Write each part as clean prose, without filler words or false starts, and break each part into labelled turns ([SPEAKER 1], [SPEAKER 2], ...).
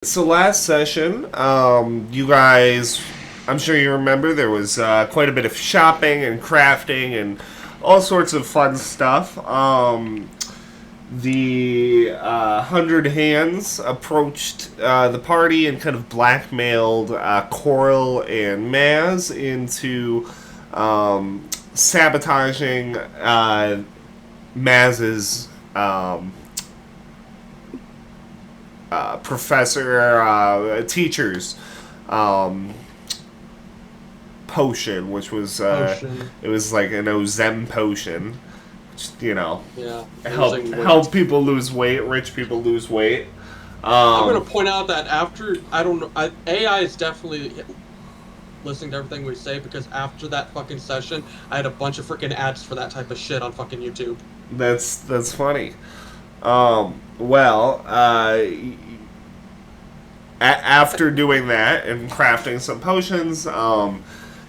[SPEAKER 1] So last session, you guys, I'm sure you remember there was quite a bit of shopping and crafting and all sorts of fun stuff. The Hundred Hands approached the party and kind of blackmailed Coral and Maz into sabotaging Maz's teacher's um, potion, which was
[SPEAKER 2] Potion.
[SPEAKER 1] it was like an Ozem potion, which,
[SPEAKER 2] Yeah,
[SPEAKER 1] help people lose weight, rich people lose weight.
[SPEAKER 2] I'm gonna
[SPEAKER 1] Um,
[SPEAKER 2] point out that after I don't know, AI is definitely listening to everything we say because after that fucking session, I had a bunch of freaking ads for that type of shit on fucking YouTube.
[SPEAKER 1] that's funny. Well, after doing that and crafting some potions,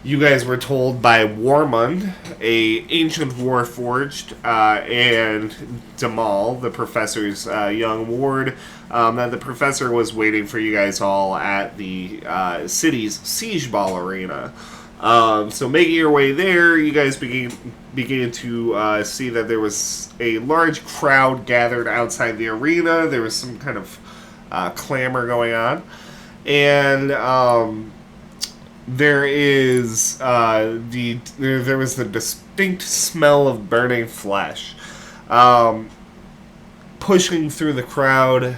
[SPEAKER 1] you guys were told by Warmund, a ancient warforged, and Damal, the professor's young ward, that the professor was waiting for you guys all at the city's siegeball arena. So making your way there, you guys began to see that there was a large crowd gathered outside the arena. There was some kind of clamor going on, and there was the distinct smell of burning flesh. Pushing through the crowd,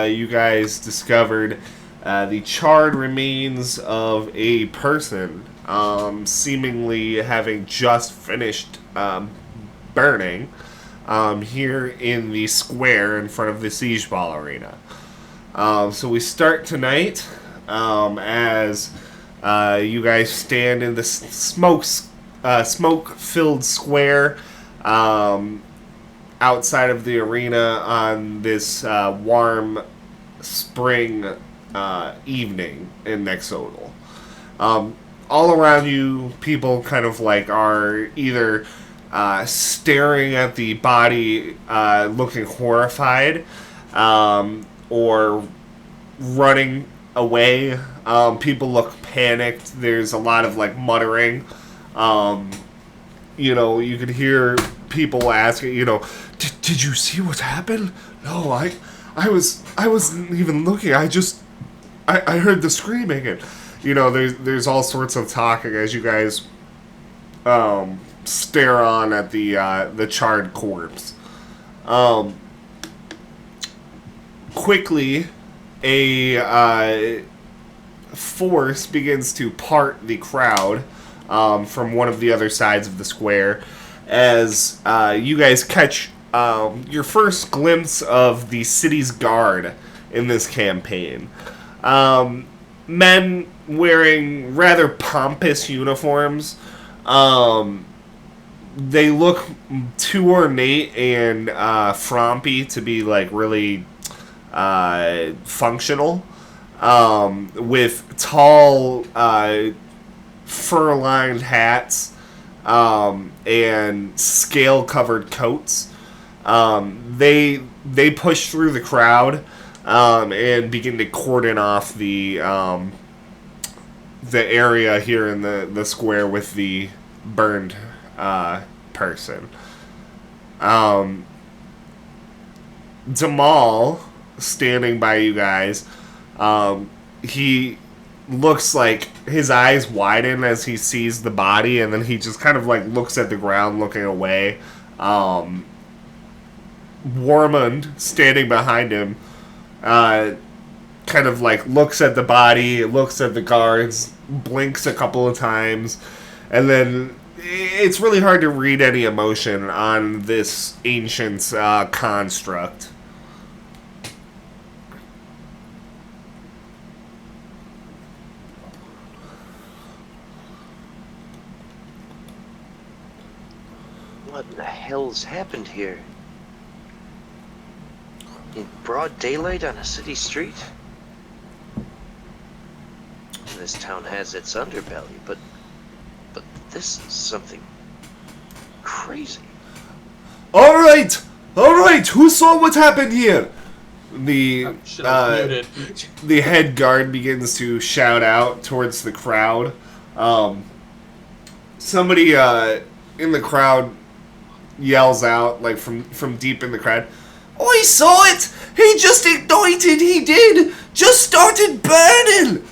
[SPEAKER 1] you guys discovered the charred remains of a person, seemingly having just finished burning, here in the square in front of the Siege Ball Arena. So we start tonight as you guys stand in the smoke-filled square outside of the arena on this warm spring evening in Nexodal. All around you, people kind of like are either staring at the body, looking horrified, or running away. People look panicked. There's a lot of like muttering. You could hear people asking, did you see what happened? No, I wasn't even looking. I heard the screaming, and there's all sorts of talking as you guys stare on at the charred corpse. Quickly, a force begins to part the crowd from one of the other sides of the square as you guys catch your first glimpse of the city's guard in this campaign. Men wearing rather pompous uniforms. They look too ornate and frumpy to be like really functional, with tall fur-lined hats and scale-covered coats. They push through the crowd and begin to cordon off the area here in the square with the burned person. Damal, standing by you guys, he looks like his eyes widen as he sees the body, and then he just kind of like looks at the ground looking away. Warmund, standing behind him, kind of like looks at the body, looks at the guards, blinks a couple of times, and then it's really hard to read any emotion on this ancient construct.
[SPEAKER 3] What in the hell's happened here? In broad daylight on a city street? This town has its underbelly, but this is something crazy.
[SPEAKER 1] All right, who saw what happened here? The
[SPEAKER 2] Shit, I was muted.
[SPEAKER 1] the head guard begins to shout out towards the crowd. Somebody in the crowd yells out, like from deep in the crowd, "I saw it! He just ignited, he did! Just started burning!"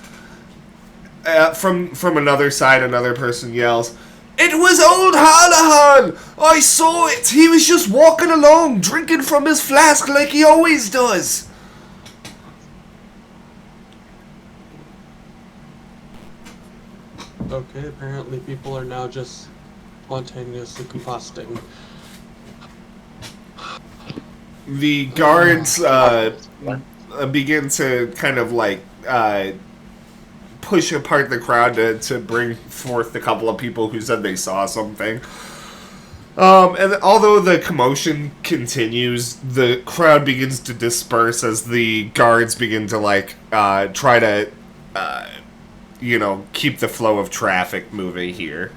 [SPEAKER 1] From another side, another person yells, "It was old Hallahan! I saw it! He was just walking along, drinking from his flask like he always does!"
[SPEAKER 2] Okay, apparently people are now just spontaneously combusting.
[SPEAKER 1] The guards begin to kind of like push apart the crowd to bring forth a couple of people who said they saw something. And although the commotion continues, the crowd begins to disperse as the guards begin to like try to keep the flow of traffic moving here.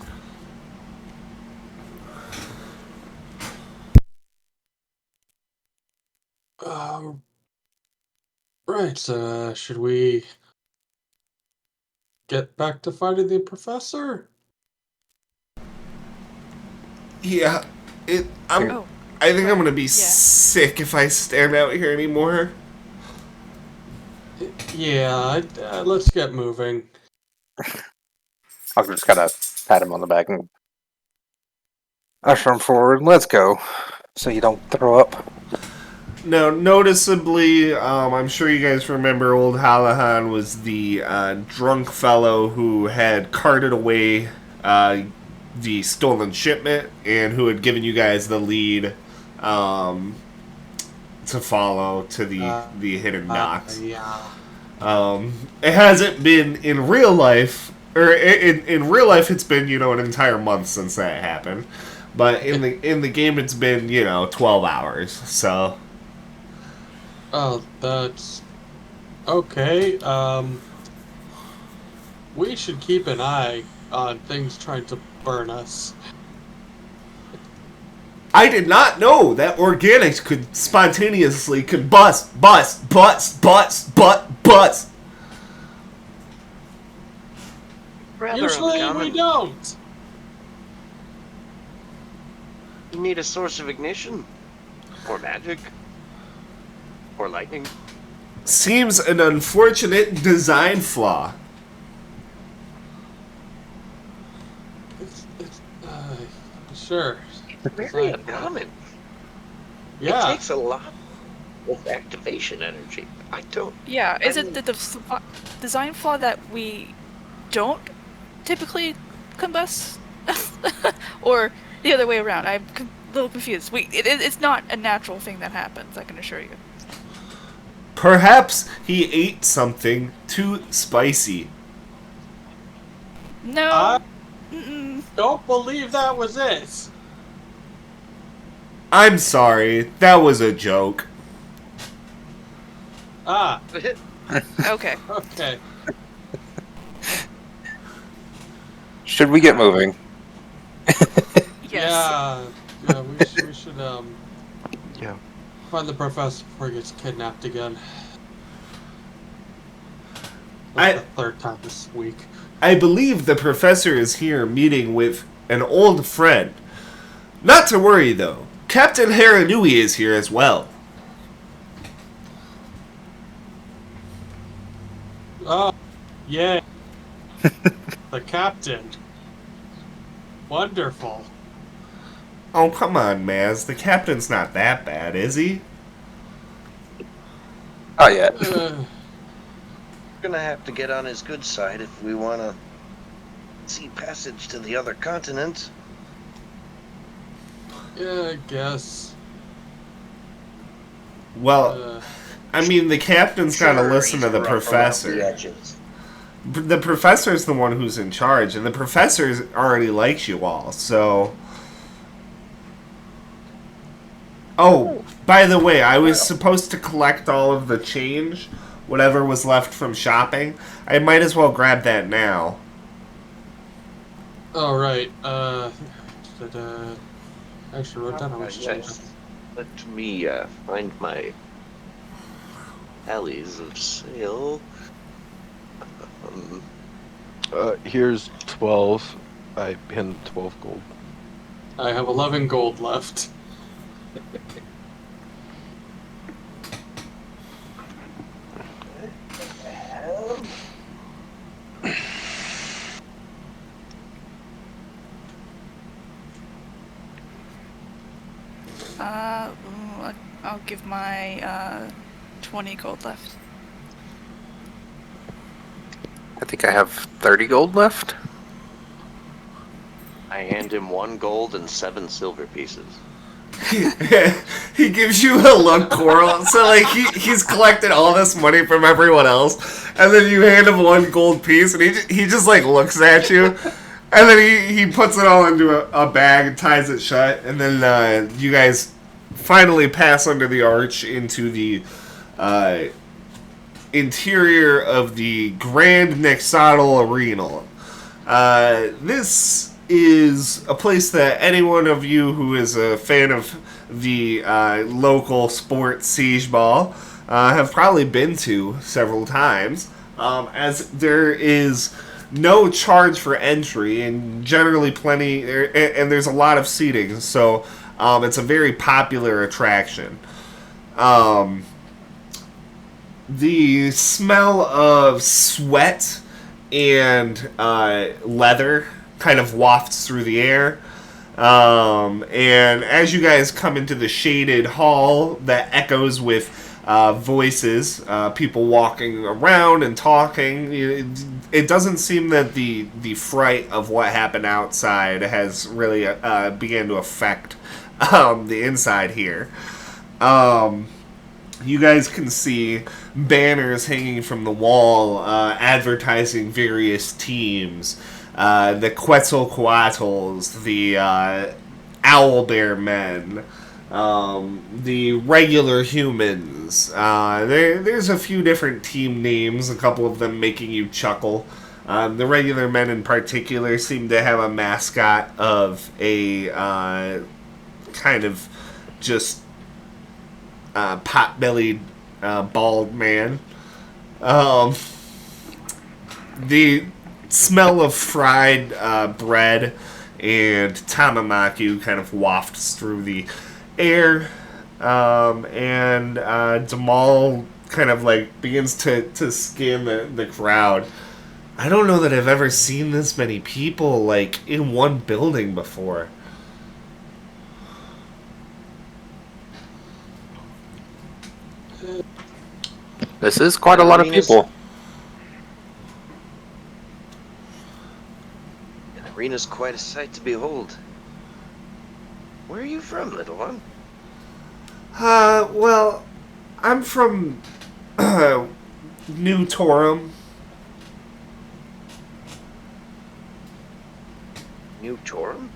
[SPEAKER 2] Right, should we get back to fighting the professor?
[SPEAKER 1] Yeah, I think I'm gonna be sick if I stand out here anymore.
[SPEAKER 2] Yeah, let's get moving.
[SPEAKER 4] I'll just kind of pat him on the back and usher him forward. Let's go, so you don't throw up.
[SPEAKER 1] Now, noticeably, I'm sure you guys remember old Hallahan was the drunk fellow who had carted away the stolen shipment and who had given you guys the lead to follow to the hidden docks.
[SPEAKER 2] Yeah.
[SPEAKER 1] It hasn't been in real life, or in real life it's been, an entire month since that happened. But in the game it's been, 12 hours, so...
[SPEAKER 2] Oh, that's... Okay, we should keep an eye on things trying to burn us.
[SPEAKER 1] I did not know that organics could spontaneously bust.
[SPEAKER 3] Rather
[SPEAKER 2] Usually
[SPEAKER 3] uncommon.
[SPEAKER 2] we don't.
[SPEAKER 3] You need a source of ignition, or magic, or lightning.
[SPEAKER 1] Seems an unfortunate design flaw.
[SPEAKER 2] Sure.
[SPEAKER 3] Very uncommon.
[SPEAKER 2] Yeah.
[SPEAKER 3] It takes a lot of activation energy. I don't.
[SPEAKER 5] Yeah, is it the design flaw that we don't typically combust? Or the other way around? I'm a little confused. It's not a natural thing that happens, I can assure you.
[SPEAKER 1] Perhaps he ate something too spicy.
[SPEAKER 5] No.
[SPEAKER 2] I don't believe that was it.
[SPEAKER 1] I'm sorry, that was a joke.
[SPEAKER 2] Ah,
[SPEAKER 5] Okay.
[SPEAKER 2] okay.
[SPEAKER 4] Should we get moving?
[SPEAKER 5] Yes.
[SPEAKER 2] Yeah, we should
[SPEAKER 4] Yeah.
[SPEAKER 2] find the professor before he gets kidnapped again.
[SPEAKER 1] I-
[SPEAKER 2] That's the third time this week.
[SPEAKER 1] I believe the professor is here meeting with an old friend. Not to worry, though. Captain Haranui is here as well.
[SPEAKER 2] Oh, yeah. The captain. Wonderful.
[SPEAKER 1] Oh, come on, Maz. The captain's not that bad, is he?
[SPEAKER 4] Oh yeah.
[SPEAKER 2] Uh,
[SPEAKER 3] We're gonna have to get on his good side if we want to see passage to the other continent.
[SPEAKER 2] yeah, I guess.
[SPEAKER 1] Well, I mean, the captain's got to
[SPEAKER 3] Sure,
[SPEAKER 1] listen to
[SPEAKER 3] he's
[SPEAKER 1] the
[SPEAKER 3] rough around
[SPEAKER 1] professor.
[SPEAKER 3] the edges.
[SPEAKER 1] The professor's the one who's in charge, and the professor already likes you all, so... Oh, by the way, I was supposed to collect all of the change, whatever was left from shopping. I might as well grab that now.
[SPEAKER 2] All right. Actually wrote down how much change.
[SPEAKER 3] Yes. Let me find my Alleys of sale.
[SPEAKER 6] Here's 12. I pinned 12 gold.
[SPEAKER 2] I have 11 gold left.
[SPEAKER 5] I'll give my 20 gold left.
[SPEAKER 4] I think I have 30 gold left.
[SPEAKER 3] I hand him 1 gold and 7 silver pieces.
[SPEAKER 1] He gives you a look, Coral. So like he's collected all this money from everyone else, and then you hand him 1 gold piece, and he just like looks at you, and then he puts it all into a bag and ties it shut, and then you guys finally pass under the arch into the interior of the Grand Nexodal Arena. This is a place that any one of you who is a fan of the local sport siegeball have probably been to several times, as there is no charge for entry and generally plenty, and there's a lot of seating, so it's a very popular attraction. The smell of sweat and leather kind of wafts through the air. And as you guys come into the shaded hall that echoes with voices, people walking around and talking, it doesn't seem that the fright of what happened outside has really began to affect the inside here. You guys can see banners hanging from the wall advertising various teams. The Quetzalcoatls, the Owlbear Men, the Regular Humans. There's a few different team names, a couple of them making you chuckle. The Regular Men in particular seem to have a mascot of a kind of just pot-bellied bald man. The smell of fried bread and tamamaku kind of wafts through the air, and Damal kind of like begins to scan the crowd. I don't know that I've ever seen this many people like in one building before.
[SPEAKER 4] This is quite a lot of people.
[SPEAKER 3] An arena's quite a sight to behold. Where are you from, little one?
[SPEAKER 1] Well, I'm from New Torum.
[SPEAKER 3] New Torum?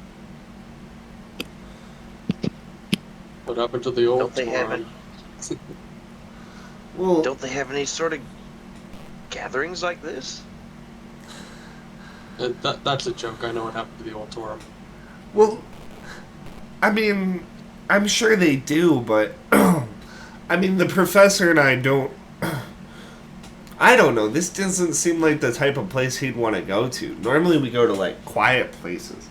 [SPEAKER 2] What happened to the old
[SPEAKER 3] Don't they have
[SPEAKER 2] Toron?
[SPEAKER 1] Well,
[SPEAKER 3] Don't they have any sort of gatherings like this?
[SPEAKER 2] That's a joke. I know what happened to the old Torum.
[SPEAKER 1] well, I mean, I'm sure they do, but I mean, the professor and I don't. I don't know. This doesn't seem like the type of place he'd want to go to. Normally, we go to like quiet places.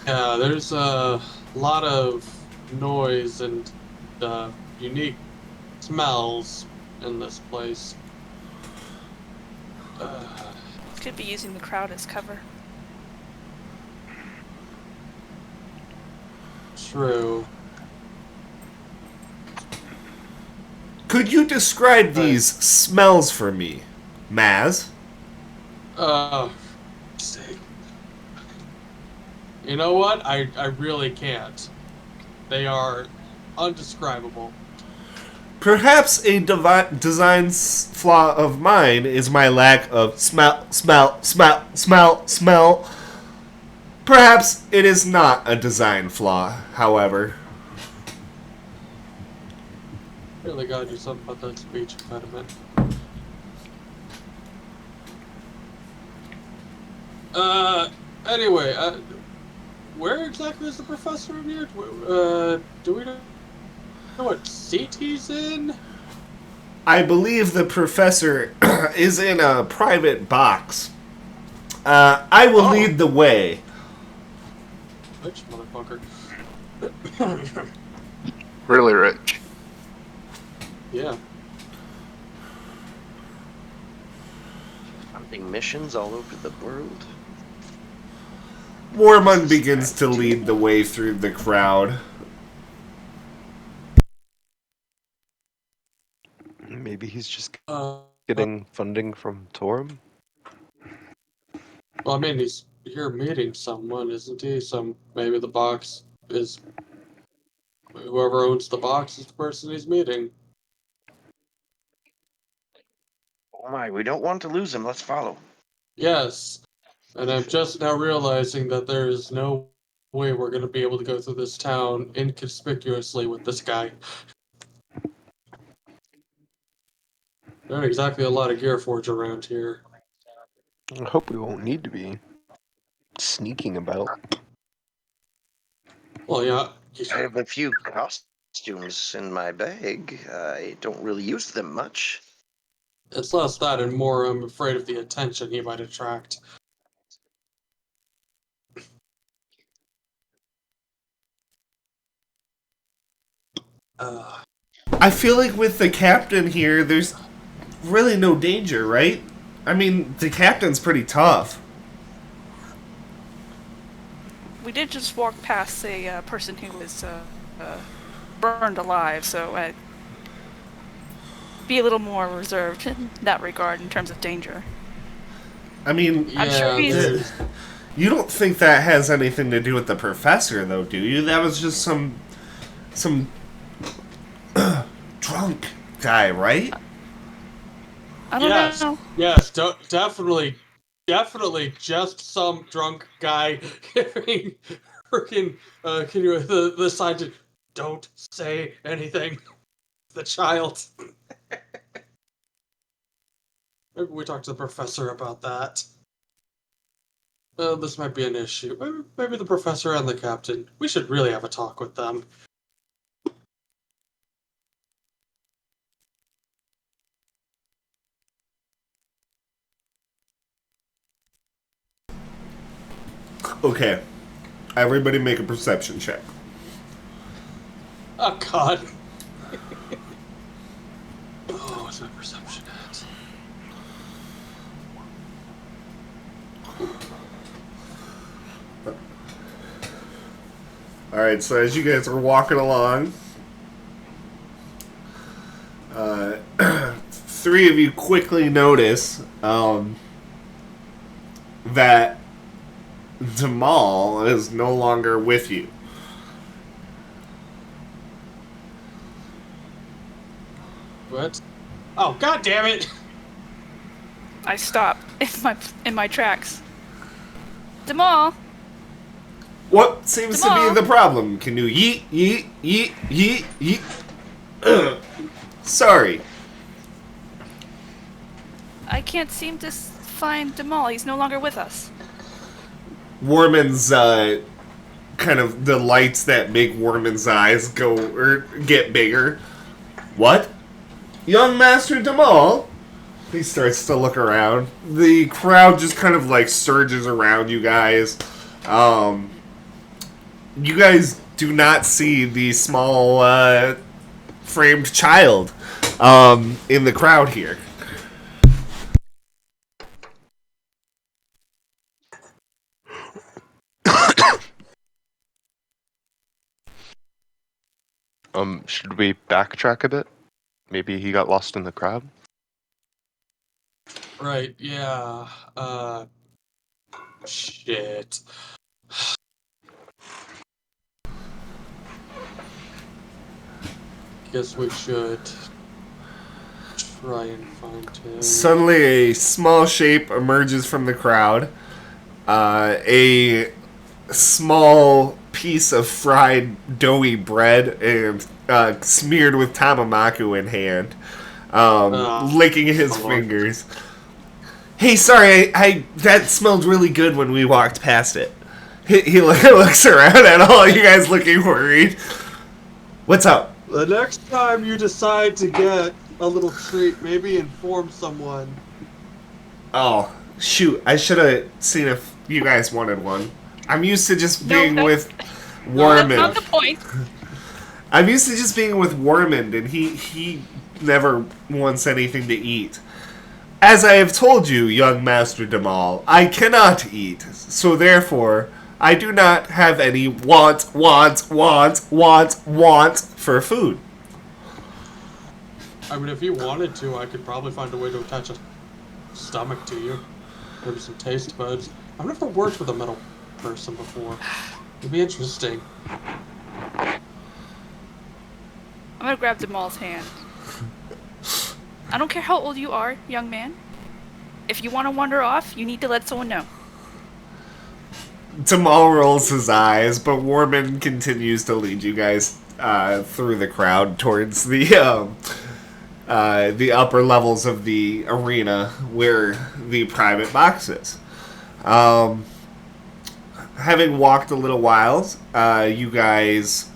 [SPEAKER 2] Yeah, there's a lot of noise and unique smells in this place.
[SPEAKER 5] Could be using the crowd as cover.
[SPEAKER 2] True.
[SPEAKER 1] Could you describe these smells for me, Maz?
[SPEAKER 2] See. You know what? I really can't. They are undescribable.
[SPEAKER 1] Perhaps a design flaw of mine is my lack of smell. Perhaps it is not a design flaw, however.
[SPEAKER 2] Really gotta do something about that speech impediment. Anyway, where exactly is the professor in here? Do we know? know what seat he's in?
[SPEAKER 1] I believe the professor is in a private box. I will lead the way.
[SPEAKER 2] Which motherfucker?
[SPEAKER 6] Really rich.
[SPEAKER 2] Yeah.
[SPEAKER 3] Funding missions all over the world.
[SPEAKER 1] Warmund begins to lead the way through the crowd.
[SPEAKER 6] Maybe he's just
[SPEAKER 2] Uh,
[SPEAKER 6] getting funding from Torum.
[SPEAKER 2] well, I mean, he's here meeting someone, isn't he? So maybe the box is whoever owns the box is the person he's meeting.
[SPEAKER 3] Oh my, we don't want to lose him. Let's follow.
[SPEAKER 2] Yes, and I'm just now realizing that there is no way we're going to be able to go through this town inconspicuously with this guy. There aren't exactly a lot of Gearforge around here.
[SPEAKER 6] I hope we won't need to be sneaking about.
[SPEAKER 2] Well, yeah,
[SPEAKER 3] I have a few costumes in my bag. I don't really use them much.
[SPEAKER 2] it's less that and more I'm afraid of the attention he might attract.
[SPEAKER 1] I feel like with the captain here, there's really no danger, right? I mean, the captain's pretty tough.
[SPEAKER 5] We did just walk past a person who was burned alive, so I'd be a little more reserved in that regard in terms of danger.
[SPEAKER 1] I mean,
[SPEAKER 5] I'm sure he's-
[SPEAKER 1] you don't think that has anything to do with the professor, though, do you? That was just some drunk guy, right?
[SPEAKER 5] I don't
[SPEAKER 2] Yes,
[SPEAKER 5] know.
[SPEAKER 2] yes, definitely just some drunk guy giving freaking can you the sign to don't say anything. The child. Maybe we talk to the professor about that. This might be an issue. Maybe the professor and the captain. We should really have a talk with them.
[SPEAKER 1] Okay. Everybody make a perception check.
[SPEAKER 2] Oh God. Oh, what's my perception at?
[SPEAKER 1] Alright, so as you guys are walking along, three of you quickly notice that Jamal is no longer with you.
[SPEAKER 2] What? Oh, God damn it!
[SPEAKER 5] I stop in my tracks. Demal,
[SPEAKER 1] What seems to
[SPEAKER 5] Jamal?
[SPEAKER 1] be the problem? Can you yeet, yeet, yeet, yeet, yeet? Ugh. Sorry.
[SPEAKER 5] I can't seem to find Demal. He's no longer with us.
[SPEAKER 1] Warman's kind of the lights that make Warman's eyes go or get bigger. What? Young Master Demal? He starts to look around. The crowd just kind of like surges around you guys. You guys do not see the small framed child in the crowd here.
[SPEAKER 6] Should we backtrack a bit? Maybe he got lost in the crowd?
[SPEAKER 2] Right, yeah. Shit. Guess we should try and find him.
[SPEAKER 1] Suddenly, a small shape emerges from the crowd. A small piece of fried doughy bread and smeared with tamamaku in hand, licking his fingers. Hey, sorry, I that smelled really good when we walked past it. He looks around at all you guys looking worried. What's up?
[SPEAKER 2] The next time you decide to get a little treat, maybe inform someone.
[SPEAKER 1] Oh, shoot. I should have seen if you guys wanted one. I'm used to just
[SPEAKER 5] No,
[SPEAKER 1] being
[SPEAKER 5] that's-
[SPEAKER 1] with
[SPEAKER 5] That's not
[SPEAKER 1] Warmond.
[SPEAKER 5] the point.
[SPEAKER 1] I'm used to just being with Warmond, and he never wants anything to eat. As I have told you, young Master Demal, I cannot eat, so therefore, I do not have any want for food.
[SPEAKER 2] I mean, if you wanted to, I could probably find a way to attach a stomach to you. Maybe some taste buds. I've never worked with a metal person before. It'd be interesting.
[SPEAKER 5] I'm gonna grab Demal's hand. I don't care how old you are, young man. If you want to wander off, you need to let someone know.
[SPEAKER 1] Demal rolls his eyes, but Warman continues to lead you guys through the crowd towards the upper levels of the arena where the private box is. Having walked a little while, you guys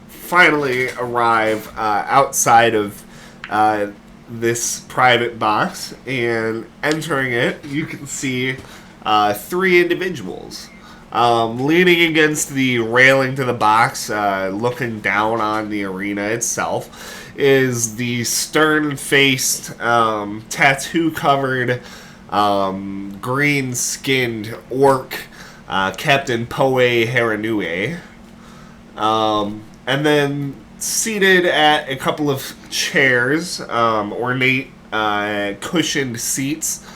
[SPEAKER 1] finally arrive outside of this private box, and entering it, you can see 3 individuals. Leaning against the railing to the box, looking down on the arena itself, is the stern-faced, tattoo-covered, green-skinned orc, Captain Poe Haranue. And then seated at a couple of chairs, ornate, cushioned seats,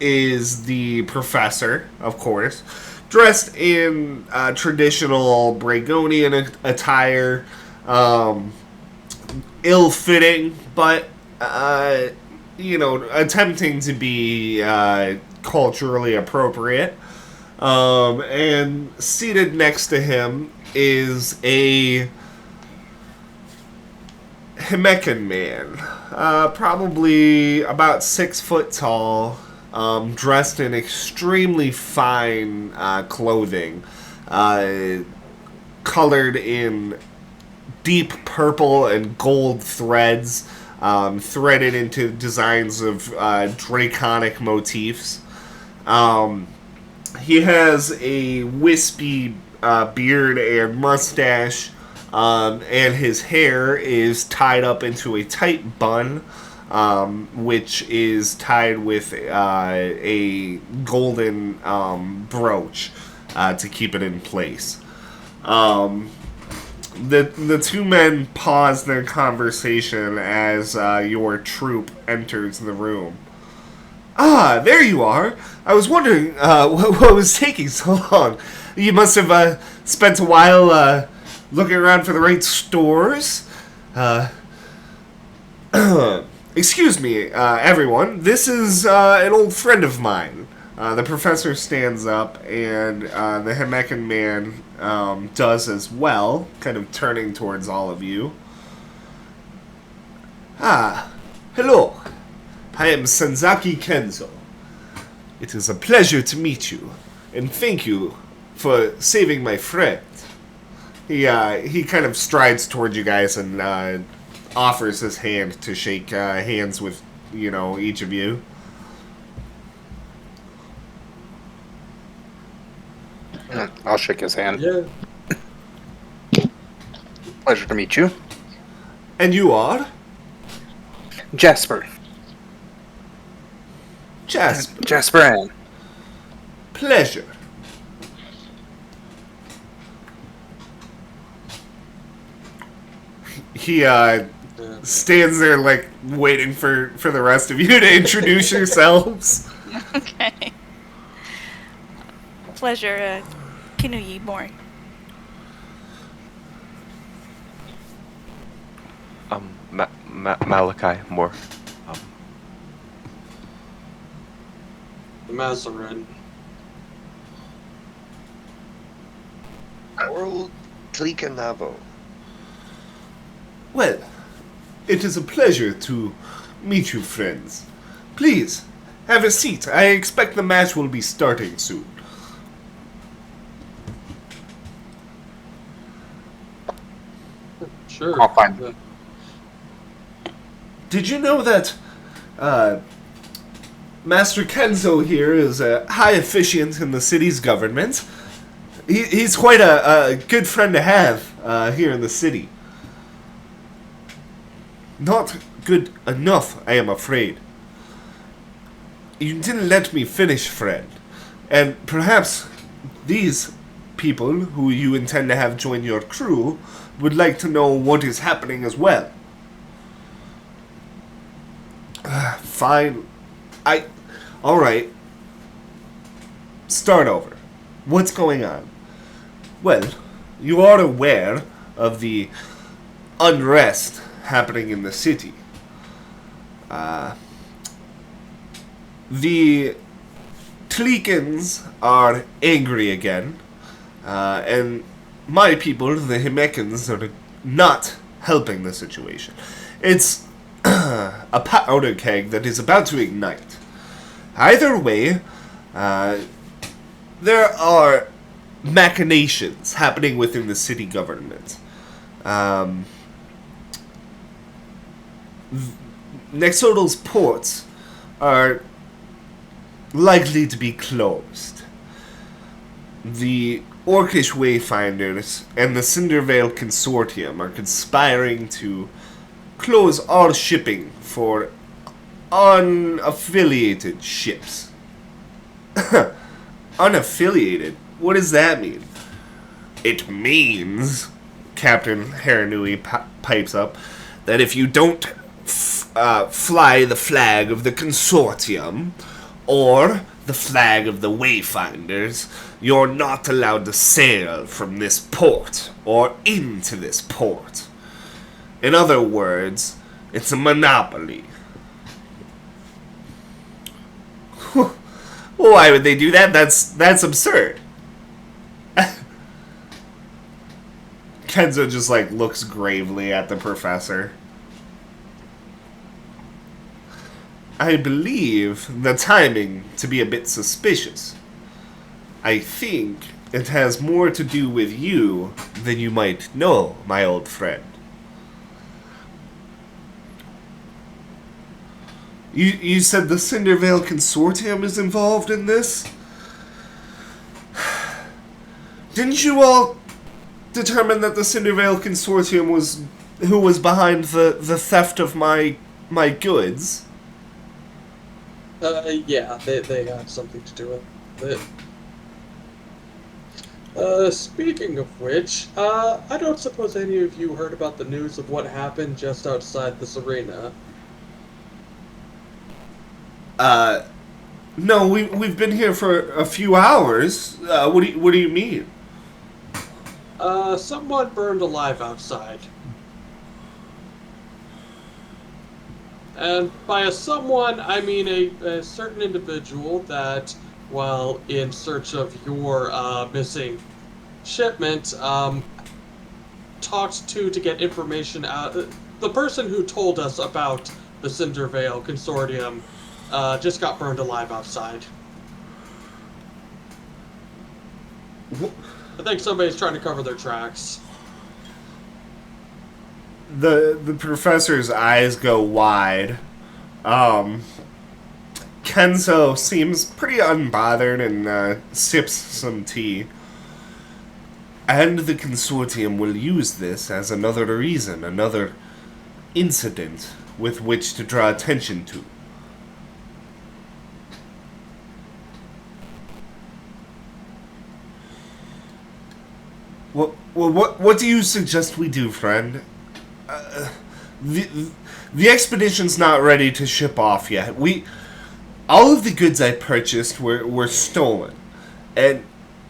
[SPEAKER 1] is the professor, of course, dressed in traditional Bragonian attire, ill-fitting, but, attempting to be culturally appropriate. And seated next to him is a Hemekan man, probably about 6 foot tall, dressed in extremely fine clothing, colored in deep purple and gold threads, threaded into designs of draconic motifs. He has a wispy beard and mustache, and his hair is tied up into a tight bun, which is tied with a golden brooch to keep it in place. The 2 men pause their conversation as your troop enters the room. Ah, there you are. I was wondering what was taking so long. You must have spent a while looking around for the right stores. Excuse me, everyone. This is an old friend of mine. The professor stands up, and the Hemekan man does as well, kind of turning towards all of you. Ah, hello. I am Sanzaki Kenzo. It is a pleasure to meet you, and thank you for saving my friend. He kind of strides towards you guys and offers his hand to shake hands with, each of you.
[SPEAKER 4] I'll shake his hand.
[SPEAKER 2] Yeah.
[SPEAKER 4] Pleasure to meet you.
[SPEAKER 1] And you are?
[SPEAKER 4] Jasper.
[SPEAKER 1] Jasper.
[SPEAKER 4] Jasper Ann.
[SPEAKER 1] Pleasure. He stands there like waiting for the rest of you to introduce yourselves.
[SPEAKER 5] Okay. Pleasure, Kinuyi Mori.
[SPEAKER 6] Malachi Moore.
[SPEAKER 2] The Mazarin.
[SPEAKER 3] Oral Tlikanavo.
[SPEAKER 1] Well, it is a pleasure to meet you, friends. Please, have a seat. I expect the match will be starting soon.
[SPEAKER 2] Sure.
[SPEAKER 4] I'll find
[SPEAKER 2] Yeah.
[SPEAKER 1] Did you know that Master Kenzo here is a high officiant in the city's government? He's quite a good friend to have here in the city. Not good enough, I am afraid. You didn't let me finish, friend. And perhaps these people who you intend to have join your crew would like to know what is happening as well. Fine. Alright. Start over. What's going on? Well, you are aware of the unrest happening in the city. The Tleekans are angry again, and my people, the Himekans, are not helping the situation. It's a powder keg that is about to ignite. Either way, there are machinations happening within the city government. Nexodal's ports are likely to be closed. The Orcish Wayfinders and the Cindervale Consortium are conspiring to close all shipping for unaffiliated ships. Unaffiliated? What does that mean? It means, Captain Haranui pipes up, that if you don't fly the flag of the Consortium or the flag of the Wayfinders, you're not allowed to sail from this port or into this port. In other words, it's a monopoly. Why would they do that? That's absurd. Kenzo just looks gravely at the professor. I believe the timing to be a bit suspicious. I think it has more to do with you than you might know, my old friend. You said the Cindervale Consortium is involved in this? Didn't you all determine that the Cindervale Consortium was who was behind the theft of my goods?
[SPEAKER 2] Yeah, they had something to do with it. Speaking of which, I don't suppose any of you heard about the news of what happened just outside this arena.
[SPEAKER 1] No, we've been here for a few hours. What do you mean?
[SPEAKER 2] Someone burned alive outside. And by a someone, I mean a certain individual that, while in search of your missing shipment, talked to get information out. The person who told us about the Cindervale Consortium just got burned alive outside. I think somebody's trying to cover their tracks.
[SPEAKER 1] The professor's eyes go wide. Kenzo seems pretty unbothered and sips some tea. And the Consortium will use this as another reason, another incident with which to draw attention to. What do you suggest we do, friend? The expedition's not ready to ship off yet. All of the goods I purchased were stolen, and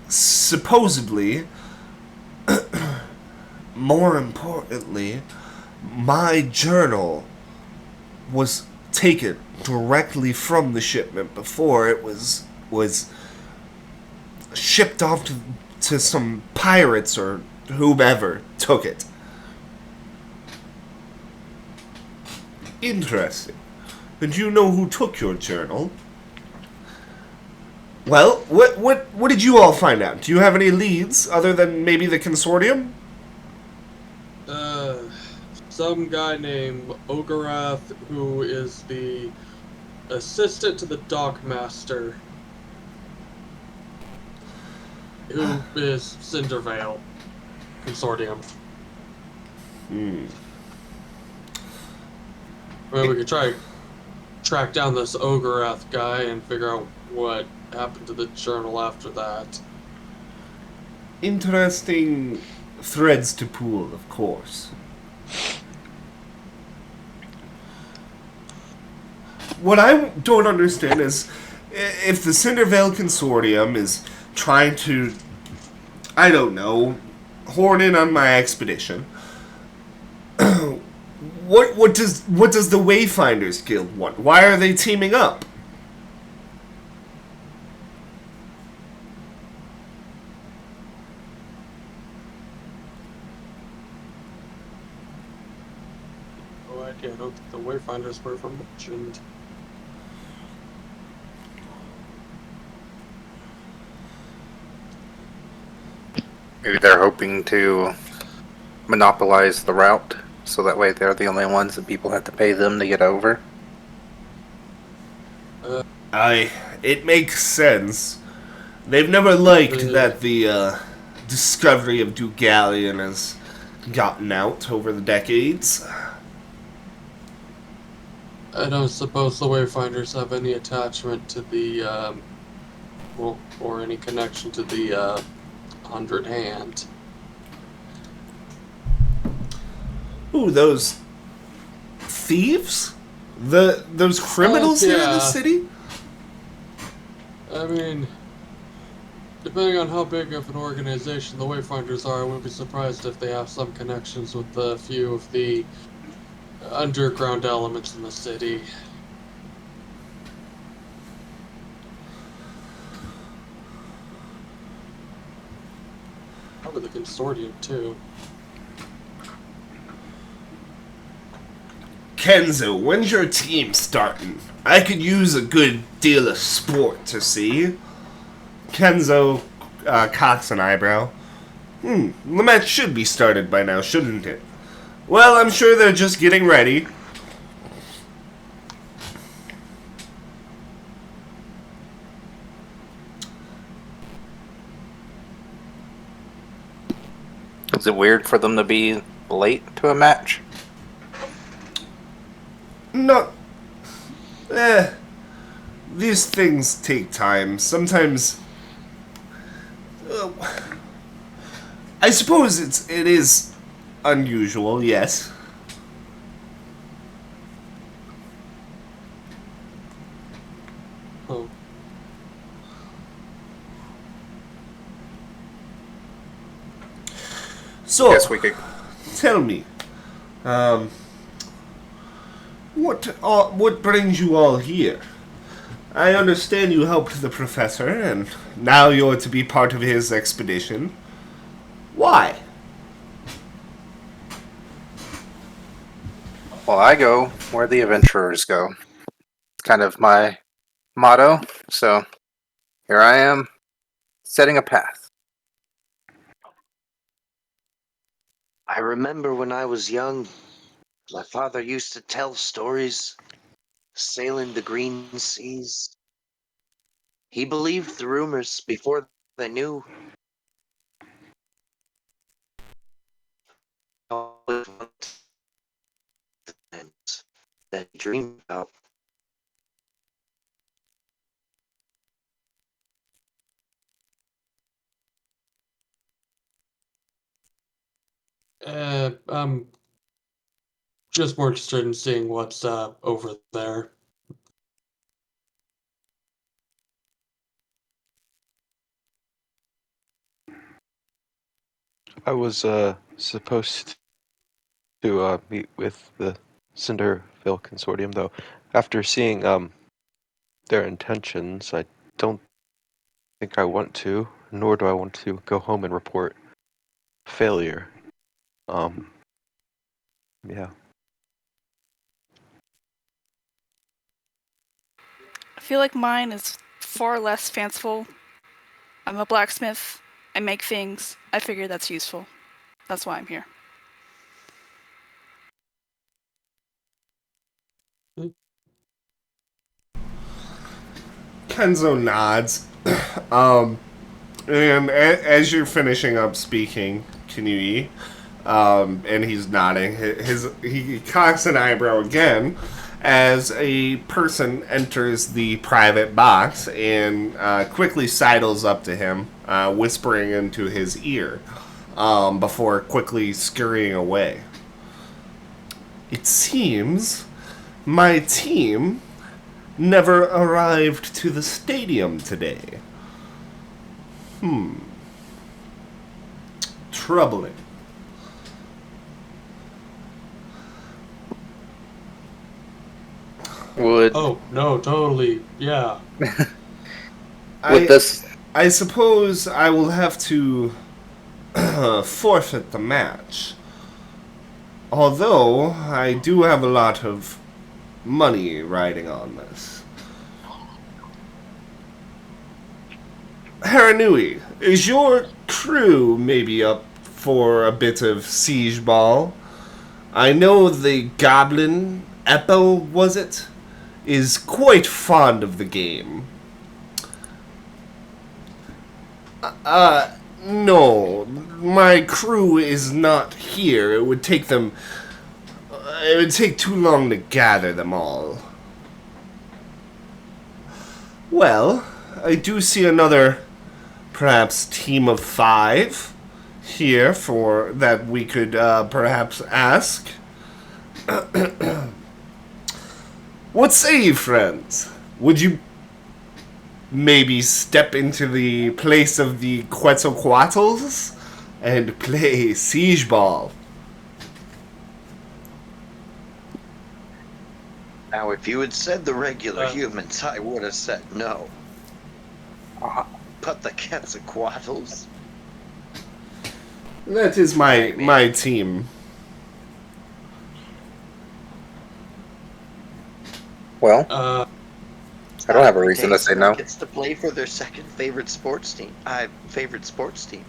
[SPEAKER 1] supposedly, more importantly, my journal was taken directly from the shipment before it was shipped off to some pirates or whomever took it. Interesting. And you know who took your journal? Well, what did you all find out? Do you have any leads other than maybe the Consortium?
[SPEAKER 2] some guy named Ogarath who is the assistant to the dockmaster, who is Cindervale Consortium.
[SPEAKER 1] Hmm.
[SPEAKER 2] Well, we could try track down this Ogarath guy and figure out what happened to the journal after that.
[SPEAKER 1] Interesting threads to pull, of course. What I don't understand is if the Cindervale Consortium is trying to, I don't know, horn in on my expedition. What does the Wayfinders Guild want? Why are they teaming up?
[SPEAKER 2] No idea. I don't think the Wayfinders were ever mentioned.
[SPEAKER 4] Maybe they're hoping to monopolize the route, so that way they're the only ones that people have to pay them to get over.
[SPEAKER 1] It makes sense. They've never liked that the discovery of Dugalion has gotten out over the decades.
[SPEAKER 2] I don't suppose the Wayfinders have any attachment to the, or any connection to the, 100 Hand.
[SPEAKER 1] Ooh, those thieves? Those criminals here in the
[SPEAKER 2] yeah.
[SPEAKER 1] city?
[SPEAKER 2] I mean, depending on how big of an organization the Wayfinders are, I wouldn't be surprised if they have some connections with a few of the underground elements in the city. Probably the Consortium, too.
[SPEAKER 1] Kenzo, when's your team starting? I could use a good deal of sport to see. Kenzo cocks an eyebrow. The match should be started by now, shouldn't it? Well, I'm sure they're just getting ready.
[SPEAKER 4] Is it weird for them to be late to a match?
[SPEAKER 1] Not... These things take time. Sometimes... I suppose it is unusual, yes.
[SPEAKER 2] Oh.
[SPEAKER 1] So,
[SPEAKER 4] Guess we could.
[SPEAKER 1] tell me, what brings you all here? I understand you helped the professor, and now you're to be part of his expedition. Why?
[SPEAKER 4] Well, I go where the adventurers go. It's kind of my motto. So here I am, setting a path.
[SPEAKER 3] I remember when I was young, my father used to tell stories, sailing the green seas. He believed the rumors before they knew. Always wanted the lands that he dreamed about.
[SPEAKER 2] I'm just more interested in seeing what's over there.
[SPEAKER 6] I was supposed to meet with the Cinderville Consortium, though. After seeing their intentions, I don't think I want to, nor do I want to go home and report failure. Yeah.
[SPEAKER 5] I feel like mine is far less fanciful. I'm a blacksmith. I make things. I figure that's useful. That's why I'm here.
[SPEAKER 1] Kenzo nods. And as you're finishing up speaking, Kinui, and he's nodding, he cocks an eyebrow again as a person enters the private box and quickly sidles up to him, whispering into his ear, before quickly scurrying away. It seems my team never arrived to the stadium today. Troubling.
[SPEAKER 4] Would
[SPEAKER 2] Oh no, totally. Yeah.
[SPEAKER 4] with this?
[SPEAKER 1] I suppose I will have to forfeit the match. Although I do have a lot of money riding on this. Haranui, is your crew maybe up for a bit of siege ball? I know the goblin, Eppo, was it? Is quite fond of the game. No. My crew is not here. It would take them... It would take too long to gather them all. Well, I do see another, perhaps, team of 5 here for that we could perhaps ask. What say you, friends? Would you maybe step into the place of the Quetzalcoatl's and play siege ball?
[SPEAKER 3] Now, if you had said the regular humans, I would have said no. But the Quetzalcoatls.
[SPEAKER 1] That is my team.
[SPEAKER 4] Well, I don't have a reason to say no.
[SPEAKER 3] Gets to play for their second favorite sports team. Favorite sports team.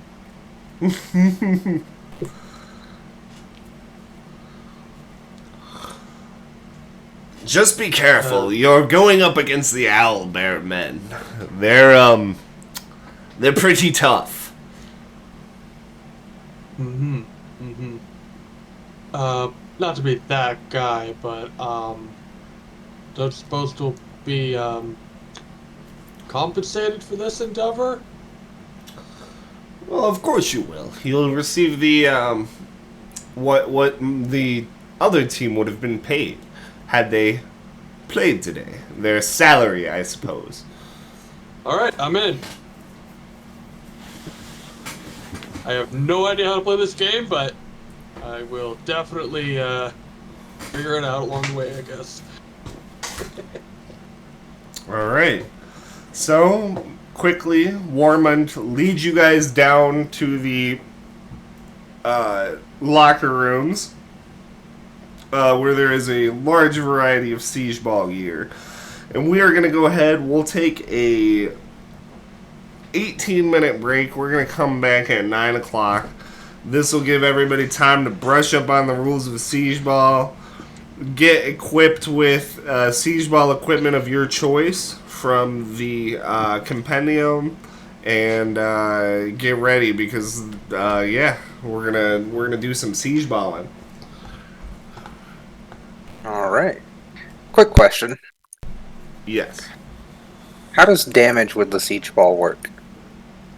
[SPEAKER 1] Just be careful. You're going up against the owlbear men. They're pretty tough.
[SPEAKER 2] Not to be that guy, but they're supposed to be compensated for this endeavor.
[SPEAKER 1] Well, of course you will. You'll receive the what the other team would have been paid had they played today. Their salary, I suppose.
[SPEAKER 2] All right, I'm in. I have no idea how to play this game, but I will definitely figure it out along the way, I guess.
[SPEAKER 1] All right. So, quickly, Warmond leads you guys down to the locker rooms, where there is a large variety of siege ball gear. And we are going to go ahead. We'll take a 18-minute break. We're going to come back at 9 o'clock. This will give everybody time to brush up on the rules of siege ball, get equipped with siege ball equipment of your choice from the compendium, and get ready because we're gonna do some siege balling.
[SPEAKER 4] All right. Quick question:
[SPEAKER 1] Yes.
[SPEAKER 4] how does damage with the siege ball work?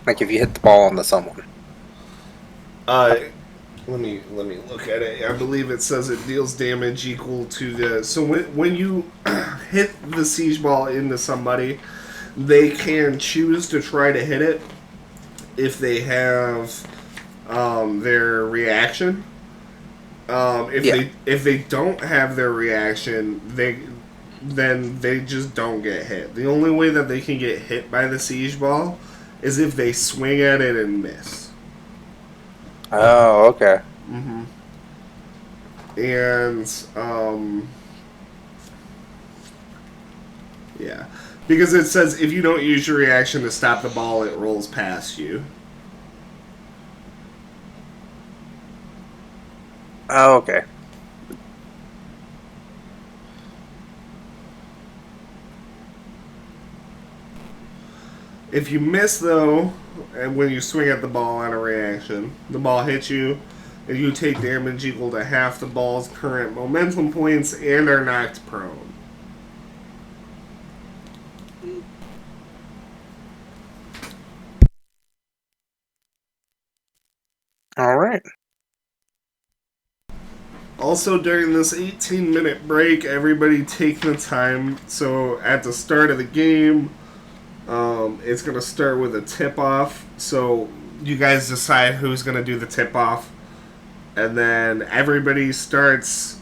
[SPEAKER 4] Like if you hit the ball onto someone.
[SPEAKER 1] Let me look at it. I believe it says it deals damage equal to the. So when you hit the siege ball into somebody, they can choose to try to hit it if they have their reaction. If they don't have their reaction, then they just don't get hit. The only way that they can get hit by the siege ball is if they swing at it and miss.
[SPEAKER 4] Oh, okay.
[SPEAKER 1] Mm-hmm. And yeah, because it says if you don't use your reaction to stop the ball, it rolls past you.
[SPEAKER 4] Oh, okay.
[SPEAKER 1] If you miss, though, and when you swing at the ball on a reaction, the ball hits you, and you take damage equal to half the ball's current momentum points and are knocked prone.
[SPEAKER 4] All right.
[SPEAKER 1] Also, during this 18-minute break, everybody take the time. So, at the start of the game, it's going to start with a tip-off. So, you guys decide who's going to do the tip-off. And then everybody starts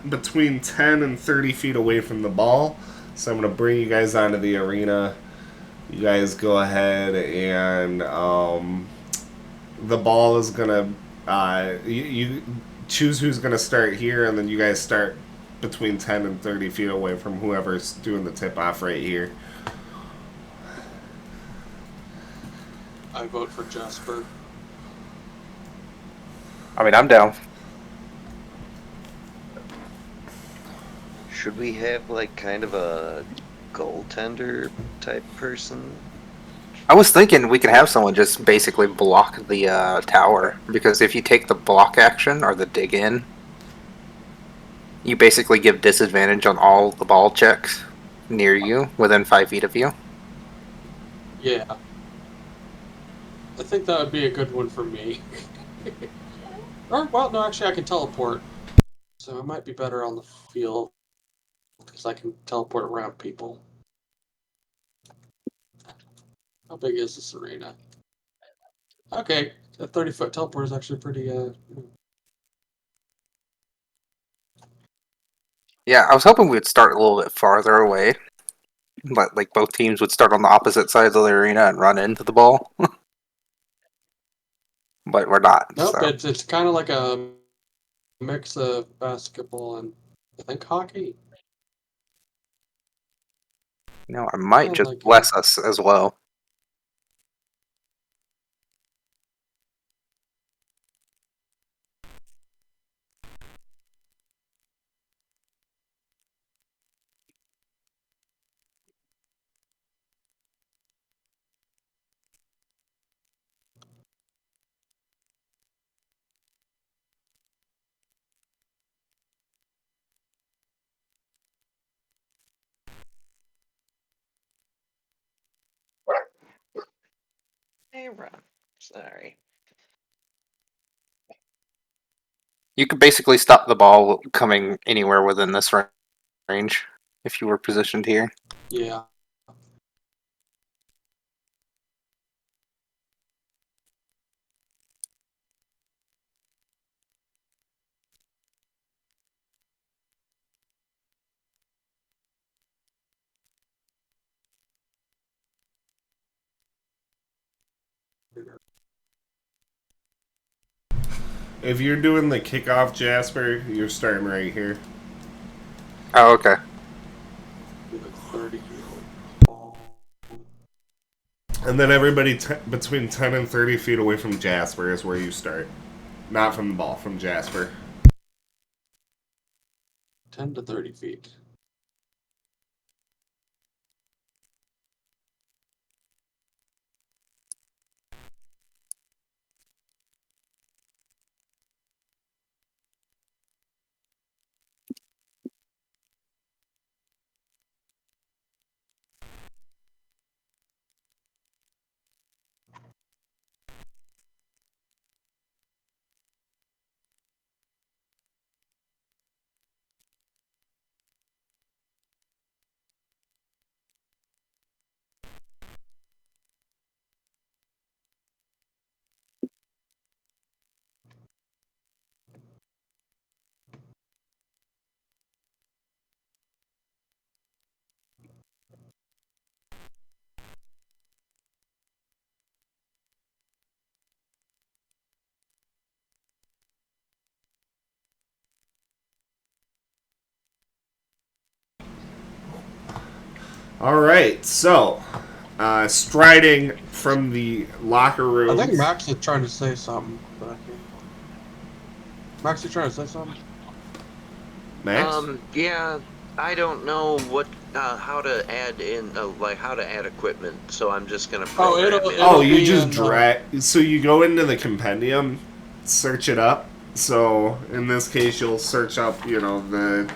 [SPEAKER 1] between 10 and 30 feet away from the ball. So, I'm going to bring you guys onto the arena. You guys go ahead and the ball is going to... you choose who's going to start here, and then you guys start between 10 and 30 feet away from whoever's doing the tip-off right here.
[SPEAKER 2] I vote for Jasper.
[SPEAKER 4] I mean, I'm down.
[SPEAKER 3] Should we have like kind of a goaltender type person?
[SPEAKER 4] I was thinking we could have someone just basically block the tower, because if you take the block action or the dig in, you basically give disadvantage on all the ball checks near you, within 5 feet of you.
[SPEAKER 2] Yeah. I think that would be a good one for me. Or, well, no, actually, I can teleport. So I might be better on the field. Because I can teleport around people. How big is this arena? Okay, a 30-foot teleport is actually pretty,
[SPEAKER 4] Yeah, I was hoping we'd start a little bit farther away, but like both teams would start on the opposite sides of the arena and run into the ball. But we're not.
[SPEAKER 2] Nope,
[SPEAKER 4] So.
[SPEAKER 2] it's kind of like a mix of basketball and, I think, hockey.
[SPEAKER 4] No, I might
[SPEAKER 2] Oh,
[SPEAKER 4] just
[SPEAKER 2] like
[SPEAKER 4] bless us as well.
[SPEAKER 3] Hey, Ron. Sorry.
[SPEAKER 4] You could basically stop the ball coming anywhere within this range if you were positioned here.
[SPEAKER 2] Yeah.
[SPEAKER 1] If you're doing the kickoff, Jasper, you're starting right here.
[SPEAKER 4] Oh, okay.
[SPEAKER 2] Like 30 ball.
[SPEAKER 1] And then everybody between 10 and 30 feet away from Jasper is where you start. Not from the ball, from Jasper.
[SPEAKER 2] 10 to 30 feet.
[SPEAKER 1] Alright, so, striding from the locker room.
[SPEAKER 2] I think Max is trying to say something, but I can't. Max, you trying to say something?
[SPEAKER 1] Max?
[SPEAKER 3] Yeah, I don't know what how to add in how to add equipment, so I'm just gonna program
[SPEAKER 2] it'll-
[SPEAKER 3] it.
[SPEAKER 1] Oh,
[SPEAKER 2] it'll
[SPEAKER 1] you
[SPEAKER 2] be
[SPEAKER 1] just
[SPEAKER 2] in,
[SPEAKER 1] drag. So you go into the compendium, search it up. So in this case, you'll search up, the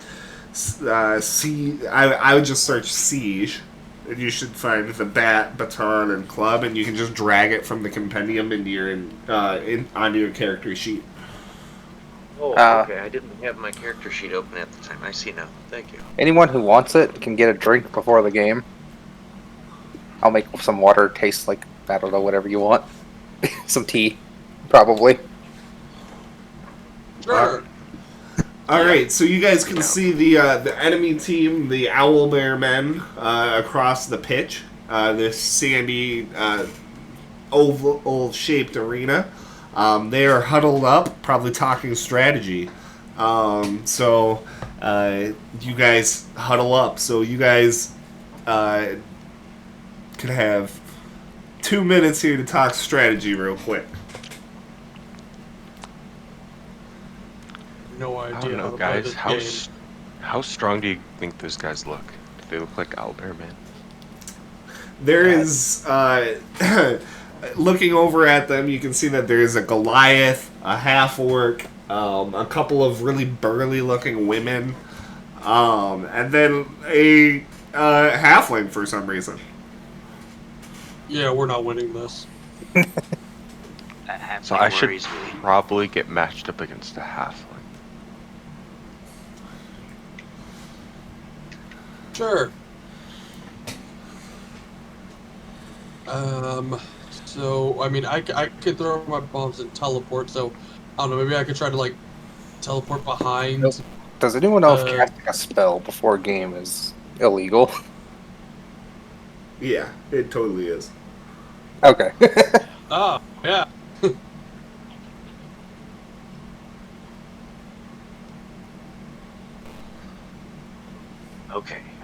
[SPEAKER 1] I would just search siege, and you should find the bat, baton, and club, and you can just drag it from the compendium into your onto your character sheet.
[SPEAKER 3] Oh, okay. I didn't have my character sheet open at the time. I see now. Thank you.
[SPEAKER 4] Anyone who wants it can get a drink before the game. I'll make some water taste like, I don't know, whatever you want. Some tea, probably.
[SPEAKER 2] Sure.
[SPEAKER 1] All right, so you guys can see the enemy team, the Owlbear men, across the pitch. This sandy oval-shaped arena. They are huddled up, probably talking strategy. So you guys huddle up. So you guys could have 2 minutes here to talk strategy real quick.
[SPEAKER 2] No
[SPEAKER 6] I
[SPEAKER 2] idea
[SPEAKER 6] don't
[SPEAKER 2] how
[SPEAKER 6] know,
[SPEAKER 2] to play
[SPEAKER 6] guys.
[SPEAKER 2] this
[SPEAKER 6] How
[SPEAKER 2] game.
[SPEAKER 6] how strong do you think those guys look? Do they look like owlbear men?
[SPEAKER 1] There is, looking over at them, you can see that there is a Goliath, a half-orc, a couple of really burly-looking women, and then a halfling for some reason.
[SPEAKER 2] Yeah, we're not winning this.
[SPEAKER 3] That halfling
[SPEAKER 6] So I should
[SPEAKER 3] worries me.
[SPEAKER 6] probably get matched up against a halfling.
[SPEAKER 2] Sure. So, I mean, I could throw my bombs and teleport, so, I don't know, maybe I could try to, like, teleport behind.
[SPEAKER 4] Nope. Does anyone know if
[SPEAKER 2] Uh,
[SPEAKER 4] casting a spell before a game is illegal?
[SPEAKER 1] Yeah, it totally is.
[SPEAKER 4] Okay.
[SPEAKER 2] Ah, yeah.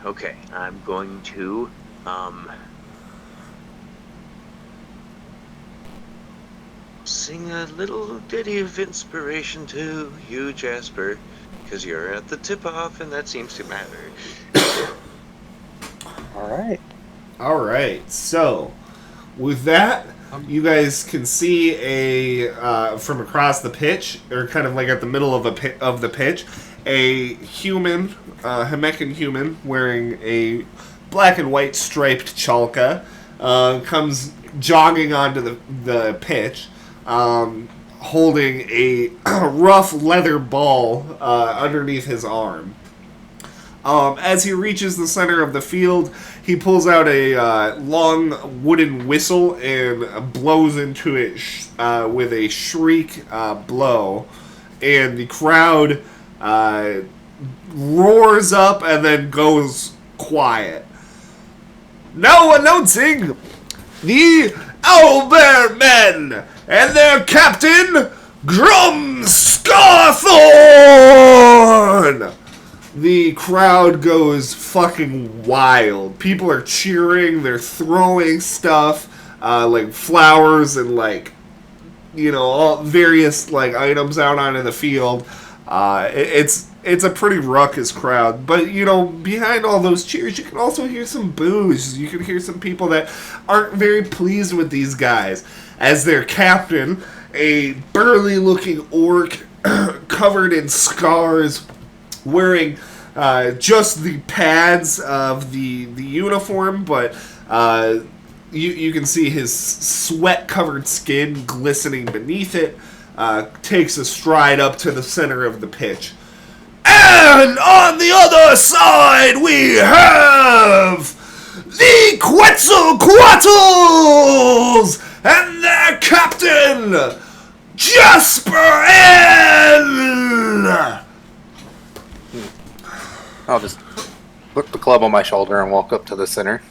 [SPEAKER 3] Okay. I'm going to sing a little ditty of inspiration to you, Jasper, because you're at the tip-off, and that seems to matter.
[SPEAKER 4] Alright.
[SPEAKER 1] All right, so with that, you guys can see from across the pitch, or kind of like at the middle of the pitch, a human, Hemecan human, wearing a black and white striped chalka, comes jogging onto the pitch, holding a rough leather ball underneath his arm. As he reaches the center of the field, he pulls out a long wooden whistle and blows into it with a shriek blow. And the crowd roars up and then goes quiet. Now announcing the Owlbear Men and their captain, Grum Scarthorn! The crowd goes fucking wild. People are cheering, they're throwing stuff, like flowers and all various items out onto the field. It's a pretty ruckus crowd, but behind all those cheers, you can also hear some boos. You can hear some people that aren't very pleased with these guys. As their captain, a burly-looking orc covered in scars, wearing just the pads of the uniform, but you can see his sweat-covered skin glistening beneath it, takes a stride up to the center of the pitch. And on the other side, we have the Quetzalcoatl's and their captain, Jasper N.
[SPEAKER 4] I'll just put the club on my shoulder and walk up to the center.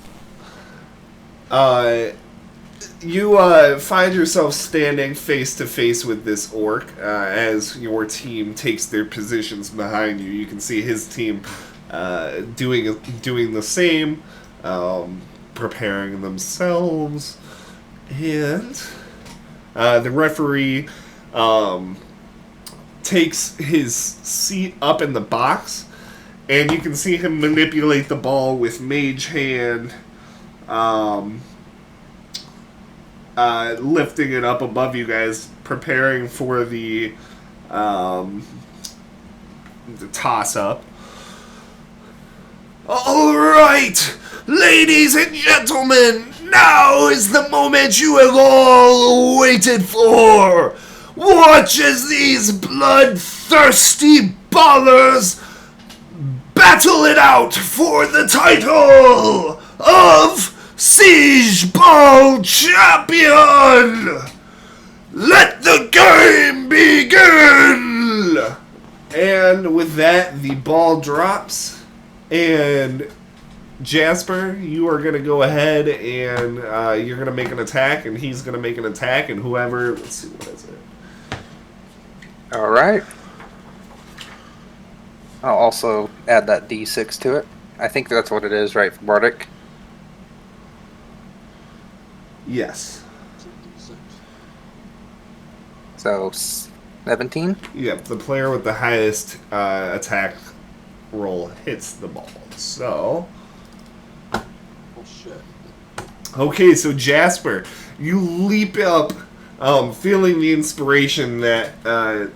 [SPEAKER 1] You find yourself standing face to face with this orc as your team takes their positions behind you. You can see his team doing the same, preparing themselves, and the referee takes his seat up in the box And you can see him manipulate the ball with Mage Hand, lifting it up above you guys, preparing for the toss up. All right, ladies and gentlemen, now is the moment you have all waited for. Watch as these bloodthirsty ballers battle it out for the title of Siegeball Champion. Let the game begin. And with that, the ball drops. And Jasper, you are going to go ahead and you're going to make an attack, and he's going to make an attack, and whoever... Let's see, what is it?
[SPEAKER 4] All right. I'll also add that D6 to it. I think that's what it is, right, for Bardic?
[SPEAKER 1] Yes.
[SPEAKER 4] So, 17?
[SPEAKER 1] Yep, the player with the highest attack roll hits the ball. So...
[SPEAKER 2] Oh, shit.
[SPEAKER 1] Okay, so Jasper, you leap up, feeling the inspiration that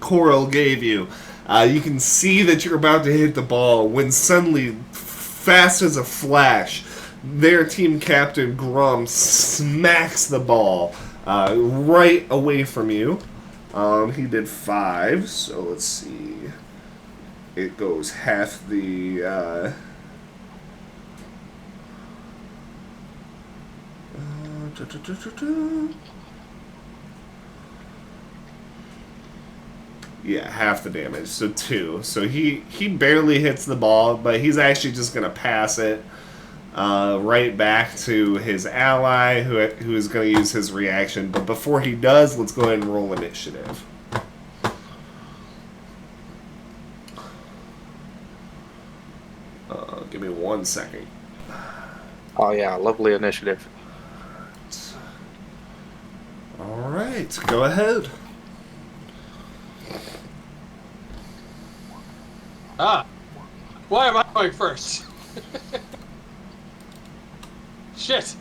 [SPEAKER 1] Coral gave you. You can see that you're about to hit the ball when suddenly, fast as a flash, their team captain Grum smacks the ball right away from you. He did 5, so let's see. It goes half the... Yeah, half the damage, so 2. So he barely hits the ball, but he's actually just going to pass it right back to his ally, who is going to use his reaction. But before he does, let's go ahead and roll initiative. Give me 1 second.
[SPEAKER 4] Oh yeah, lovely initiative.
[SPEAKER 1] Alright, go ahead.
[SPEAKER 2] Ah! Why am I going first? Shit!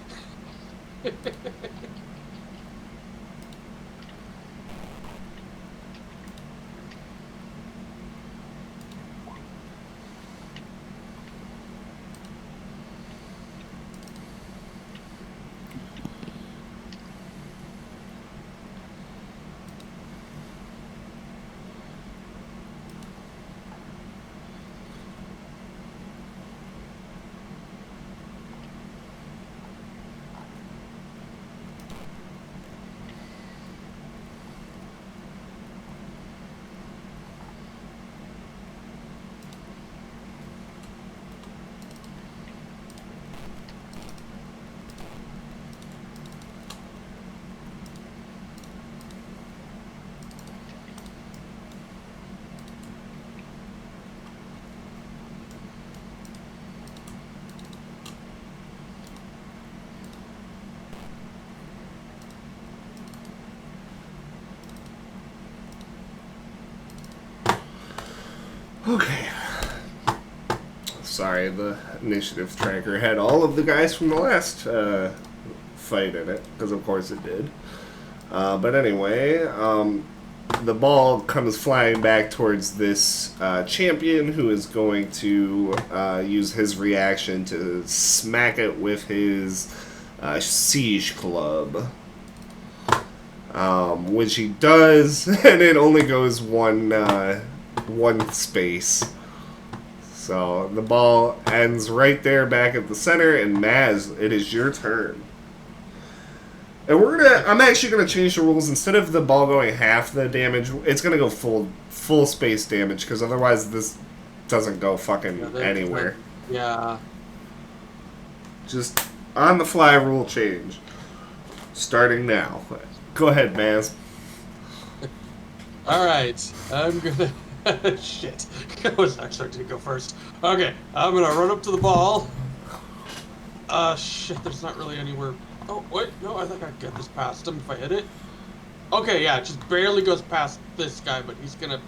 [SPEAKER 1] Okay. Sorry, the initiative tracker had all of the guys from the last fight in it, because of course it did. But anyway, the ball comes flying back towards this champion, who is going to use his reaction to smack it with his siege club. Which he does, and it only goes one space. So the ball ends right there back at the center, and Maz, it is your turn. And I'm actually gonna change the rules. Instead of the ball going half the damage, it's gonna go full space damage, because otherwise this doesn't go fucking anywhere.
[SPEAKER 2] Yeah.
[SPEAKER 1] Just on the fly rule change. Starting now. Go ahead, Maz.
[SPEAKER 2] Alright, I'm gonna... Shit. I was not expecting to go first. Okay, I'm gonna run up to the ball. Shit, there's not really anywhere... Oh, wait, no, I think I can get this past him if I hit it. Okay, yeah, it just barely goes past this guy, but he's gonna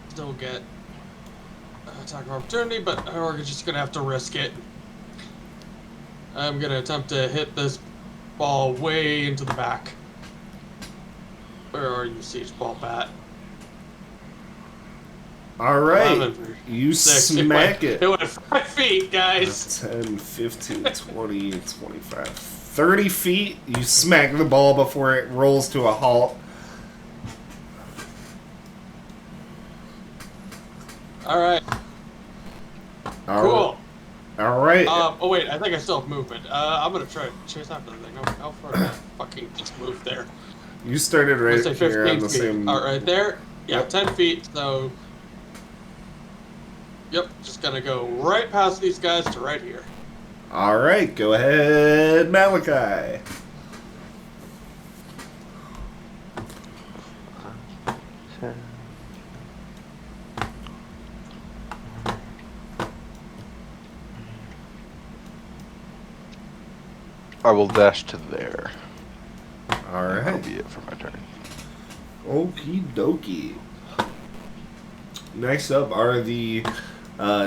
[SPEAKER 2] still get... attack of opportunity, but we're just gonna have to risk it. I'm gonna attempt to hit this ball way into the back. Where are you, siege ball bat?
[SPEAKER 1] Alright.
[SPEAKER 2] 11,
[SPEAKER 1] You
[SPEAKER 2] 6.
[SPEAKER 1] smack it.
[SPEAKER 2] It went 5 feet, guys.
[SPEAKER 1] 10, 15, 20, 25, 30 feet. You smack the ball before it rolls to a halt.
[SPEAKER 2] Alright, cool.
[SPEAKER 1] Alright.
[SPEAKER 2] Oh wait, I think I still have movement. I'm gonna try to chase after the thing. How far did I fucking just move there?
[SPEAKER 1] You started right
[SPEAKER 2] Let's say
[SPEAKER 1] here on
[SPEAKER 2] 15
[SPEAKER 1] the
[SPEAKER 2] feet.
[SPEAKER 1] same...
[SPEAKER 2] Alright, there. Yeah,
[SPEAKER 1] Yep.
[SPEAKER 2] 10 feet, so... Yep, just gonna go right past these guys to right here.
[SPEAKER 1] Alright, go ahead, Malachi.
[SPEAKER 6] I will dash to there. That'll
[SPEAKER 1] Alright.
[SPEAKER 6] be it for my turn.
[SPEAKER 1] Okie dokie. Next up are the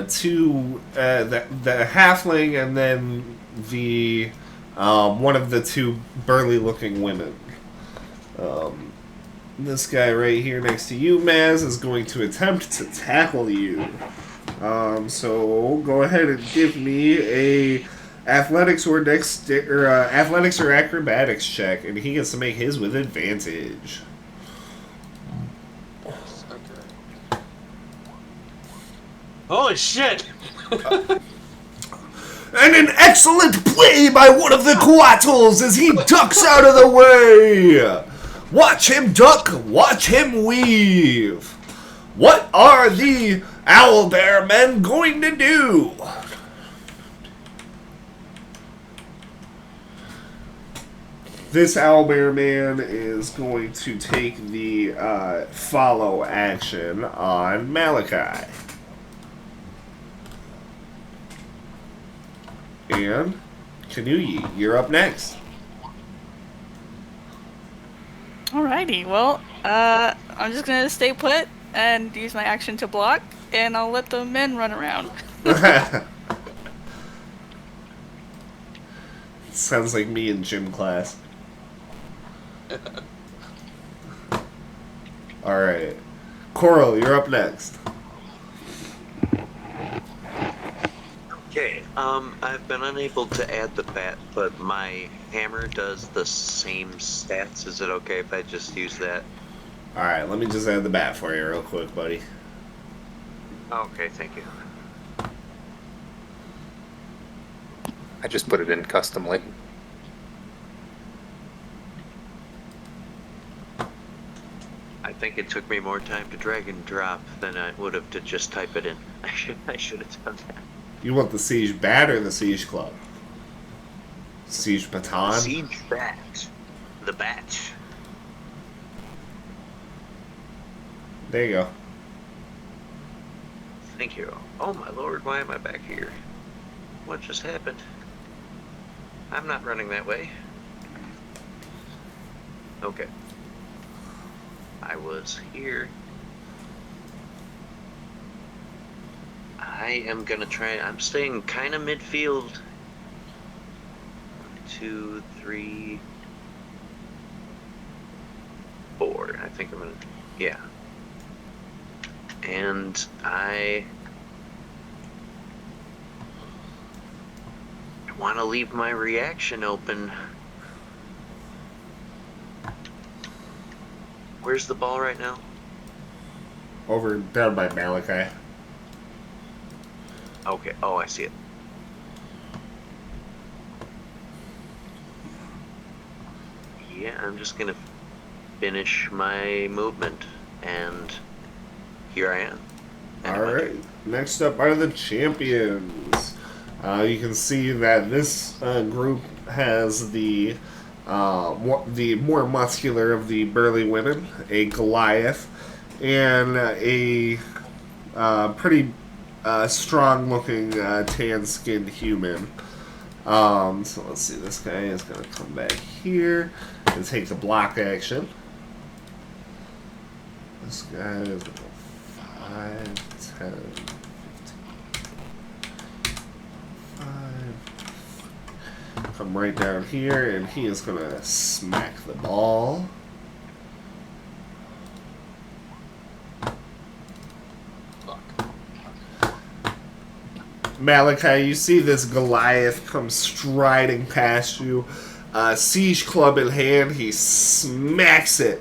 [SPEAKER 1] two, the halfling and then the one of the two burly-looking women. This guy right here next to you, Maz, is going to attempt to tackle you. So go ahead and give me a athletics or athletics or acrobatics check, and he gets to make his with advantage.
[SPEAKER 2] Okay. Holy shit!
[SPEAKER 1] And an excellent play by one of the Quattles as he ducks out of the way. Watch him duck, watch him weave. What are the owlbear men going to do? This owlbear man is going to take the follow action on Malachi. And Kanuyi, you're up next.
[SPEAKER 5] Alrighty, well, I'm just gonna stay put and use my action to block, and I'll let the men run around.
[SPEAKER 1] Sounds like me in gym class. Alright. Coral, you're up next.
[SPEAKER 3] Okay, I've been unable to add the bat, but my hammer does the same stats. Is it okay if I just use that?
[SPEAKER 1] Alright, let me just add the bat for you real quick, buddy.
[SPEAKER 3] Okay, thank you.
[SPEAKER 4] I just put it in customly.
[SPEAKER 3] I think it took me more time to drag and drop than I would have to just type it in. I should have done that.
[SPEAKER 1] You want the siege bat or the siege club? Siege baton?
[SPEAKER 3] Siege bat. The bat.
[SPEAKER 1] There you go.
[SPEAKER 3] Thank you. Oh my lord, why am I back here? What just happened? I'm not running that way. Okay. I was here. I am gonna try. I'm staying kind of midfield. 1, 2, 3, 4. I think I'm gonna. Yeah. And I want to leave my reaction open. Where's the ball right now?
[SPEAKER 1] Over down by Malachi.
[SPEAKER 3] Okay. Oh, I see it. Yeah, I'm just gonna finish my movement, and here I am.
[SPEAKER 1] Alright, next up are the champions. You can see that this group has the more muscular of the burly women, a Goliath, and a pretty strong-looking tan-skinned human. So let's see, this guy is going to come back here and take the block action. This guy is going to go 5, 10, come right down here, and he is going to smack the ball. Malachi, you see this Goliath come striding past you. Siege club in hand, he smacks it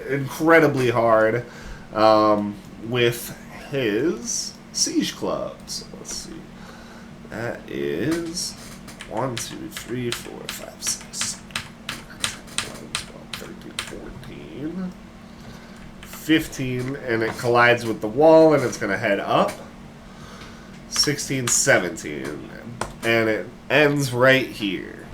[SPEAKER 1] incredibly hard with his siege club. So let's see. That is 1, 2, 3, 4, 5, 6, 11, 12, 13, 14, 15, and it collides with the wall, and it's going to head up. 16, 17, and it ends right here.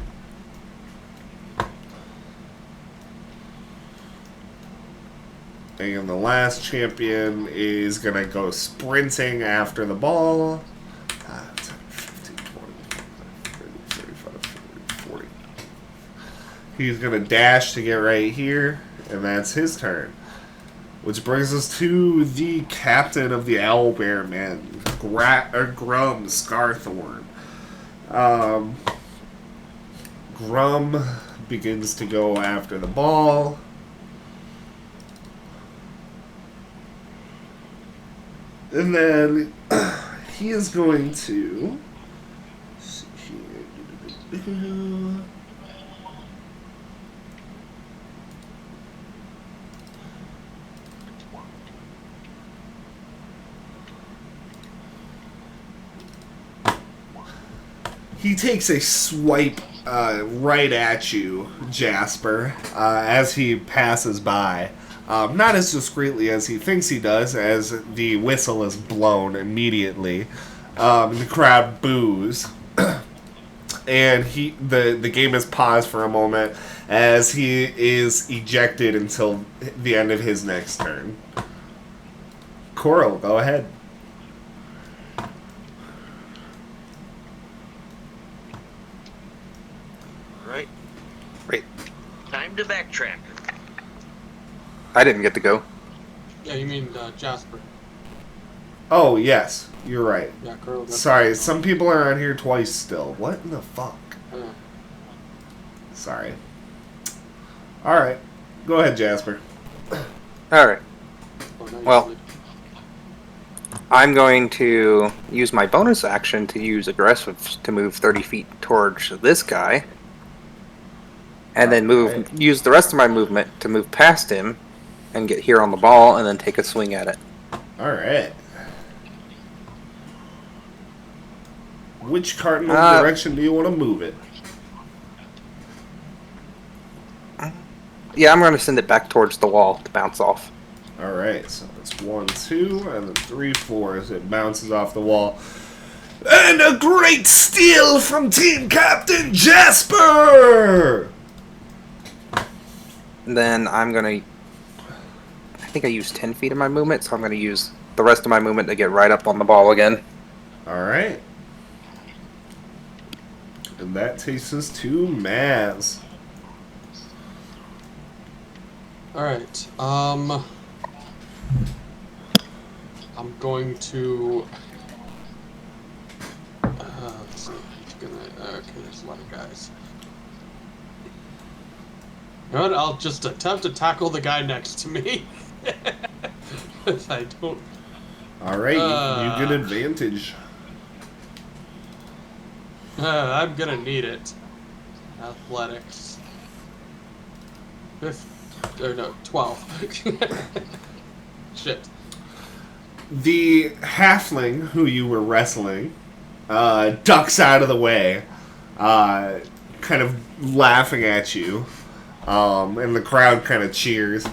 [SPEAKER 1] And the last champion is going to go sprinting after the ball. 10, 15, 20, 30, 35, 40, 40. He's going to dash to get right here, and that's his turn. Which brings us to the captain of the Owlbear Men, Grum Scarthorn. Grum begins to go after the ball. And then he is going to... Let's see here. He takes a swipe right at you, Jasper, as he passes by. Not as discreetly as he thinks he does, as the whistle is blown immediately. The crowd boos. And the game is paused for a moment as he is ejected until the end of his next turn. Coral, go ahead.
[SPEAKER 3] Right. Time to backtrack.
[SPEAKER 4] I didn't get to go.
[SPEAKER 2] Yeah, you mean Jasper.
[SPEAKER 1] Oh, yes. You're right.
[SPEAKER 2] Yeah, Curl.
[SPEAKER 1] Sorry, some people are on here twice still. What in the fuck? Sorry. Alright. Go ahead, Jasper.
[SPEAKER 4] Alright.
[SPEAKER 2] Oh,
[SPEAKER 4] Well, I'm going to use my bonus action to use aggressive to move 30 feet towards this guy. And then use the rest of my movement to move past him and get here on the ball and then take a swing at it.
[SPEAKER 1] Alright. Which cardinal direction do you want to move it?
[SPEAKER 4] Yeah, I'm going to send it back towards the wall to bounce off.
[SPEAKER 1] Alright, so it's 1, 2, and then 3, 4 as it bounces off the wall. And a great steal from Team Captain Jasper!
[SPEAKER 4] And then I'm going to... I think I used 10 feet of my movement, so I'm going to use the rest of my movement to get right up on the ball again.
[SPEAKER 1] Alright. And that takes us to Maz.
[SPEAKER 2] Alright, I'm going to... let's see, okay, there's a lot of guys. You know what, I'll just attempt to tackle the guy next to me. If I don't...
[SPEAKER 1] Alright, you get advantage.
[SPEAKER 2] I'm gonna need it. Athletics. 12. Shit.
[SPEAKER 1] The halfling who you were wrestling ducks out of the way, kind of laughing at you, and the crowd kind of cheers.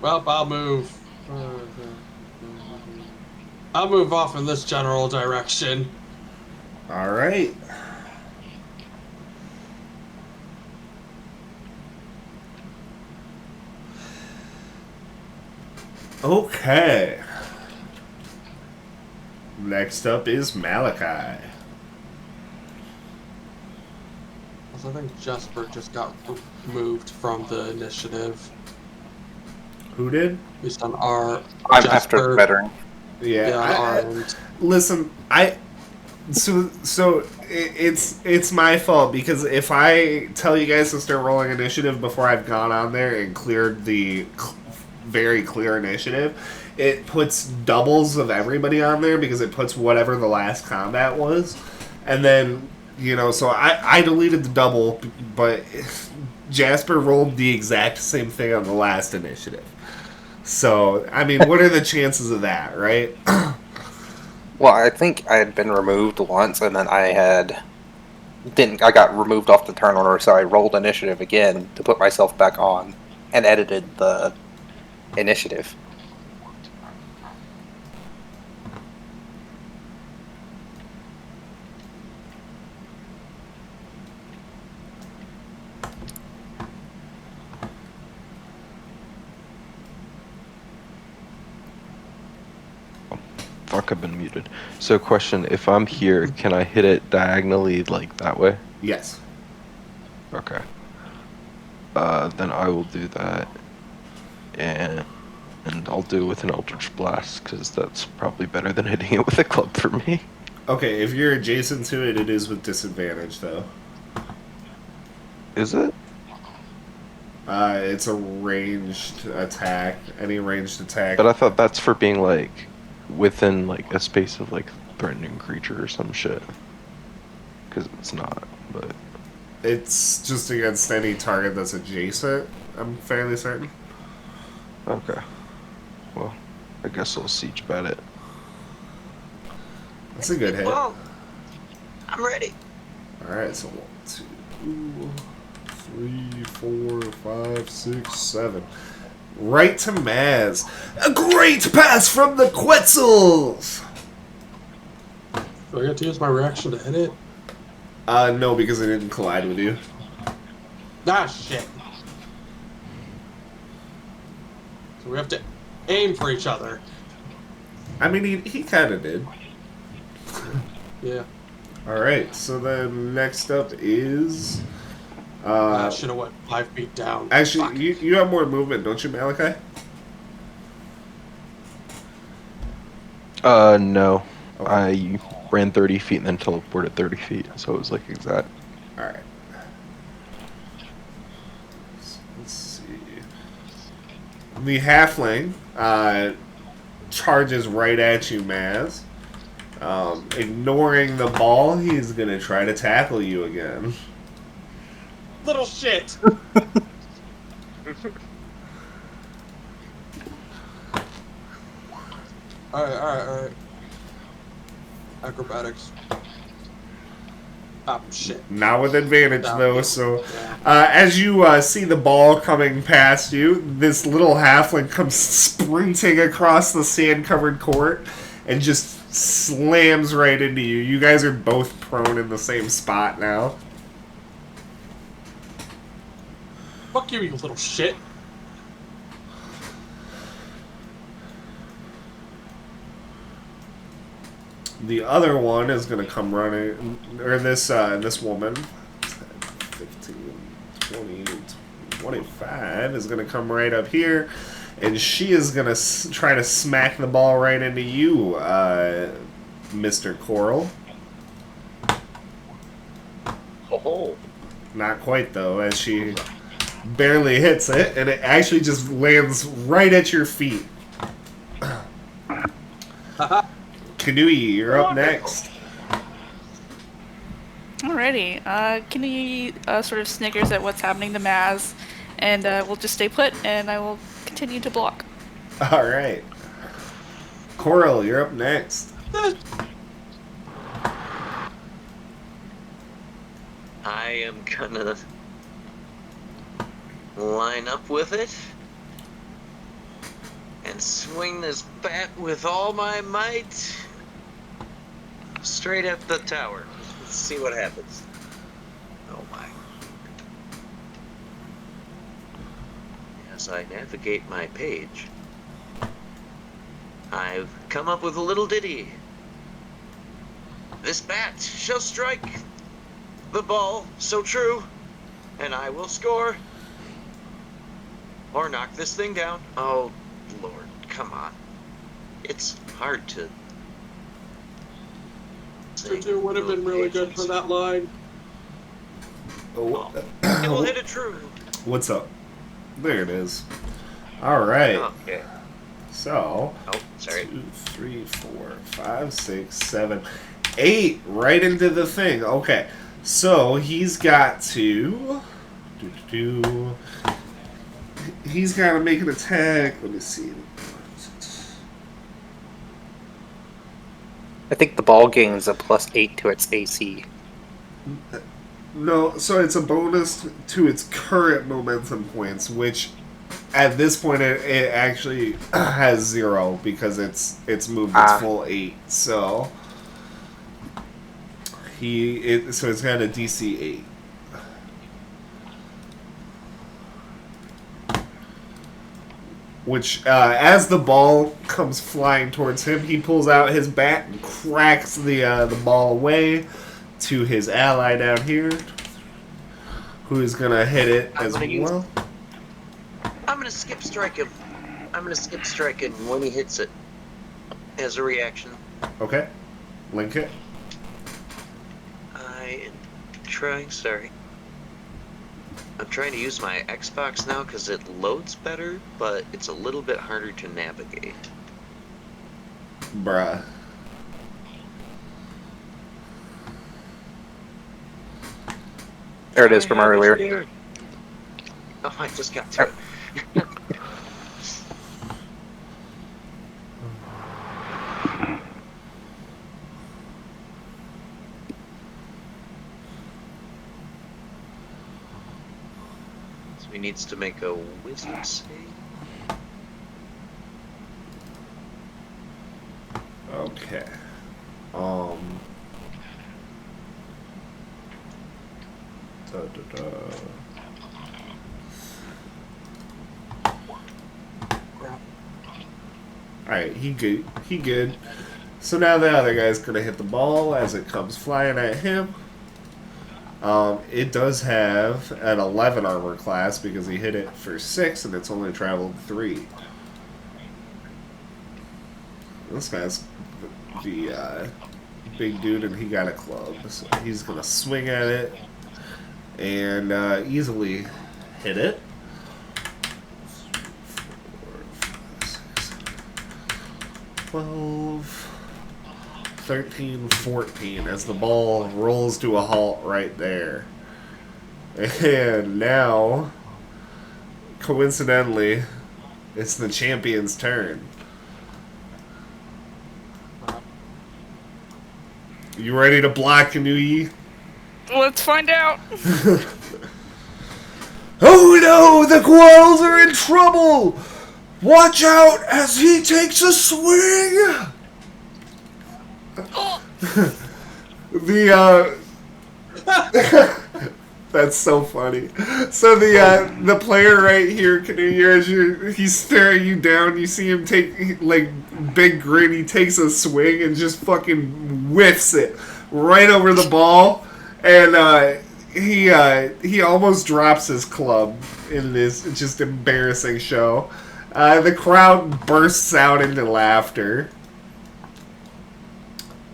[SPEAKER 2] Well, I'll move. I'll move off in this general direction.
[SPEAKER 1] Alright. Okay. Next up is Malachi.
[SPEAKER 2] I think Jasper just got moved from the initiative.
[SPEAKER 1] Who did?
[SPEAKER 2] At least on our...
[SPEAKER 4] I'm
[SPEAKER 2] Jasper,
[SPEAKER 4] after the veteran.
[SPEAKER 1] Yeah.
[SPEAKER 2] Yeah, on our end.
[SPEAKER 1] Listen, it's my fault because if I tell you guys to start rolling initiative before I've gone on there and cleared the very clear initiative, it puts doubles of everybody on there because it puts whatever the last combat was, and then so I deleted the double, but Jasper rolled the exact same thing on the last initiative. So I mean, what are the chances of that, right?
[SPEAKER 4] Well, I think I had been removed once, and then I got removed off the turn order, so I rolled initiative again to put myself back on, and edited the initiative.
[SPEAKER 6] Fuck, I've been muted. So, question: if I'm here, can I hit it diagonally like that way?
[SPEAKER 1] Yes.
[SPEAKER 6] Okay. Then I will do that, and I'll do it with an Eldritch Blast because that's probably better than hitting it with a club for me.
[SPEAKER 1] Okay, if you're adjacent to it, it is with disadvantage though.
[SPEAKER 6] Is it?
[SPEAKER 1] It's a ranged attack. Any ranged attack.
[SPEAKER 6] But I thought that's for being like within like a space of like threatening creature or some shit. Because it's not, but
[SPEAKER 1] It's just against any target that's adjacent. I'm fairly certain.
[SPEAKER 6] okay. Well, I guess I'll siege bat it.
[SPEAKER 1] That's a good hit.
[SPEAKER 3] Well, I'm ready.
[SPEAKER 1] All right, so 1, 2, 3, 4, 5, 6, 7. Right to Maz. A great pass from the Quetzals.
[SPEAKER 2] Do I get to use my reaction to hit it?
[SPEAKER 1] No, because it didn't collide with you.
[SPEAKER 2] Ah, shit. So we have to aim for each other.
[SPEAKER 1] I mean, he kind of did.
[SPEAKER 2] Yeah.
[SPEAKER 1] All right, so then next up is.
[SPEAKER 2] I should have went 5 feet down.
[SPEAKER 1] Actually, you have more movement, don't you, Malachi?
[SPEAKER 6] No.
[SPEAKER 1] Okay.
[SPEAKER 6] I ran 30 feet and then teleported 30 feet, so it was like exact.
[SPEAKER 1] All right. Let's see. The halfling charges right at you, Maz. Ignoring the ball, he's gonna try to tackle you again.
[SPEAKER 2] Little shit! Alright. Acrobatics. Oh, shit.
[SPEAKER 1] Not with advantage,
[SPEAKER 2] No,
[SPEAKER 1] though,
[SPEAKER 2] yeah.
[SPEAKER 1] so...
[SPEAKER 2] Yeah.
[SPEAKER 1] as you see the ball coming past you, this little halfling comes sprinting across the sand-covered court and just slams right into you. You guys are both prone in the same spot now.
[SPEAKER 2] Fuck you, you little shit.
[SPEAKER 1] The other one is going to come running, or this woman, 15, 20, 25, is going to come right up here, and she is going to try to smack the ball right into you, Mr. Coral.
[SPEAKER 3] Oh,
[SPEAKER 1] Not quite, though, as she barely hits it, and it actually just lands right at your feet. Kanui, you're up next.
[SPEAKER 5] Alrighty. Kenny sort of sniggers at what's happening to Maz, and we'll just stay put, and I will continue to block.
[SPEAKER 1] All right. Coral, you're up next.
[SPEAKER 3] I am gonna line up with it and swing this bat with all my might straight at the tower. Let's see what happens. Oh my. As I navigate my page, I've come up with a little ditty. This bat shall strike the ball so true, and I will score. Or knock this thing down. Oh, Lord, come on. It's hard to
[SPEAKER 2] extra 2 would have been really good for that line.
[SPEAKER 1] Oh,
[SPEAKER 3] It will hit it true.
[SPEAKER 1] what's up? There it is. All right.
[SPEAKER 3] Okay.
[SPEAKER 1] So,
[SPEAKER 3] Oh, sorry.
[SPEAKER 1] 2, 3, 4, 5, 6, 7, 8, right into the thing. Okay, so he's got to. He's got to make an attack. Let me see.
[SPEAKER 4] I think the ball gains a +8 to its AC.
[SPEAKER 1] No, so it's a bonus to its current momentum points, which at this point it actually has 0 because it's moved its full 8. So so it's got a DC 8. Which, as the ball comes flying towards him, he pulls out his bat and cracks the ball away to his ally down here, who is gonna hit it as well.
[SPEAKER 3] I'm gonna skip strike him. I'm gonna skip strike him when he hits it as a reaction.
[SPEAKER 1] Okay, link it.
[SPEAKER 3] I'm trying to use my Xbox now because it loads better, but it's a little bit harder to navigate.
[SPEAKER 1] Bruh.
[SPEAKER 4] There it is from earlier.
[SPEAKER 3] Oh, I just got to it. So he needs to make a wisdom save.
[SPEAKER 1] Okay. Alright, he good. He good. So now the other guy's gonna hit the ball as it comes flying at him. It does have an 11 armor class because he hit it for 6 and it's only traveled 3. This guy's the big dude and he got a club. So he's gonna swing at it and easily hit it. 12, 13, 14 as the ball rolls to a halt right there. And now, coincidentally, it's the champion's turn. You ready to block, Kanui?
[SPEAKER 5] Let's find out.
[SPEAKER 1] Oh no, the Koalas are in trouble! Watch out as he takes a swing! That's so funny. So the player right here, Kanui, he's staring you down, you see him take, like, big grin, he takes a swing and just fucking whiffs it right over the ball, and he almost drops his club in this just embarrassing show. The crowd bursts out into laughter.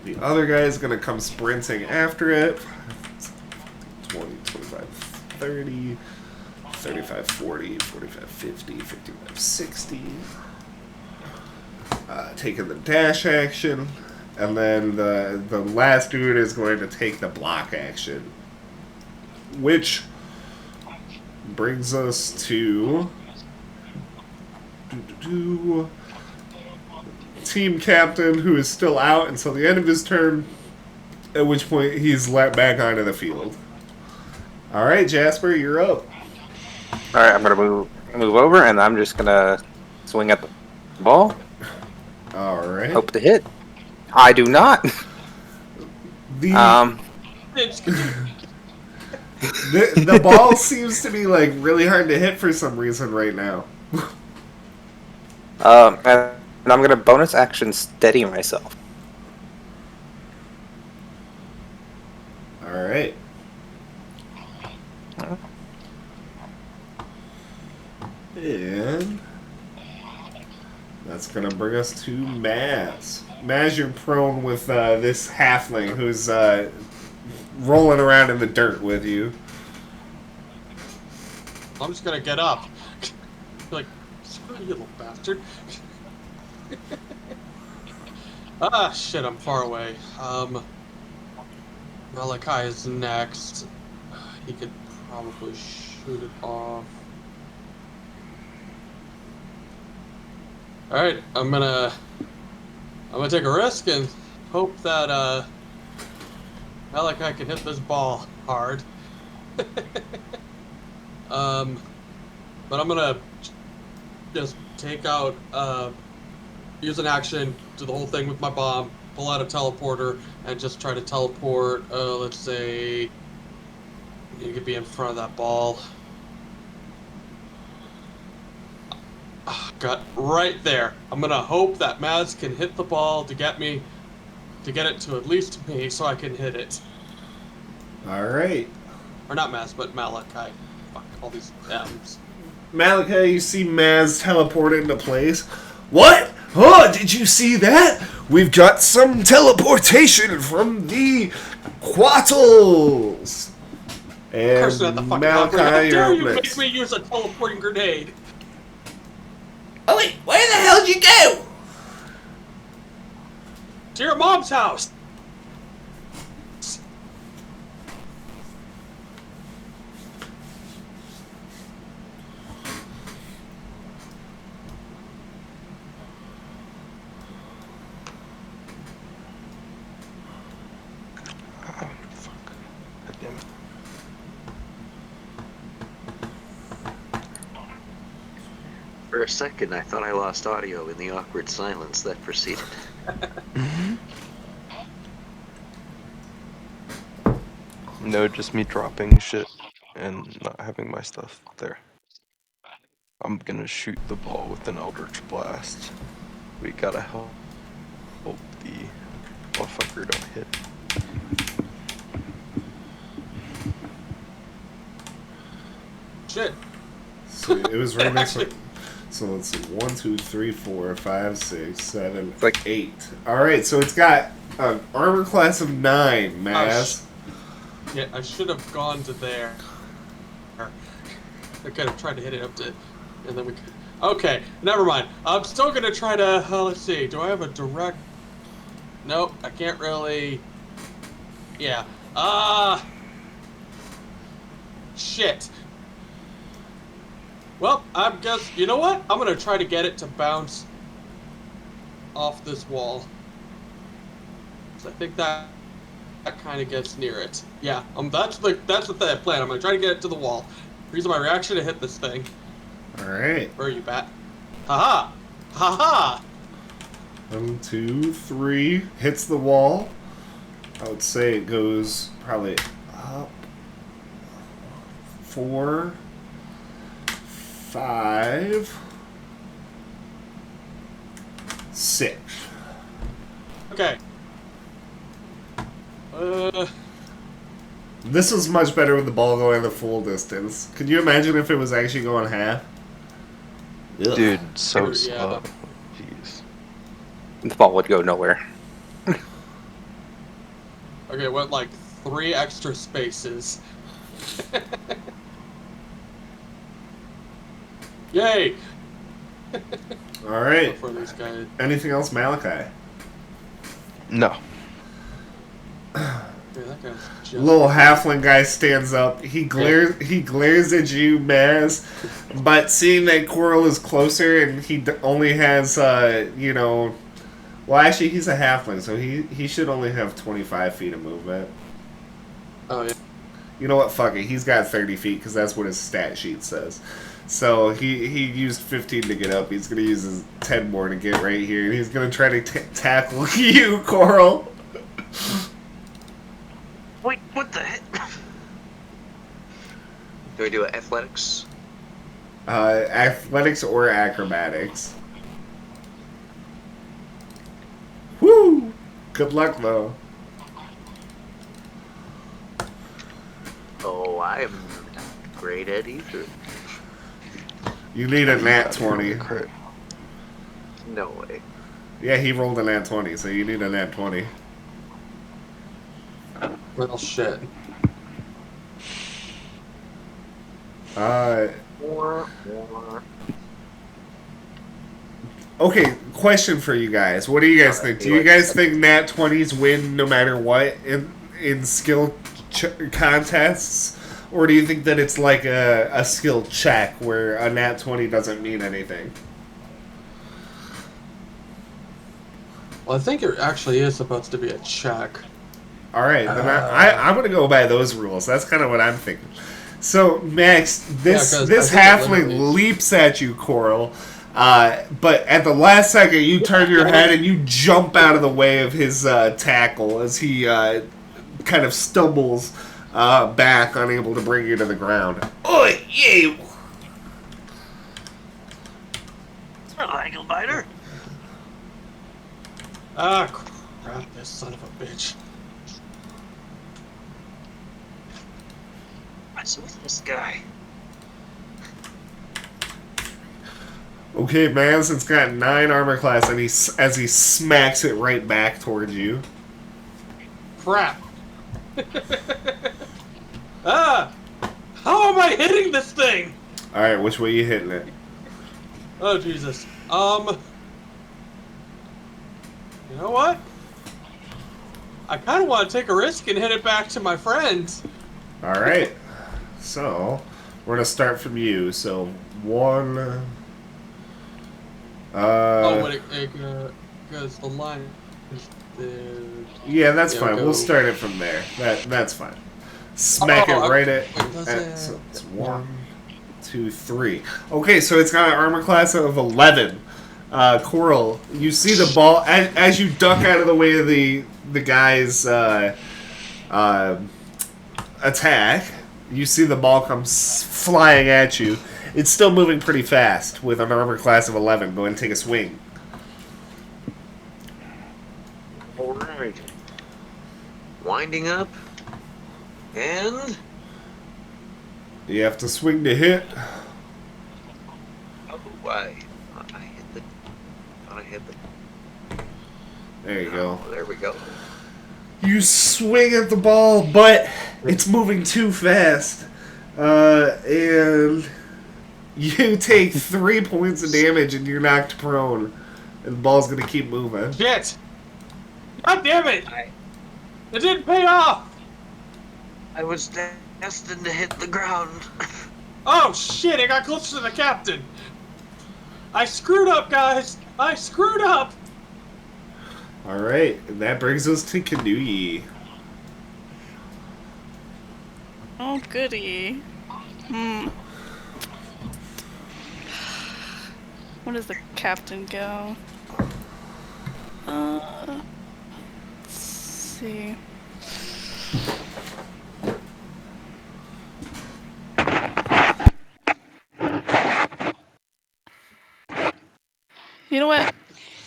[SPEAKER 1] The other guy is going to come sprinting after it. 20, 25, 30, 35, 40, 45, 50, 55, 60. Taking the dash action. And then the last dude is going to take the block action. Which brings us to team captain, who is still out until the end of his turn, at which point he's let back onto the field. All right, Jasper, you're up.
[SPEAKER 4] All right, I'm gonna move over, and I'm just gonna swing at the ball.
[SPEAKER 1] All right.
[SPEAKER 4] Hope to hit. I do not.
[SPEAKER 1] The ball seems to be like really hard to hit for some reason right now.
[SPEAKER 4] And I'm gonna bonus action steady myself.
[SPEAKER 1] All right. And that's gonna bring us to Maz. Maz, you're prone with this halfling who's rolling around in the dirt with you.
[SPEAKER 2] I'm just gonna get up. Like, screw you, little bastard. Ah, shit, I'm far away. Malachi is next. He could probably shoot it off. Alright, I'm gonna take a risk and hope that Malachi can hit this ball hard. But I'm gonna just take out use an action, do the whole thing with my bomb, pull out a teleporter, and just try to teleport, let's say, you could be in front of that ball. Got right there. I'm gonna hope that Maz can hit the ball to get it to at least me so I can hit it.
[SPEAKER 1] Alright.
[SPEAKER 2] Or not Maz, but Malachi. Fuck, all these M's.
[SPEAKER 1] Malachi, you see Maz teleport into place. What? Oh, did you see that? We've got some teleportation from the Quattles. And
[SPEAKER 2] Cursing at the fucking
[SPEAKER 1] Malachi,
[SPEAKER 2] operator. How
[SPEAKER 1] you're
[SPEAKER 2] dare
[SPEAKER 1] up
[SPEAKER 2] you make
[SPEAKER 1] next.
[SPEAKER 2] me use a teleporting grenade?
[SPEAKER 1] Oh wait, where the hell did you go?
[SPEAKER 2] To your mom's house!
[SPEAKER 6] Oh, fuck. God damn it.
[SPEAKER 3] For a second, I thought I lost audio in the awkward silence that preceded.
[SPEAKER 6] No, just me dropping shit and not having my stuff there. I'm gonna shoot the ball with an Eldritch Blast. We gotta hope the motherfucker don't hit.
[SPEAKER 2] Shit.
[SPEAKER 1] So it was right next to. So let's see. 1, 2, 3, 4, 5, 6, 7,
[SPEAKER 4] Like-
[SPEAKER 1] 8. Alright, so it's got an armor class of 9, Maz.
[SPEAKER 2] Yeah, I should have gone to there. I could have tried to hit it up to, and then we could. Okay, never mind. I'm still gonna try to. Let's see. Do I have a direct? Nope, I can't really. Yeah. Shit. Well, I'm just. You know what? I'm gonna try to get it to bounce off this wall. So I think that kind of gets near it. Yeah. That's the plan. I'm gonna try to get it to the wall. Use my reaction to hit this thing.
[SPEAKER 1] Alright.
[SPEAKER 2] Where are you, bat? Haha! Haha!
[SPEAKER 1] 1, 2, 3. Hits the wall. I would say it goes probably up. 4, 5, 6.
[SPEAKER 2] Okay.
[SPEAKER 1] This is much better with the ball going the full distance. Could you imagine if it was actually going half? Ugh.
[SPEAKER 6] Dude, so
[SPEAKER 2] Yeah.
[SPEAKER 6] slow. Jeez.
[SPEAKER 4] The ball would go nowhere.
[SPEAKER 2] Okay, it went like 3 extra spaces. Yay!
[SPEAKER 1] Alright.
[SPEAKER 2] For these guys.
[SPEAKER 1] Anything else, Malachi?
[SPEAKER 6] No.
[SPEAKER 2] Okay, that guy's just...
[SPEAKER 1] Little halfling guy stands up. He glares at you, Maz. But seeing that Coral is closer and he only has, well, actually, he's a halfling, so he should only have 25 feet of movement.
[SPEAKER 2] Oh, yeah.
[SPEAKER 1] You know what? Fuck it. He's got 30 feet because that's what his stat sheet says. So he used 15 to get up. He's going to use his 10 more to get right here. And he's going to try to tackle you, Coral.
[SPEAKER 3] Wait, what the heck? Do we do athletics?
[SPEAKER 1] Athletics or acrobatics. Woo! Good luck, though.
[SPEAKER 3] Oh, I'm not great at either.
[SPEAKER 1] You need a nat 20.
[SPEAKER 6] Crit.
[SPEAKER 3] No way.
[SPEAKER 1] Yeah, he rolled a nat 20, so you need a nat 20.
[SPEAKER 2] Well, shit.
[SPEAKER 1] Uh,
[SPEAKER 3] More.
[SPEAKER 1] okay, question for you guys. What do you guys think? Do you guys think nat 20s win no matter what in skill contests? Or do you think that it's like a skill check where a nat 20 doesn't mean anything?
[SPEAKER 2] Well, I think it actually is supposed to be a check.
[SPEAKER 1] All right, then I'm going to go by those rules. That's kind of what I'm thinking. So, Max, this
[SPEAKER 2] 'cause
[SPEAKER 1] this
[SPEAKER 2] I think it
[SPEAKER 1] halfling
[SPEAKER 2] literally-
[SPEAKER 1] leaps at you, Coral. But at the last second, you turn your head and you jump out of the way of his tackle as he kind of stumbles back, unable to bring you to the ground. Oi, you!
[SPEAKER 3] Ankle biter.
[SPEAKER 2] Ah, crap, this son of a bitch.
[SPEAKER 3] What's with this guy?
[SPEAKER 1] Okay, Madison's got 9 armor class, and as he smacks it right back towards you.
[SPEAKER 2] Crap. Ah! How am I hitting this thing?
[SPEAKER 1] All right, which way you hitting it?
[SPEAKER 2] Oh, Jesus. You know what? I kind of want to take a risk and hit it back to my friends.
[SPEAKER 1] All right. So, we're going to start from you. So, 1...
[SPEAKER 2] Oh, but it goes the line is there.
[SPEAKER 1] Yeah, that's
[SPEAKER 2] Yeah,
[SPEAKER 1] fine.
[SPEAKER 2] go.
[SPEAKER 1] We'll start it from there. That's fine. Smack it right at. So it's 1, 2, 3. Okay, so it's got an armor class of 11. Coral, you see the ball as you duck out of the way of the guy's attack. You see the ball come flying at you. It's still moving pretty fast with an armor class of 11. Go ahead and take a swing.
[SPEAKER 3] Alright. Winding up. And...
[SPEAKER 1] You have to swing to hit.
[SPEAKER 3] Oh, I hit the...
[SPEAKER 1] There you go.
[SPEAKER 3] Oh, there we go.
[SPEAKER 1] You swing at the ball, but it's moving too fast. And you take 3 points of damage and you're knocked prone. And the ball's gonna keep moving.
[SPEAKER 2] Shit! God damn it! It didn't pay off!
[SPEAKER 3] I was destined to hit the ground.
[SPEAKER 2] Oh shit, I got close to the captain! I screwed up, guys! I screwed up!
[SPEAKER 1] Alright, and that brings us to Kanui.
[SPEAKER 5] Oh, goody. Where does the captain go? Let's see. You know what?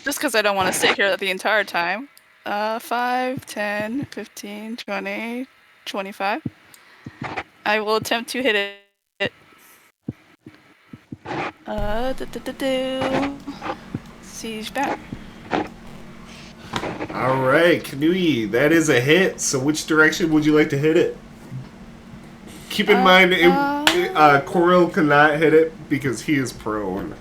[SPEAKER 5] Just because I don't want to sit here the entire time. 5, 10, 15, 20, 25. I will attempt to hit it. Siege back.
[SPEAKER 1] Alright, Kanui, that is a hit. So which direction would you like to hit it? Keep in mind, Coral cannot hit it because he is prone.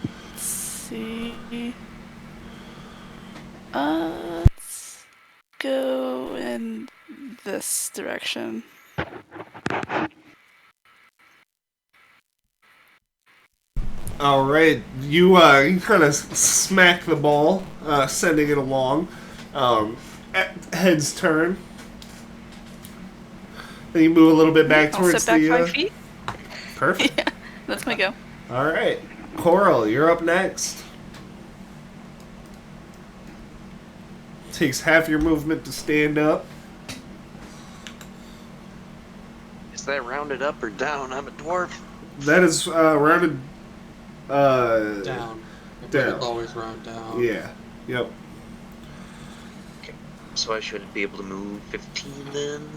[SPEAKER 5] Let's see. Let's go in this direction.
[SPEAKER 1] Alright, you kind of smack the ball, sending it along. At head's turn. Then you move a little bit back
[SPEAKER 5] I'll
[SPEAKER 1] towards
[SPEAKER 5] step back
[SPEAKER 1] the...
[SPEAKER 5] 5 feet.
[SPEAKER 1] Perfect.
[SPEAKER 5] Yeah, that's my go.
[SPEAKER 1] Alright. Coral, you're up next. Takes half your movement to stand up.
[SPEAKER 3] Is that rounded up or down? I'm a dwarf.
[SPEAKER 1] That is rounded...
[SPEAKER 2] Down.
[SPEAKER 1] Down.
[SPEAKER 2] It's always round down.
[SPEAKER 1] Yeah. Yep.
[SPEAKER 3] So I should be able to move 15 then?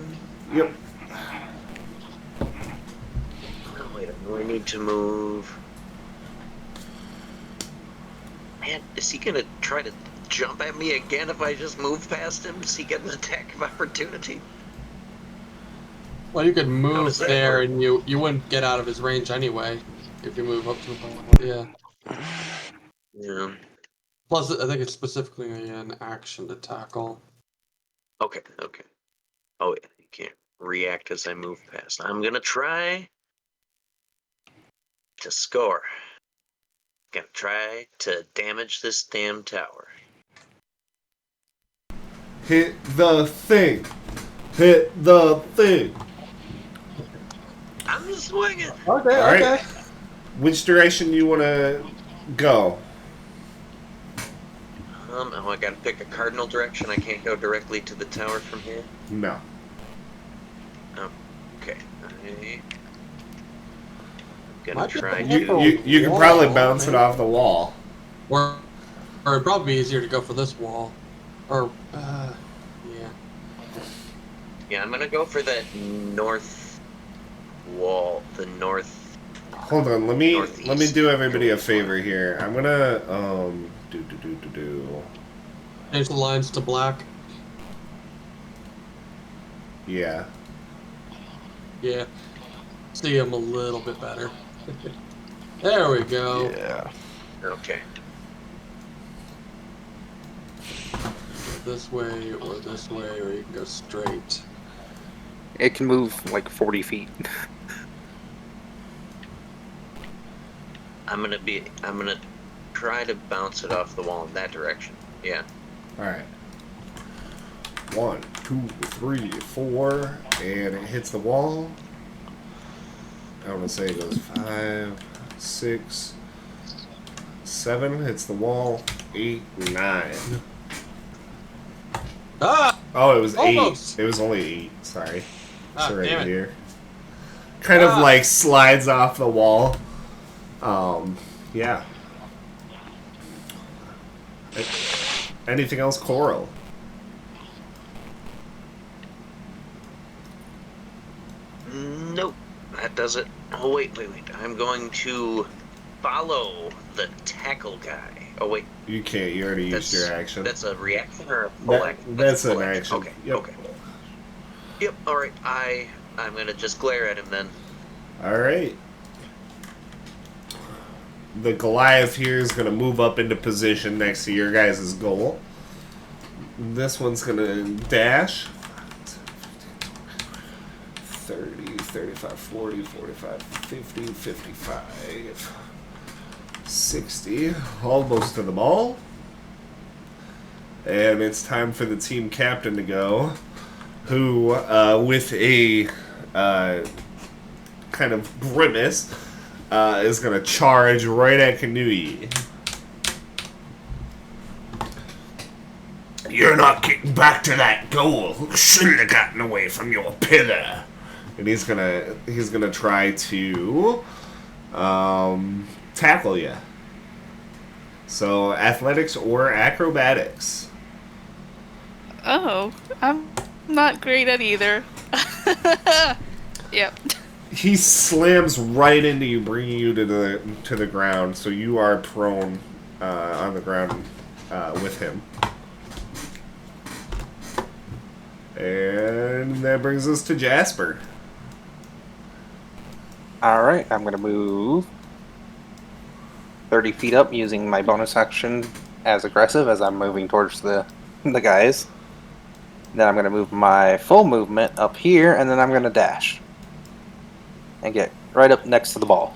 [SPEAKER 1] Yep.
[SPEAKER 3] Oh, wait, I need to move Man, is he gonna try to jump at me again if I just move past him? Does he get an attack of opportunity?
[SPEAKER 2] Well, you could
[SPEAKER 3] How
[SPEAKER 2] move
[SPEAKER 3] does that
[SPEAKER 2] there,
[SPEAKER 3] work?
[SPEAKER 2] and you wouldn't get out of his range anyway if you move up to the ball. Yeah.
[SPEAKER 3] Yeah.
[SPEAKER 2] Plus, I think it's specifically an action to tackle.
[SPEAKER 3] Okay, okay. Oh, yeah, you can't react as I move past. I'm gonna try to score. Gonna try to damage this damn tower.
[SPEAKER 1] Hit the thing. Hit the thing.
[SPEAKER 3] I'm just swinging.
[SPEAKER 2] Okay,
[SPEAKER 1] All right.
[SPEAKER 2] okay.
[SPEAKER 1] Which direction you want to go?
[SPEAKER 3] Oh, I gotta pick a cardinal direction. I can't go directly to the tower from here.
[SPEAKER 1] No.
[SPEAKER 3] Okay. I'm gonna
[SPEAKER 2] Might be
[SPEAKER 3] try
[SPEAKER 2] able to
[SPEAKER 3] to.
[SPEAKER 1] You can probably bounce it off the wall.
[SPEAKER 2] Or it'd probably be easier to go for this wall. Or, yeah.
[SPEAKER 3] Yeah, I'm gonna go for that north wall. The north.
[SPEAKER 1] Hold on, let me
[SPEAKER 3] Northeast.
[SPEAKER 1] do everybody a favor here. I'm gonna do.
[SPEAKER 2] Change the lines to black.
[SPEAKER 1] Yeah.
[SPEAKER 2] Yeah. See him a little bit better. There we go.
[SPEAKER 6] Yeah.
[SPEAKER 3] Okay.
[SPEAKER 2] This way, or you can go straight.
[SPEAKER 4] It can move like 40 feet.
[SPEAKER 3] I'm gonna try to bounce it off the wall in that direction. Yeah.
[SPEAKER 1] Alright. 1, 2, 3, 4, and it hits the wall. I want to say it goes 5, 6, 7, hits the wall, 8, 9.
[SPEAKER 2] Ah!
[SPEAKER 1] Oh, it was
[SPEAKER 2] Almost.
[SPEAKER 1] 8. It was only 8. Sorry.
[SPEAKER 2] Ah,
[SPEAKER 1] It's right
[SPEAKER 2] damn it.
[SPEAKER 1] here. Kind of like slides off the wall. Yeah. Anything else, Coral?
[SPEAKER 3] Nope. That does it. Oh wait. I'm going to follow the tackle guy. Oh wait.
[SPEAKER 1] You can't. You already used your action.
[SPEAKER 3] That's a reaction or a full action?
[SPEAKER 1] That's
[SPEAKER 3] a
[SPEAKER 1] an
[SPEAKER 3] full
[SPEAKER 1] action.
[SPEAKER 3] Okay.
[SPEAKER 1] Yep.
[SPEAKER 3] Okay. Yep. All right. I'm gonna just glare at him then.
[SPEAKER 1] All right. The Goliath here is going to move up into position next to your guys' goal. This one's going to dash. 30, 35, 40, 45, 50, 55, 60. Almost to the ball. And it's time for the team captain to go. Who, with a kind of grimace, is going to charge right at Kanui. You're not getting back to that goal. Shouldn't have gotten away from your pillar. And he's gonna try to tackle you. So athletics or acrobatics.
[SPEAKER 5] Oh, I'm not great at either. Yep.
[SPEAKER 1] He slams right into you, bringing you to the ground. So you are prone on the ground with him. And that brings us to Jasper.
[SPEAKER 4] Alright, I'm going to move 30 feet up using my bonus action as aggressive as I'm moving towards the guys. Then I'm going to move my full movement up here, and then I'm going to dash. And get right up next to the ball.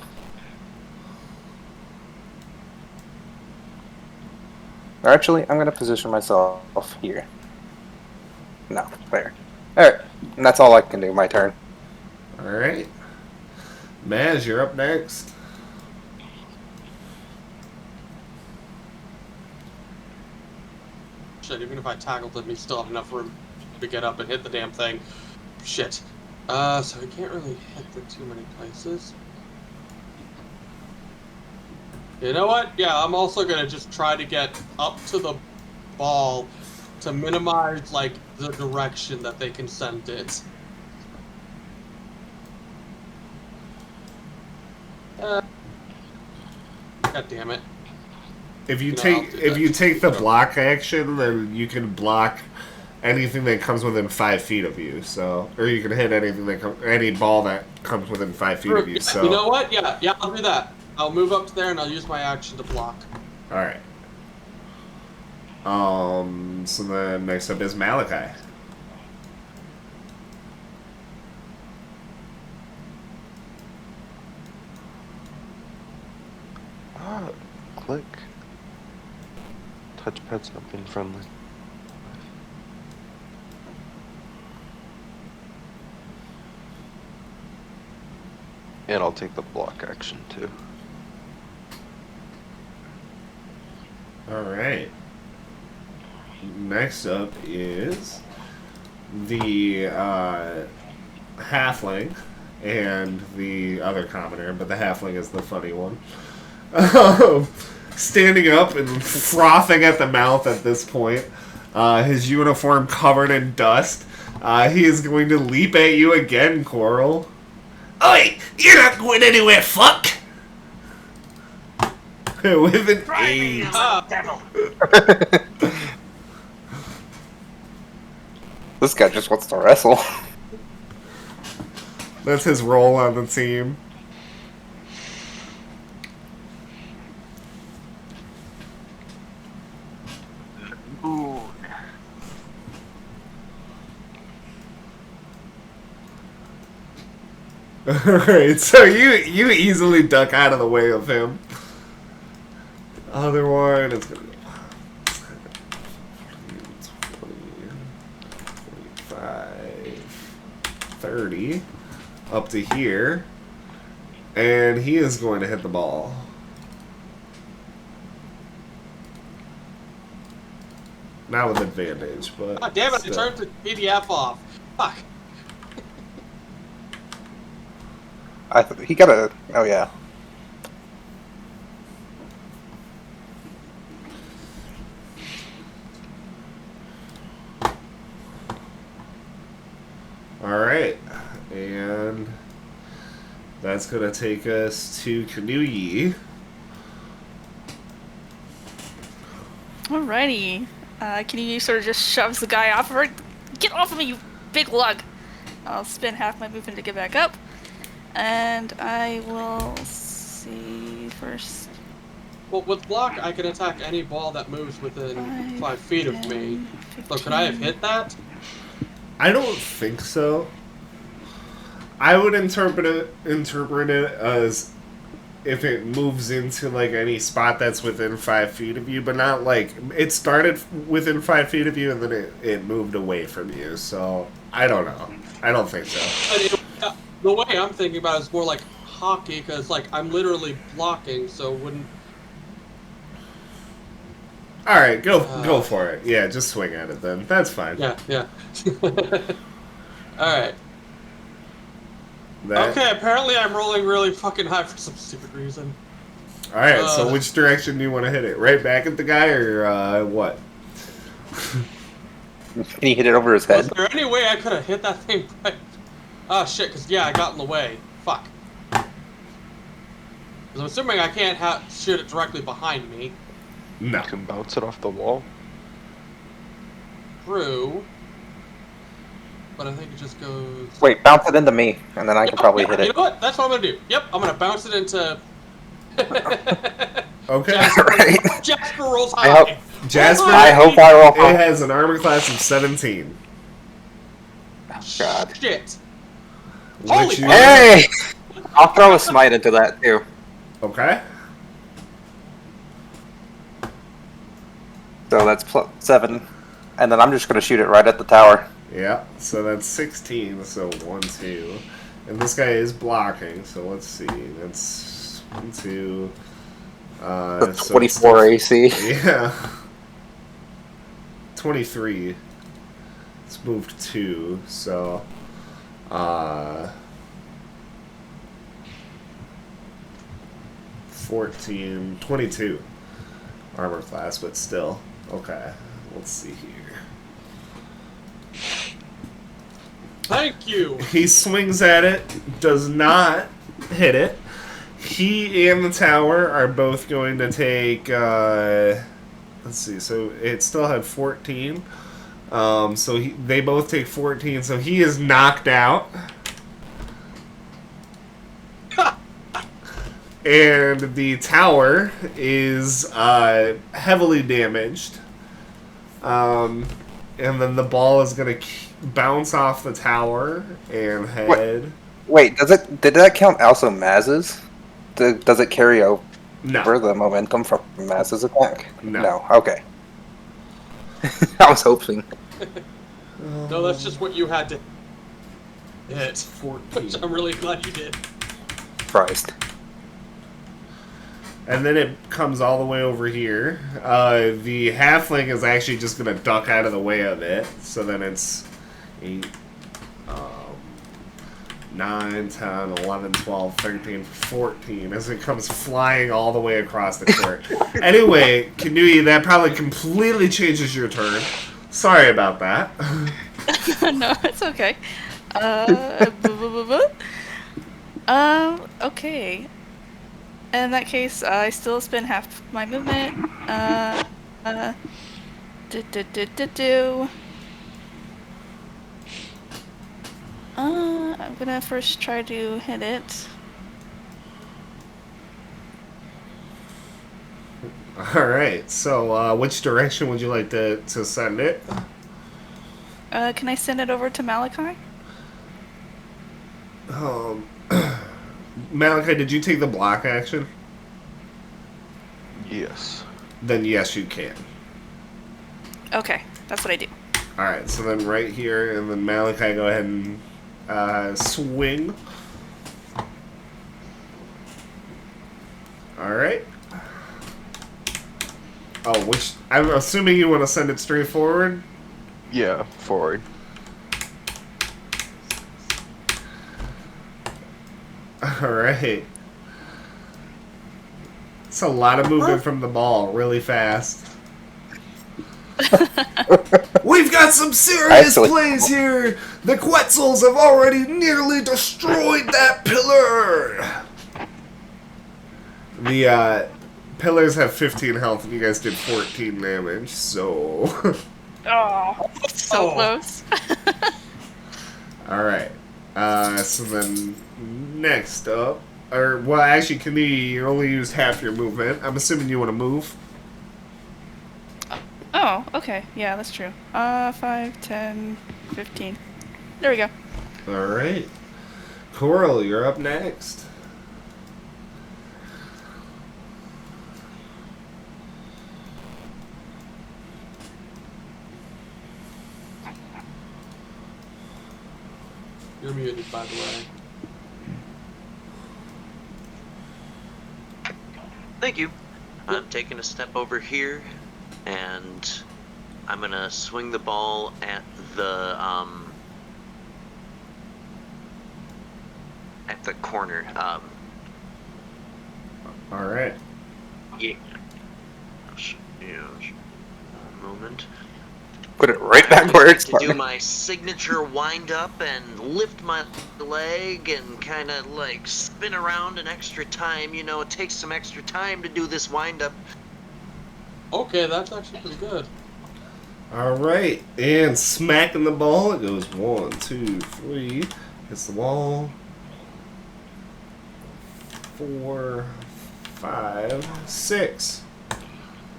[SPEAKER 4] Or actually, I'm going to position myself here. No, there. Alright, and that's all I can do, my turn.
[SPEAKER 1] Alright. Maz, you're up next.
[SPEAKER 2] Shit, even if I tackled him, he still have enough room to get up and hit the damn thing. Shit. So he can't really hit the too many places. You know what? Yeah, I'm also gonna just try to get up to the ball to minimize, like, the direction that they can send it. God damn it.
[SPEAKER 1] If you
[SPEAKER 2] No, I'll
[SPEAKER 1] take
[SPEAKER 2] do
[SPEAKER 1] if
[SPEAKER 2] that.
[SPEAKER 1] you take the block action, then you can block anything that comes within 5 feet of you. So, or you can hit anything any ball that comes within 5 feet of you.
[SPEAKER 2] Yeah,
[SPEAKER 1] So,
[SPEAKER 2] you know what? Yeah, I'll do that. I'll move up to there and I'll use my action to block.
[SPEAKER 1] all right. So then next up is Malachi.
[SPEAKER 6] Click. Touchpad's not been friendly. And I'll take the block action too.
[SPEAKER 1] All right. Next up is the halfling and the other commoner, but the halfling is the funny one. Standing up and frothing at the mouth at this point. His uniform covered in dust. He is going to leap at you again, Coral. Oi! You're not going anywhere, fuck! With an 8.
[SPEAKER 4] This guy just wants to wrestle.
[SPEAKER 1] That's his role on the team. Alright, so you easily duck out of the way of him. Other one is gonna go 20, 25, 30, up to here. And he is going to hit the ball. Not with advantage, but.
[SPEAKER 2] God damn it,
[SPEAKER 1] still.
[SPEAKER 2] I turned the PDF off. Fuck.
[SPEAKER 4] He got a. Oh yeah.
[SPEAKER 1] Alright. And that's going to take us to Kanuyi.
[SPEAKER 5] Alrighty. Can you sort of just shoves the guy off of her? Get off of me, you big lug! I'll spend half my movement to get back up. And I will see first.
[SPEAKER 2] Well, with block, I can attack any ball that moves within 5 feet of me. So could I have hit that?
[SPEAKER 1] I don't think so. I would interpret it as if it moves into like any spot that's within 5 feet of you, but not like it started within 5 feet of you and then it moved away from you. So I don't know. I don't think so.
[SPEAKER 2] The way I'm thinking about it is more like hockey, because like I'm literally blocking, so wouldn't.
[SPEAKER 1] All right, go for it. Yeah, just swing at it then. That's fine.
[SPEAKER 2] Yeah. All right.
[SPEAKER 1] That-
[SPEAKER 2] Okay, apparently I'm rolling really fucking high for some stupid reason.
[SPEAKER 1] All right. So which direction do you want to hit it? Right back at the guy, or what?
[SPEAKER 4] Can you hit it over his
[SPEAKER 2] Was
[SPEAKER 4] head?
[SPEAKER 2] there any way I could have hit that thing right? Oh shit, because yeah, I got in the way. Fuck. Because I'm assuming I can't shoot it directly behind me.
[SPEAKER 1] No.
[SPEAKER 6] You can bounce it off the wall.
[SPEAKER 2] True. But I think it just goes...
[SPEAKER 4] Wait, bounce it into me, and then I can probably
[SPEAKER 2] Yeah,
[SPEAKER 4] hit
[SPEAKER 2] you
[SPEAKER 4] it.
[SPEAKER 2] know what? That's what I'm gonna do. Yep, I'm gonna bounce it into...
[SPEAKER 1] Okay.
[SPEAKER 4] Right.
[SPEAKER 2] Jasper rolls
[SPEAKER 4] I
[SPEAKER 2] high.
[SPEAKER 4] hope-
[SPEAKER 1] Jasper.
[SPEAKER 4] I hope I roll
[SPEAKER 1] It
[SPEAKER 4] high.
[SPEAKER 1] has an armor class of 17.
[SPEAKER 4] God.
[SPEAKER 2] Shit.
[SPEAKER 1] Which
[SPEAKER 2] Holy
[SPEAKER 1] you-
[SPEAKER 2] fuck.
[SPEAKER 4] Hey! I'll throw a smite into that too.
[SPEAKER 1] Okay.
[SPEAKER 4] So that's +7, and then I'm just gonna shoot it right at the tower.
[SPEAKER 1] Yeah. So that's 16. So 1, 2, and this guy is blocking. So let's see. That's 1, 2.
[SPEAKER 4] The
[SPEAKER 1] so
[SPEAKER 4] 24 AC.
[SPEAKER 1] Yeah. 23. It's moved 2. So. 14, 22 armor class, but still. Okay, let's see here.
[SPEAKER 2] Thank you.
[SPEAKER 1] He swings at it, does not hit it. he and the tower are both going to take. Let's see. So it still had 14. So they both take 14. So he is knocked out. And the tower is heavily damaged. And then the ball is going to bounce off the tower and head.
[SPEAKER 4] Wait, did that count also Maz's? Does it carry over
[SPEAKER 1] No.
[SPEAKER 4] the momentum from Maz's attack?
[SPEAKER 1] No.
[SPEAKER 4] Okay. I was hoping.
[SPEAKER 2] No, that's just what you had to hit.
[SPEAKER 1] 14.
[SPEAKER 2] Which I'm really glad you did.
[SPEAKER 4] Christ.
[SPEAKER 1] And then it comes all the way over here. The halfling is actually just going to duck out of the way of it. So then it's 8, 9, 10, 11, 12, 13, 14 as it comes flying all the way across the court. Anyway, Kanui, that probably completely changes your turn. Sorry about that.
[SPEAKER 5] No, it's okay. Okay. In that case, I still spend half my movement. I'm gonna first try to hit it.
[SPEAKER 1] Alright, so which direction would you like to send it?
[SPEAKER 5] Can I send it over to Malachi?
[SPEAKER 1] Malachi, did you take the block action?
[SPEAKER 6] Yes.
[SPEAKER 1] Then yes, you can.
[SPEAKER 5] Okay, that's what I do.
[SPEAKER 1] Alright, so then right here, and then Malachi, go ahead and swing. Alright. Oh, which, I'm assuming you want to send it straight forward?
[SPEAKER 6] Yeah, forward.
[SPEAKER 1] Alright. It's a lot of movement from the ball, really fast. We've got some serious plays here! The Quetzals have already nearly destroyed that pillar! The pillars have 15 health and you guys did 14 damage, so...
[SPEAKER 5] Oh, so close.
[SPEAKER 1] Alright. So then, next up... well, actually, Kani, you only used half your movement. I'm assuming you want to move.
[SPEAKER 5] Oh, okay. Yeah, that's true. 5, 10, 15. There we go.
[SPEAKER 1] Alright. Coral, you're up next.
[SPEAKER 2] You're muted, by the way.
[SPEAKER 3] Thank you. I'm taking a step over here, and I'm gonna swing the ball at the corner.
[SPEAKER 1] Alright.
[SPEAKER 3] Yeah. Moment.
[SPEAKER 4] Put it right back where it's
[SPEAKER 3] to do my signature wind up and lift my leg and kind of like spin around an extra time. You know, it takes some extra time to do this wind up.
[SPEAKER 2] Okay, that's actually pretty good.
[SPEAKER 1] Alright. And smacking the ball. It goes 1, 2, 3. Hits the wall. 4, 5, 6.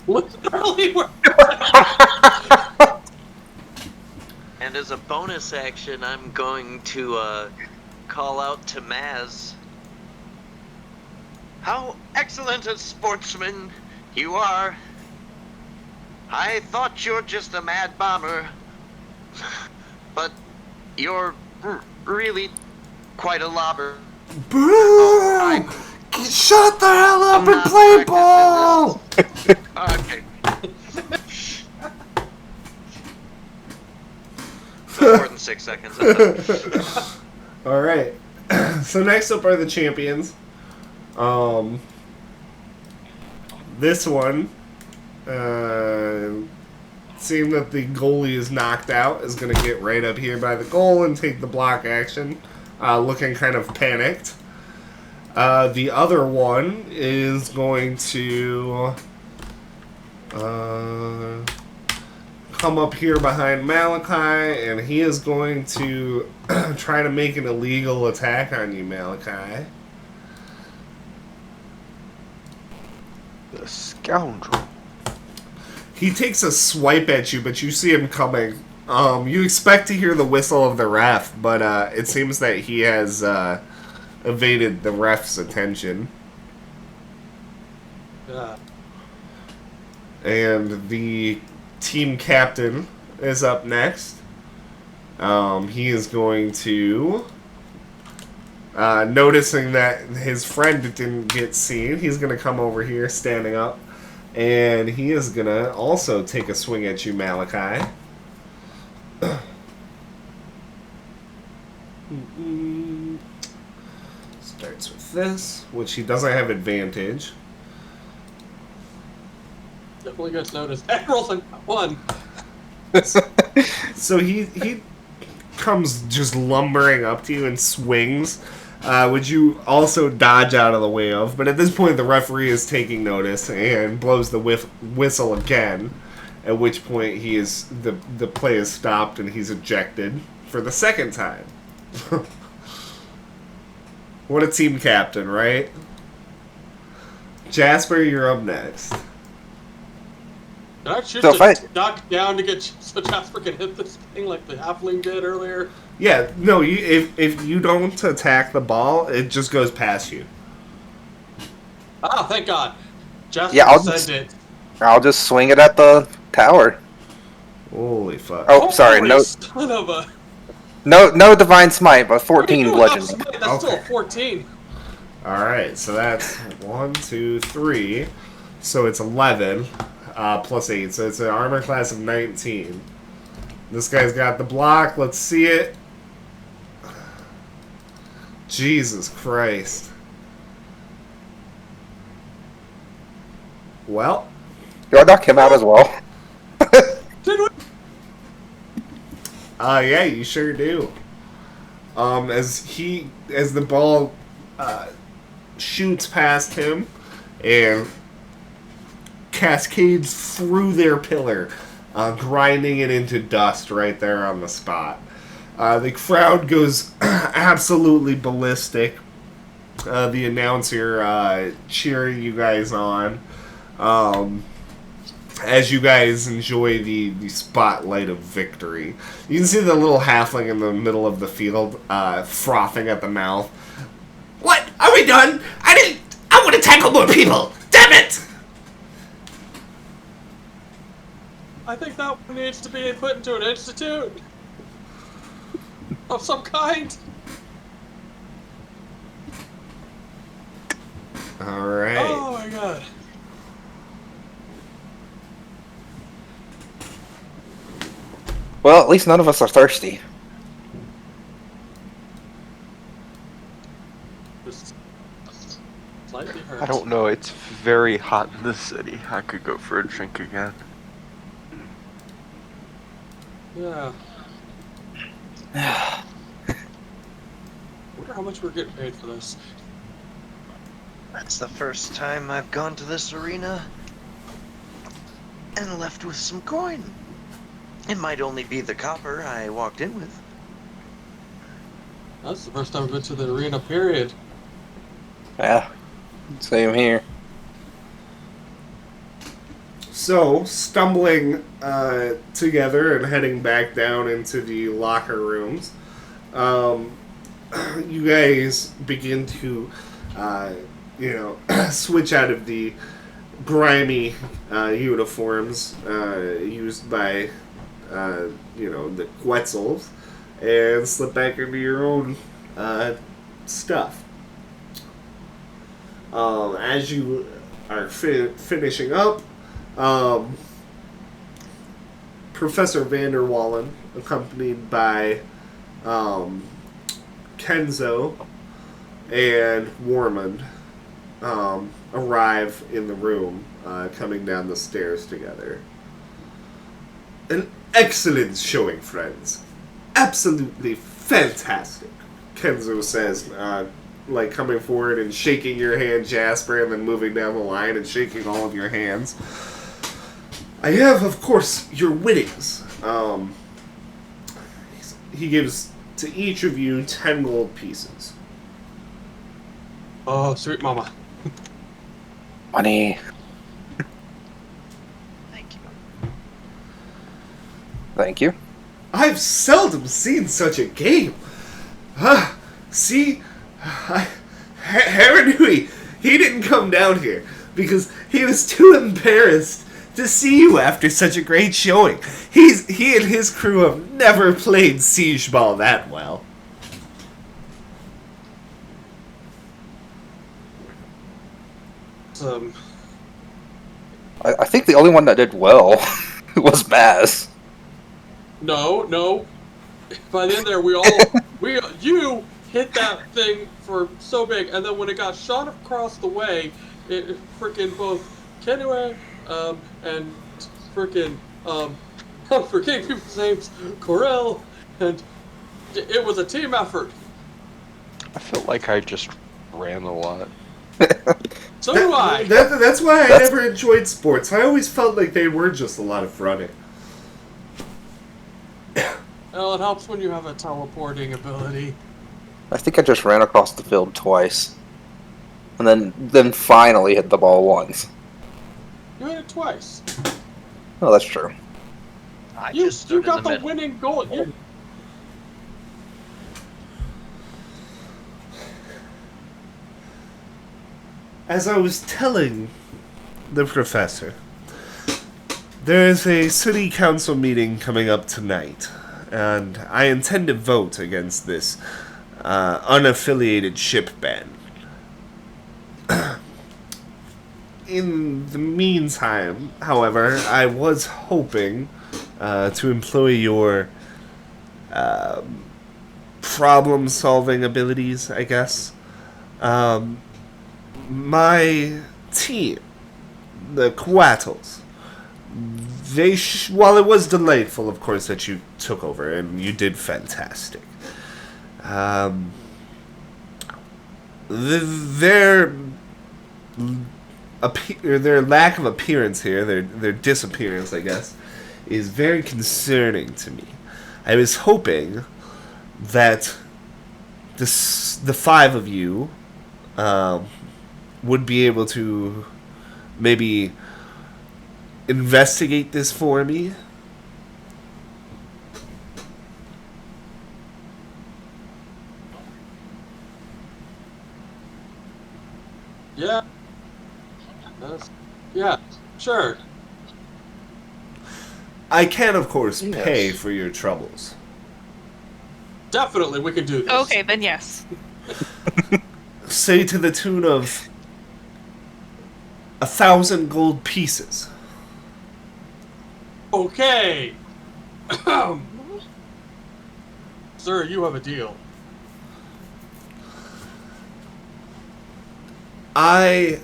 [SPEAKER 2] Literally, we're
[SPEAKER 3] And as a bonus action, I'm going to call out to Maz. How excellent a sportsman you are. I thought you're just a mad bomber, but you're really quite a lobber.
[SPEAKER 1] Boo! Shut the hell up and play ball!
[SPEAKER 3] Okay. More than 6 seconds.
[SPEAKER 1] Alright. So next up are the champions. This one, seeing that the goalie is knocked out, is going to get right up here by the goal and take the block action, looking kind of panicked. The other one is going to come up here behind Malachi, and he is going to try to make an illegal attack on you, Malachi.
[SPEAKER 6] The scoundrel.
[SPEAKER 1] He takes a swipe at you, but you see him coming. You expect to hear the whistle of the ref, but it seems that he has evaded the ref's attention.
[SPEAKER 2] Yeah.
[SPEAKER 1] And the team captain is up next. He is going to, noticing that his friend didn't get seen, he's going to come over here standing up. And he is going to also take a swing at you, Malachi. Starts with this, which he doesn't have advantage.
[SPEAKER 2] Definitely gets noticed. And rolls a 1.
[SPEAKER 1] So he comes just lumbering up to you and swings, which you also dodge out of the way of. But at this point, the referee is taking notice and blows the whistle again. At which point, the play is stopped and he's ejected for the second time. What a team captain, right? Jasper, you're up next.
[SPEAKER 2] Did I shoot
[SPEAKER 4] So
[SPEAKER 2] the
[SPEAKER 4] if I-
[SPEAKER 2] knock down to get so Jasper can hit this thing like the halfling did earlier?
[SPEAKER 1] Yeah, no. If you don't attack the ball, it just goes past you.
[SPEAKER 2] Ah, thank God. Jasper
[SPEAKER 4] Yeah, I'll
[SPEAKER 2] said
[SPEAKER 4] just-
[SPEAKER 2] it.
[SPEAKER 4] I'll just swing it at the tower.
[SPEAKER 1] Holy fuck!
[SPEAKER 4] Oh, sorry,
[SPEAKER 2] Holy
[SPEAKER 4] no,
[SPEAKER 2] son of a...
[SPEAKER 4] no divine smite, but
[SPEAKER 2] What do you
[SPEAKER 4] 14
[SPEAKER 2] do with
[SPEAKER 4] bludgeoning.
[SPEAKER 2] smite? That's still a
[SPEAKER 1] Okay.
[SPEAKER 2] 14.
[SPEAKER 1] All right, so that's 1, 2, 3. So it's 11 plus 8. So it's an armor class of 19. This guy's got the block. Let's see it. Jesus Christ. Well,
[SPEAKER 4] Do I knock him out as well?
[SPEAKER 2] Did we?
[SPEAKER 1] yeah, you sure do. As the ball shoots past him and cascades through their pillar, grinding it into dust right there on the spot. The crowd goes absolutely ballistic. The announcer cheering you guys on. As you guys enjoy the spotlight of victory. You can see the little halfling in the middle of the field frothing at the mouth. What? Are we done? I want to tackle more people! Damn it!
[SPEAKER 2] I think that one needs to be put into an institute of some kind.
[SPEAKER 1] Alright.
[SPEAKER 2] Oh my God.
[SPEAKER 4] Well, at least none of us are thirsty.
[SPEAKER 2] Just slightly hurt.
[SPEAKER 6] I don't know. It's very hot in this city. I could go for a drink again.
[SPEAKER 2] Yeah. Wonder how much we're getting paid for this.
[SPEAKER 3] That's the first time I've gone to this arena and left with some coin. It might only be the copper I walked in with.
[SPEAKER 2] That's the first time I've been to the arena, period.
[SPEAKER 4] Yeah, same here.
[SPEAKER 1] So, stumbling together and heading back down into the locker rooms, you guys begin to, switch out of the grimy uniforms used by, the Quetzals and slip back into your own stuff. As you are finishing up, Professor Vanderwallen, accompanied by Kenzo and Warmond, arrive in the room, coming down the stairs together. An excellent showing, friends. Absolutely fantastic, Kenzo says, like coming forward and shaking your hand, Jasper, and then moving down the line and shaking all of your hands. I have, of course, your winnings. He gives to each of you 10 gold pieces.
[SPEAKER 2] Oh, sweet mama.
[SPEAKER 4] Money.
[SPEAKER 3] Thank you.
[SPEAKER 4] Thank you.
[SPEAKER 1] I've seldom seen such a game. See, Haranui, he didn't come down here because he was too embarrassed to see you after such a great showing. He and his crew have never played siegeball that well.
[SPEAKER 4] I think the only one that did well was Baz.
[SPEAKER 2] No. By the end there, you hit that thing for so big, and then when it got shot across the way, it freaking both Kenue, and freaking, I'm forgetting people's names, Corel, and it was a team effort.
[SPEAKER 6] I felt like I just ran a lot.
[SPEAKER 2] So do I.
[SPEAKER 1] That's why I never enjoyed sports. I always felt like they were just a lot of running.
[SPEAKER 2] Well, it helps when you have a teleporting ability.
[SPEAKER 4] I think I just ran across the field twice. And then finally hit the ball once.
[SPEAKER 2] You hit it twice.
[SPEAKER 4] Oh, that's true.
[SPEAKER 3] I
[SPEAKER 2] You
[SPEAKER 3] just stood
[SPEAKER 2] got
[SPEAKER 3] in the
[SPEAKER 2] the
[SPEAKER 3] middle.
[SPEAKER 2] winning goal.
[SPEAKER 1] As I was telling the professor, there is a city council meeting coming up tonight, and I intend to vote against this unaffiliated ship ban. In the meantime, however, I was hoping to employ your problem-solving abilities, I guess. My team, the Quattles, while it was delightful, of course, that you took over, and you did fantastic, their lack of appearance here, their disappearance, I guess, is very concerning to me. I was hoping that the five of you would be able to maybe investigate this for me.
[SPEAKER 2] Yeah. Yeah, sure.
[SPEAKER 1] I can, of course,
[SPEAKER 4] Yes.
[SPEAKER 1] pay for your troubles.
[SPEAKER 2] Definitely, we can do this.
[SPEAKER 5] Okay, then yes.
[SPEAKER 1] Say to the tune of 1,000 gold pieces.
[SPEAKER 2] Okay. Sir, you have a deal.
[SPEAKER 1] I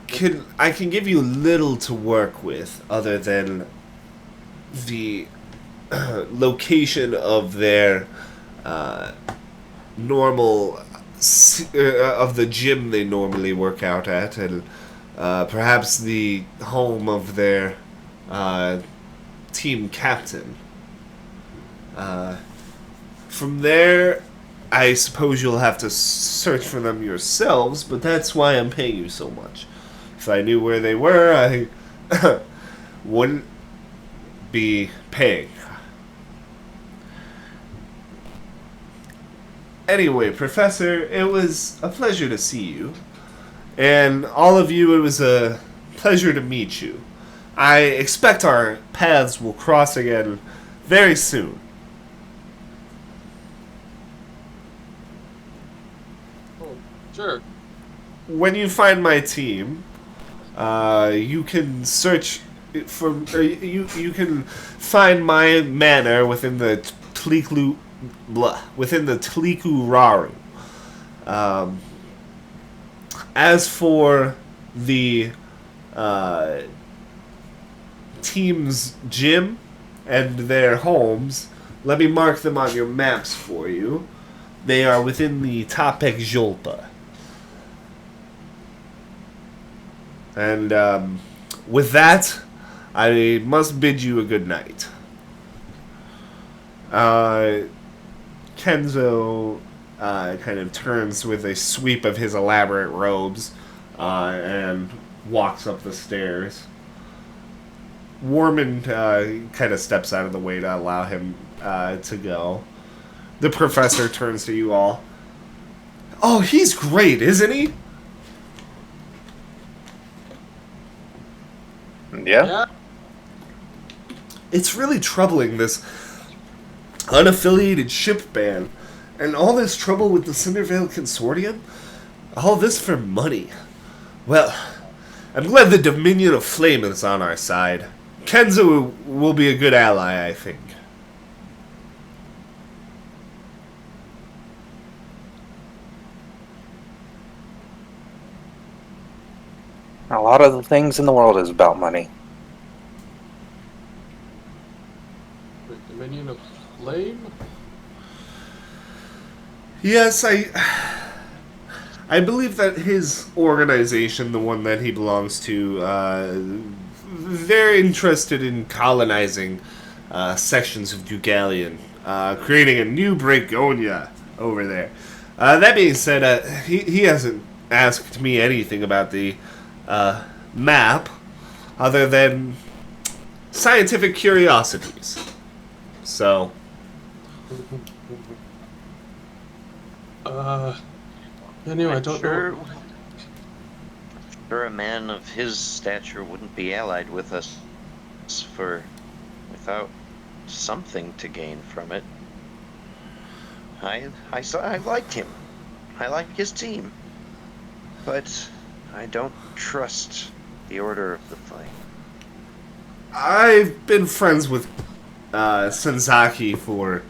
[SPEAKER 1] can give you little to work with other than the location of their normal of the gym they normally work out at, and perhaps the home of their team captain. From there, I suppose you'll have to search for them yourselves, but that's why I'm paying you so much. If I knew where they were, I wouldn't be paying. Anyway, Professor, it was a pleasure to see you. And all of you, it was a pleasure to meet you. I expect our paths will cross again very soon.
[SPEAKER 2] Oh, sure.
[SPEAKER 1] When you find my team, you can search for, or you can find my manor within the within the Tlikuraru. As for the team's gym and their homes, let me mark them on your maps for you. They are within the Tapek Jolpa. And with that, I must bid you a good night. Kenzo kind of turns with a sweep of his elaborate robes and walks up the stairs. Warman kind of steps out of the way to allow him to go. The professor turns to you all. Oh, he's great, isn't he?
[SPEAKER 4] Yeah.
[SPEAKER 1] It's really troubling, this unaffiliated ship ban. And all this trouble with the Cindervale Consortium? All this for money. Well, I'm glad the Dominion of Flame is on our side. Kenzo will be a good ally, I think.
[SPEAKER 4] A lot of the things in the world is about money.
[SPEAKER 2] The Dominion of Flame?
[SPEAKER 1] Yes, I believe that his organization, the one that he belongs to, they're interested in colonizing sections of Dugalion, creating a new Breakonia over there. That being said, he hasn't asked me anything about the map other than scientific curiosities. So,
[SPEAKER 2] anyway, I don't know.
[SPEAKER 3] Sure, a man of his stature wouldn't be allied with us without something to gain from it. I liked him. I like his team. But I don't trust the Order of the Flame.
[SPEAKER 1] I've been friends with Senzaki for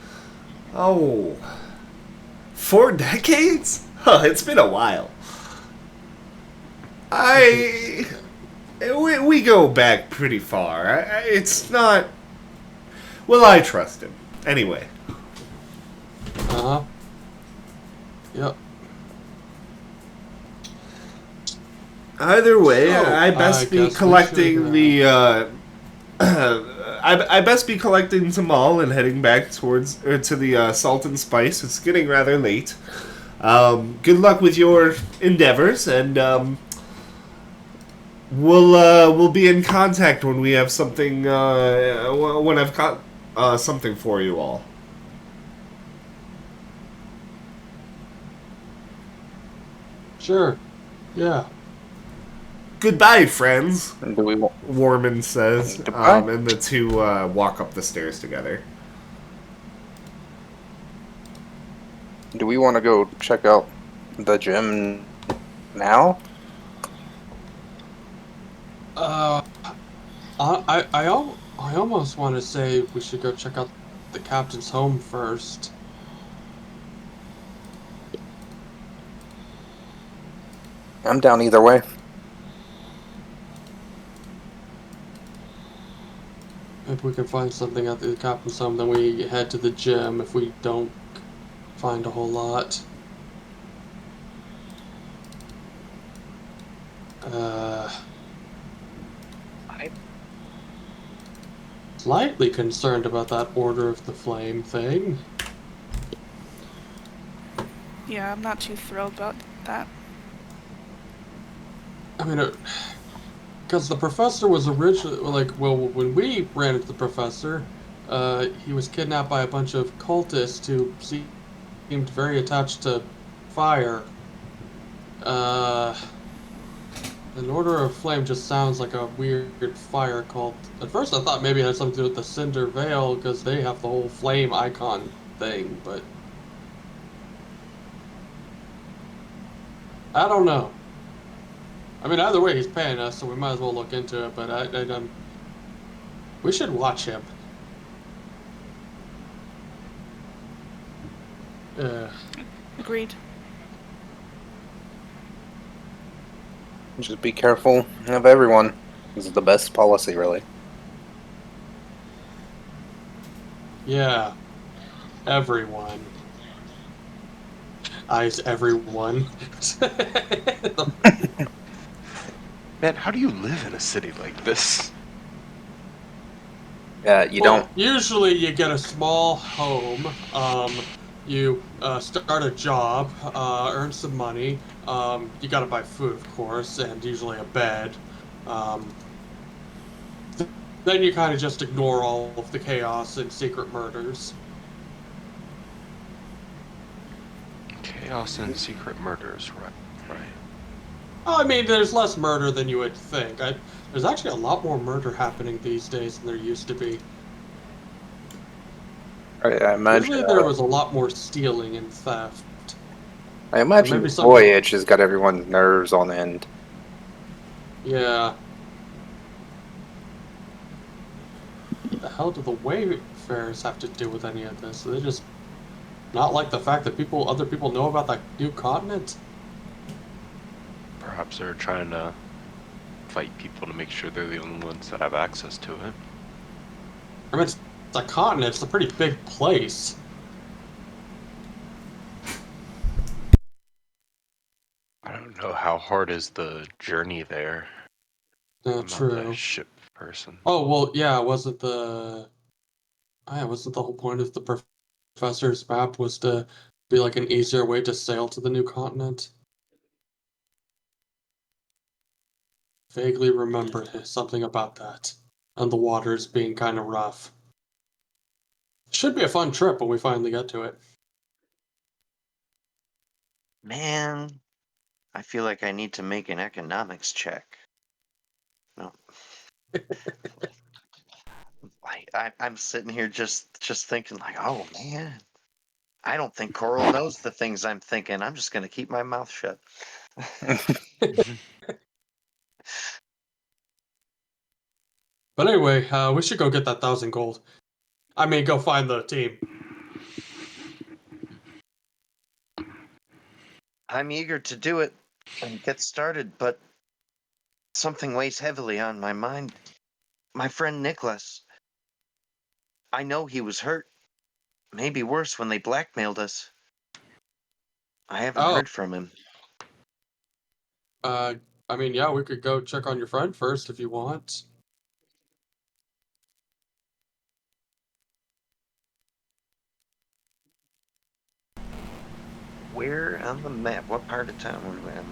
[SPEAKER 1] 4 decades? Huh, it's been a while. We go back pretty far. It's not... Well, I trust him. Anyway.
[SPEAKER 2] Uh-huh. Yep.
[SPEAKER 1] Either way,
[SPEAKER 2] So,
[SPEAKER 1] I best
[SPEAKER 2] I
[SPEAKER 1] be
[SPEAKER 2] guess we
[SPEAKER 1] collecting
[SPEAKER 2] should,
[SPEAKER 1] the... I best be collecting Tamal and heading back to the Salt and Spice. It's getting rather late. Good luck with your endeavors, and we'll be in contact when we have something. When I've got something for you all.
[SPEAKER 2] Sure. Yeah.
[SPEAKER 1] Goodbye, friends.
[SPEAKER 4] Do we want?
[SPEAKER 1] Warman says,
[SPEAKER 4] Goodbye.
[SPEAKER 1] and the two walk up the stairs together.
[SPEAKER 4] Do we want to go check out the gym now?
[SPEAKER 2] I almost want to say we should go check out the captain's home first.
[SPEAKER 4] I'm down either way.
[SPEAKER 2] If we can find something at the captain's home, then we head to the gym if we don't find a whole lot.
[SPEAKER 3] I
[SPEAKER 2] Slightly concerned about that Order of the Flame thing.
[SPEAKER 5] Yeah, I'm not too thrilled about that.
[SPEAKER 2] I mean, because the professor was originally, when we ran into the professor, he was kidnapped by a bunch of cultists who seemed very attached to fire. An Order of Flame just sounds like a weird fire cult. At first I thought maybe it had something to do with the Cinder Veil, because they have the whole flame icon thing, but... I don't know. I mean, either way, he's paying us, so we might as well look into it, but we should watch him.
[SPEAKER 5] Agreed.
[SPEAKER 4] Just be careful of everyone. This is the best policy, really.
[SPEAKER 2] Yeah. Everyone. eyes everyone.
[SPEAKER 6] Man, how do you live in a city like this?
[SPEAKER 4] You
[SPEAKER 2] Well,
[SPEAKER 4] don't.
[SPEAKER 2] usually you get a small home. You start a job, earn some money. You got to buy food, of course, and usually a bed. Um, then you kind of just ignore all of the chaos and secret murders.
[SPEAKER 6] Chaos and secret murders, right? Right.
[SPEAKER 2] I mean, there's less murder than you would think. There's actually a lot more murder happening these days than there used to be.
[SPEAKER 4] I imagine.
[SPEAKER 2] Usually there was a lot more stealing and theft.
[SPEAKER 4] I imagine
[SPEAKER 2] maybe some-
[SPEAKER 4] Voyage has got everyone's nerves on end.
[SPEAKER 2] Yeah. What the hell do the Wayfarers have to do with any of this? They just not like the fact that other people know about that new continent?
[SPEAKER 6] Perhaps they're trying to fight people to make sure they're the only ones that have access to it.
[SPEAKER 2] I mean, it's a continent. It's a pretty big place.
[SPEAKER 6] I don't know how hard is the journey there. I'm not
[SPEAKER 2] True.
[SPEAKER 6] a ship person.
[SPEAKER 2] Oh, well, yeah, wasn't the whole point of the professor's map was to be like an easier way to sail to the new continent? Vaguely remember something about that. And the waters being kind of rough. Should be a fun trip when we finally get to it.
[SPEAKER 3] Man, I feel like I need to make an economics check. No. I'm sitting here just thinking like, oh man, I don't think Coral knows the things I'm thinking. I'm just gonna keep my mouth shut.
[SPEAKER 2] But anyway, we should go get that 1,000 gold. I mean, go find the team.
[SPEAKER 3] I'm eager to do it and get started, but something weighs heavily on my mind. My friend Nicholas. I know he was hurt. Maybe worse when they blackmailed us. I haven't
[SPEAKER 2] Oh,
[SPEAKER 3] heard from him.
[SPEAKER 2] I mean, yeah, we could go check on your friend first if you want.
[SPEAKER 3] Where on the map? What part of town were we in?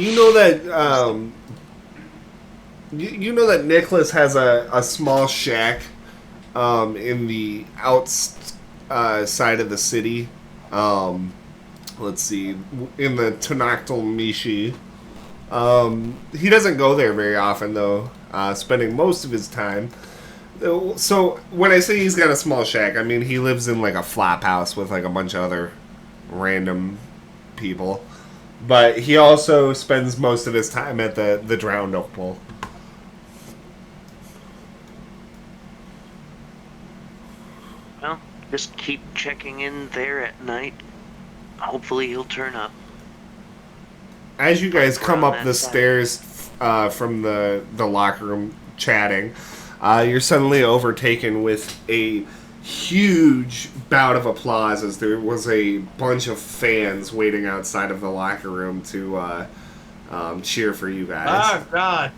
[SPEAKER 1] You know that you know that Nicholas has a small shack in the outside of the city. Let's see, in the Tanaktal Mishi. He doesn't go there very often though, spending most of his time. So when I say he's got a small shack, I mean he lives in like a flop house with like a bunch of other random people. But he also spends most of his time at the Drowned Oak Bowl.
[SPEAKER 3] Well, just keep checking in there at night. Hopefully he'll turn up.
[SPEAKER 1] As you guys come
[SPEAKER 3] Around
[SPEAKER 1] up
[SPEAKER 3] that
[SPEAKER 1] the
[SPEAKER 3] side.
[SPEAKER 1] stairs from the locker room chatting, you're suddenly overtaken with a huge bout of applause as there was a bunch of fans waiting outside of the locker room to cheer for you guys.
[SPEAKER 2] Ah, God.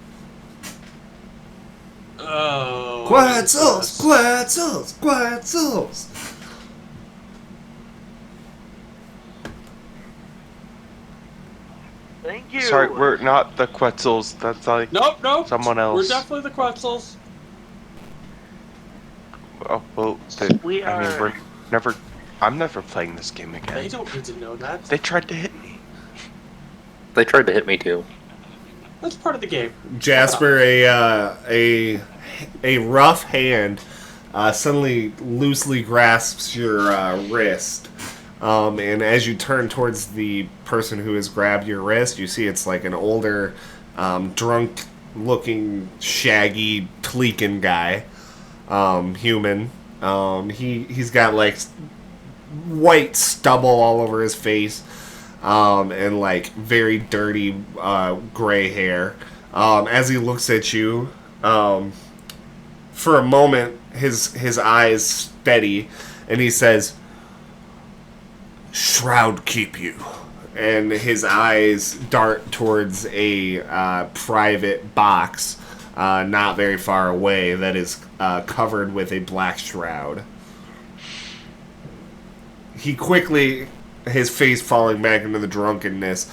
[SPEAKER 2] Oh.
[SPEAKER 1] Quetzals! Quetzals! Quetzals!
[SPEAKER 3] Thank you.
[SPEAKER 6] Sorry, we're not the Quetzals. That's like
[SPEAKER 2] Nope.
[SPEAKER 6] someone else.
[SPEAKER 2] We're definitely the Quetzals.
[SPEAKER 6] Oh, well,
[SPEAKER 3] We
[SPEAKER 6] I mean,
[SPEAKER 3] are-
[SPEAKER 6] we're never. I'm never playing this game
[SPEAKER 2] They
[SPEAKER 6] again.
[SPEAKER 2] don't need to know that.
[SPEAKER 6] They tried to hit me.
[SPEAKER 4] They tried to hit me too.
[SPEAKER 2] That's part of the game.
[SPEAKER 1] Jasper, a rough hand suddenly loosely grasps your wrist, and as you turn towards the person who has grabbed your wrist, you see it's like an older, drunk-looking, shaggy, Tleekin guy, human. He's got like white stubble all over his face. And like very dirty gray hair. As he looks at you, for a moment, his eyes steady, and he says, Shroud keep you. And his eyes dart towards a private box not very far away that is covered with a black shroud. He quickly, his face falling back into the drunkenness,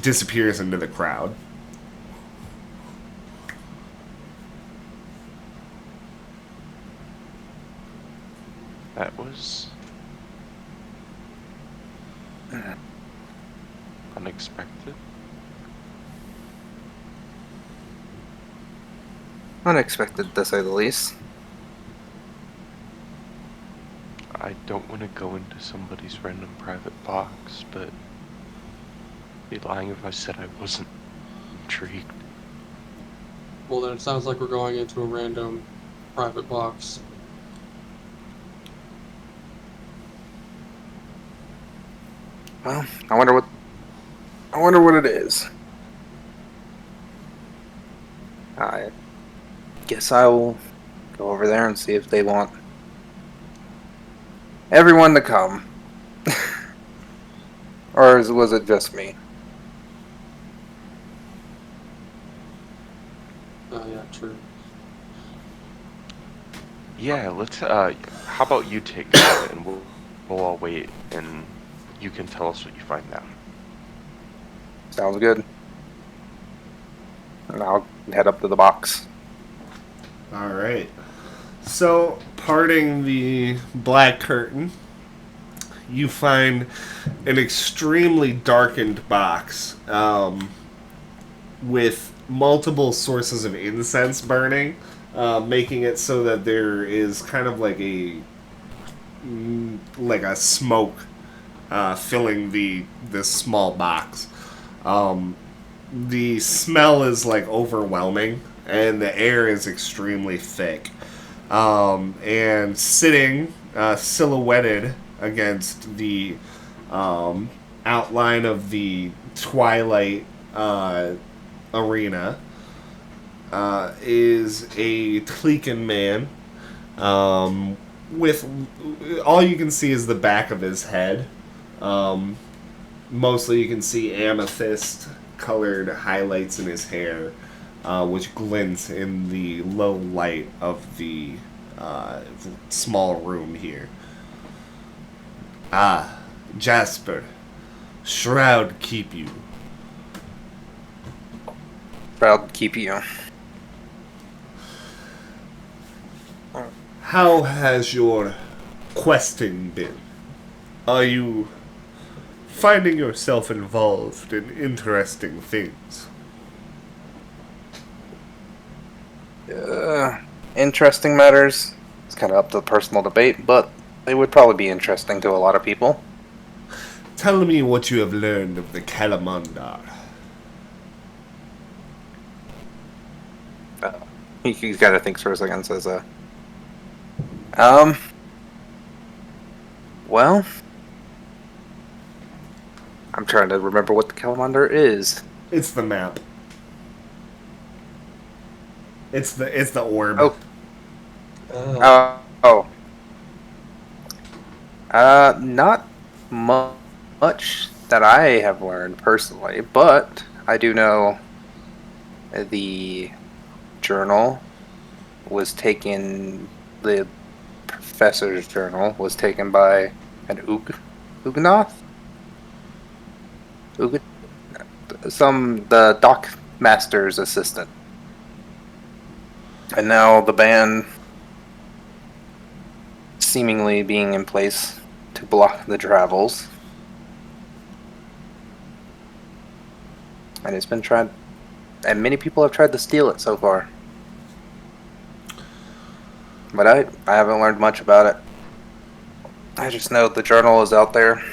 [SPEAKER 1] disappears into the crowd.
[SPEAKER 6] That was unexpected.
[SPEAKER 4] Unexpected, to say the least.
[SPEAKER 6] I don't want to go into somebody's random private box, but I'd be lying if I said I wasn't intrigued.
[SPEAKER 2] Well, then it sounds like we're going into a random private box.
[SPEAKER 4] Well, I wonder what it is. I guess I will go over there and see if they want everyone to come. Or was it just me?
[SPEAKER 2] Oh, yeah, true.
[SPEAKER 6] Yeah, let's. How about you take care of it, and we'll all wait, and you can tell us what you find out.
[SPEAKER 4] Sounds good. And I'll head up to the box.
[SPEAKER 1] Alright. So, parting the black curtain, you find an extremely darkened box with multiple sources of incense burning, making it so that there is kind of like a smoke filling this small box. The smell is like overwhelming, and the air is extremely thick. And sitting silhouetted against the outline of the twilight arena is a Tleekan man. With all you can see is the back of his head. Mostly you can see amethyst colored highlights in his hair, which glints in the low light of the small room here. Ah, Jasper, Shroud keep you.
[SPEAKER 4] Proud to keep you.
[SPEAKER 1] How has your questing been? Are you finding yourself involved in interesting things?
[SPEAKER 4] Interesting matters. It's kind of up to personal debate, but they would probably be interesting to a lot of people.
[SPEAKER 1] Tell me what you have learned of the Kalamandar.
[SPEAKER 4] He kind of thinks for a second and says, well, I'm trying to remember what the Kalamandar is.
[SPEAKER 1] It's the map. It's the orb.
[SPEAKER 4] Oh. Not much that I have learned personally, but I do know the journal was taken. The professor's journal was taken by an Ugnaught? The dock master's assistant. And now the ban seemingly being in place to block the travels. And it's been tried, and many people have tried to steal it so far. But I haven't learned much about it. I just know the journal is out there.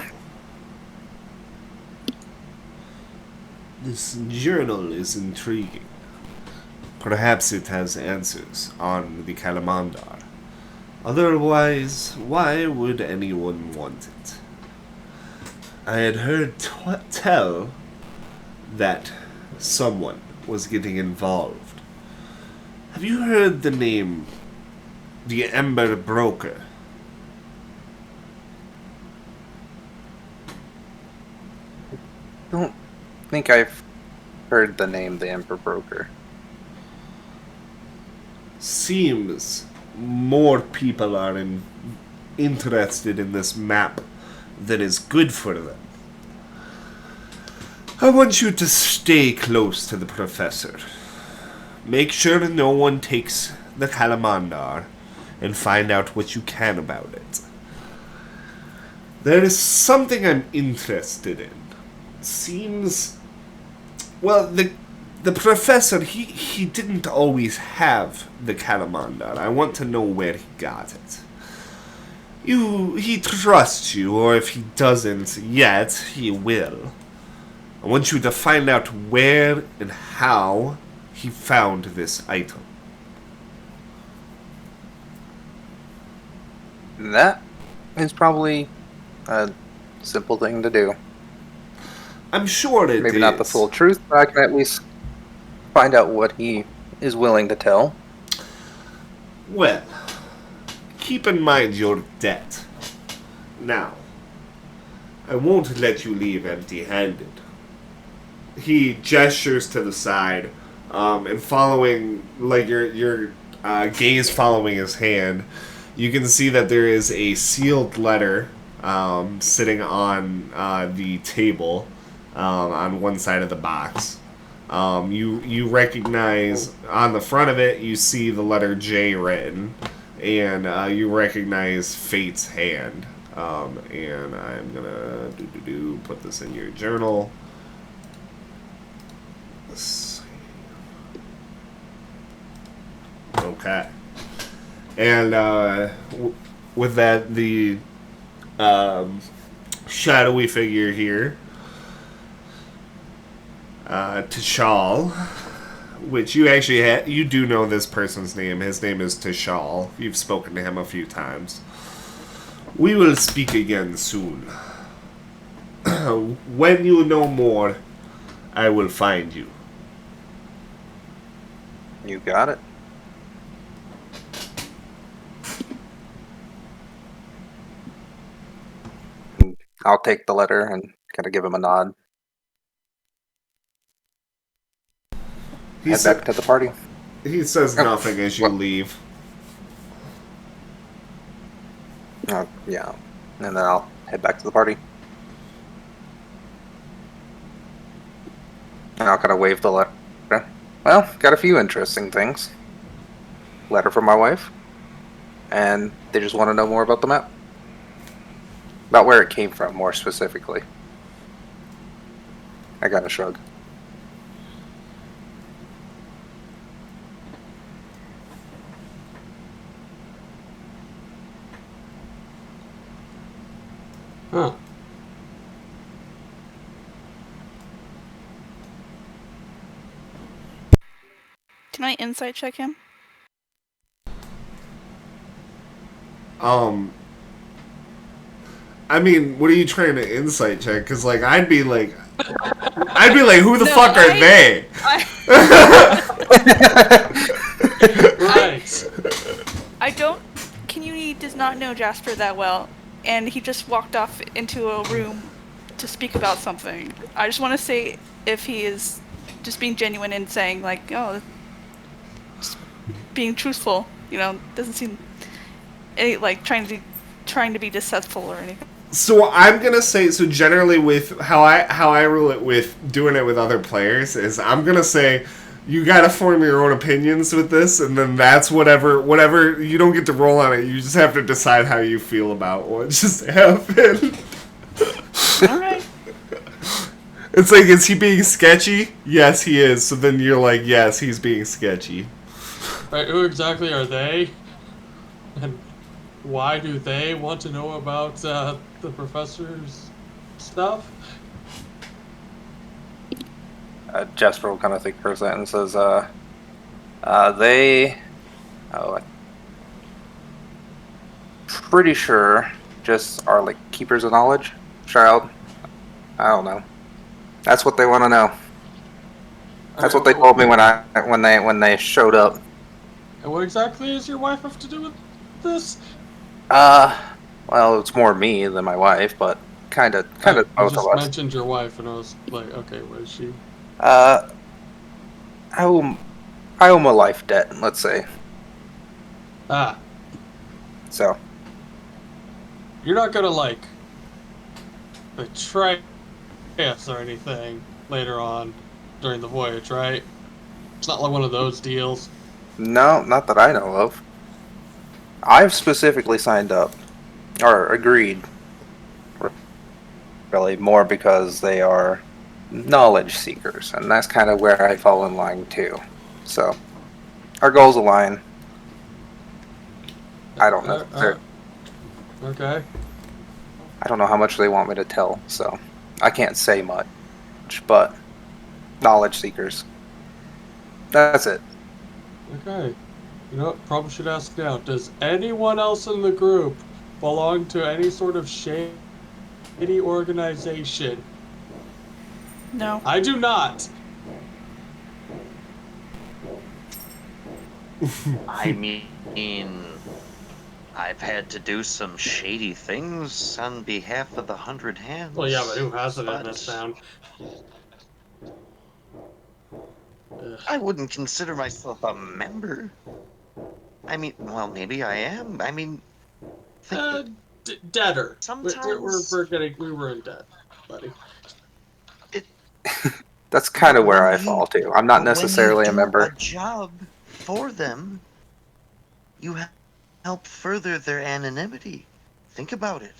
[SPEAKER 1] This journal is intriguing. Perhaps it has answers on the Kalamandar. Otherwise, why would anyone want it? I had heard tell that someone was getting involved. Have you heard the name, the Ember Broker?
[SPEAKER 4] don't think I've heard the name the Emperor Broker.
[SPEAKER 1] Seems more people are interested in this map than is good for them. I want you to stay close to the professor. Make sure no one takes the Kalamandar, and find out what you can about it. There is something I'm interested in. Seems... Well, the professor, he didn't always have the Kalamandar. I want to know where he got it. He trusts you, or if he doesn't yet, he will. I want you to find out where and how he found this item.
[SPEAKER 4] That is probably a simple thing to do.
[SPEAKER 1] I'm sure it is.
[SPEAKER 4] Maybe not the full truth, but I can at least find out what he is willing to tell.
[SPEAKER 1] Well, keep in mind your debt. Now, I won't let you leave empty-handed. He gestures to the side, and following, like your gaze following his hand, you can see that there is a sealed letter sitting on the table on one side of the box. You recognize on the front of it, you see the letter J written, and you recognize Fate's hand. And I'm gonna put this in your journal. Let's see. Okay. And with that, the shadowy figure here, Tashal, which you actually you do know this person's name. His name is Tashal. You've spoken to him a few times. We will speak again soon. When you know more, I will find you.
[SPEAKER 4] You got it. I'll take the letter and kind of give him a nod. Head back to the party.
[SPEAKER 1] He says nothing as you leave.
[SPEAKER 4] Yeah. And then I'll head back to the party. And I'll kind of wave the letter. Well, got a few interesting things. Letter from my wife. And they just want to know more about the map. About where it came from, more specifically. I got a shrug.
[SPEAKER 2] Huh.
[SPEAKER 5] Can I insight check him?
[SPEAKER 1] I mean, what are you trying to insight check? Because, like, I'd be like, who the fuck are they?
[SPEAKER 2] Right.
[SPEAKER 5] I don't. He does not know Jasper that well, and he just walked off into a room to speak about something. I just want to say if he is just being genuine and saying, like, oh, just being truthful, doesn't seem any, like trying to be deceitful or anything.
[SPEAKER 1] So I'm gonna say, generally with how I rule it with doing it with other players is I'm gonna say you gotta form your own opinions with this, and then that's whatever you don't get to roll on it. You just have to decide how you feel about what just happened.
[SPEAKER 5] All right.
[SPEAKER 1] It's like, is he being sketchy? Yes, he is. So then you're like, yes, he's being sketchy.
[SPEAKER 2] Right. Who exactly are they? And why do they want to know about the professor's stuff?
[SPEAKER 4] Jasper will kind of think for a second and says, I'm pretty sure just are like keepers of knowledge, child. I don't know. That's what they want to know. That's what they told me when they showed up.
[SPEAKER 2] And what exactly does your wife have to do with this?
[SPEAKER 4] Well, it's more me than my wife, but Kind of
[SPEAKER 2] You
[SPEAKER 4] both of
[SPEAKER 2] just
[SPEAKER 4] us.
[SPEAKER 2] mentioned your wife, and I was like, okay, where is she?
[SPEAKER 4] I owe him a life debt, let's say.
[SPEAKER 2] Ah,
[SPEAKER 4] So
[SPEAKER 2] you're not gonna like betray us or anything later on during the voyage, right? It's not like one of those deals.
[SPEAKER 4] no, not that I know of. I've specifically signed up or agreed, really more because they are knowledge seekers, and that's kind of where I fall in line too. So our goals align. I don't know.
[SPEAKER 2] Okay.
[SPEAKER 4] I don't know how much they want me to tell, so I can't say much. But knowledge seekers. That's it.
[SPEAKER 2] Okay. You know what? Probably should ask now. Does anyone else in the group belong to any sort of shady organization?
[SPEAKER 5] No.
[SPEAKER 2] I do not.
[SPEAKER 3] I mean, I've had to do some shady things on behalf of the 100 Hands.
[SPEAKER 2] Well, yeah, but who hasn't in
[SPEAKER 3] but
[SPEAKER 2] this town? Ugh.
[SPEAKER 3] I wouldn't consider myself a member. I mean, well, maybe I am. I mean, think
[SPEAKER 2] Debtor.
[SPEAKER 3] sometimes
[SPEAKER 2] We were in debt, buddy.
[SPEAKER 3] it.
[SPEAKER 4] That's kind of where
[SPEAKER 3] When
[SPEAKER 4] I
[SPEAKER 3] you,
[SPEAKER 4] fall too. I'm not
[SPEAKER 3] but when you
[SPEAKER 4] necessarily a
[SPEAKER 3] do a
[SPEAKER 4] member.
[SPEAKER 3] job for them, you help further their anonymity. Think about it.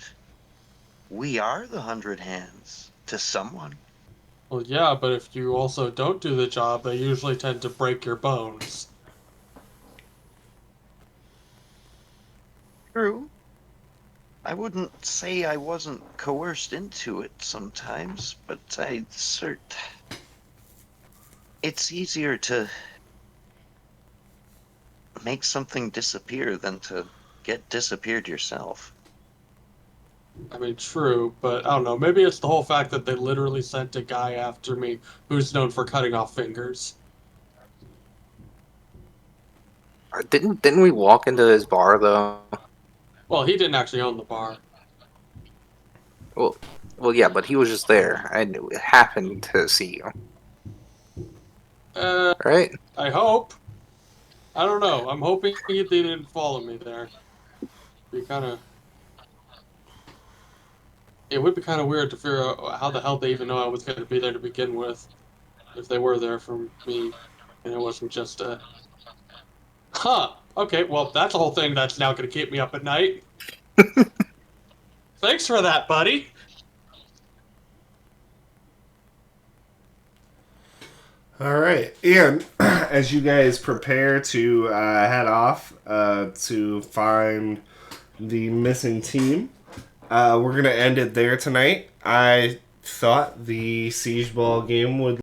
[SPEAKER 3] We are the 100 Hands to someone.
[SPEAKER 2] Well, yeah, but if you also don't do the job, they usually tend to break your bones.
[SPEAKER 3] True. I wouldn't say I wasn't coerced into it sometimes, but it's easier to make something disappear than to get disappeared yourself.
[SPEAKER 2] I mean, true, but I don't know. Maybe it's the whole fact that they literally sent a guy after me who's known for cutting off fingers.
[SPEAKER 4] Didn't we walk into his bar though?
[SPEAKER 2] Well, he didn't actually own the bar.
[SPEAKER 4] Well, yeah, but he was just there. I happened to see you, right?
[SPEAKER 2] I hope. I don't know. I'm hoping they didn't follow me there. Be kind of. It would be kind of weird to figure out how the hell they even know I was going to be there to begin with, if they were there for me, and it wasn't just a. Huh. Okay. Well, that's a whole thing that's now going to keep me up at night. Thanks for that, buddy.
[SPEAKER 1] All right, and as you guys prepare to head off to find the missing team, we're gonna end it there tonight. I thought the Siege Ball game would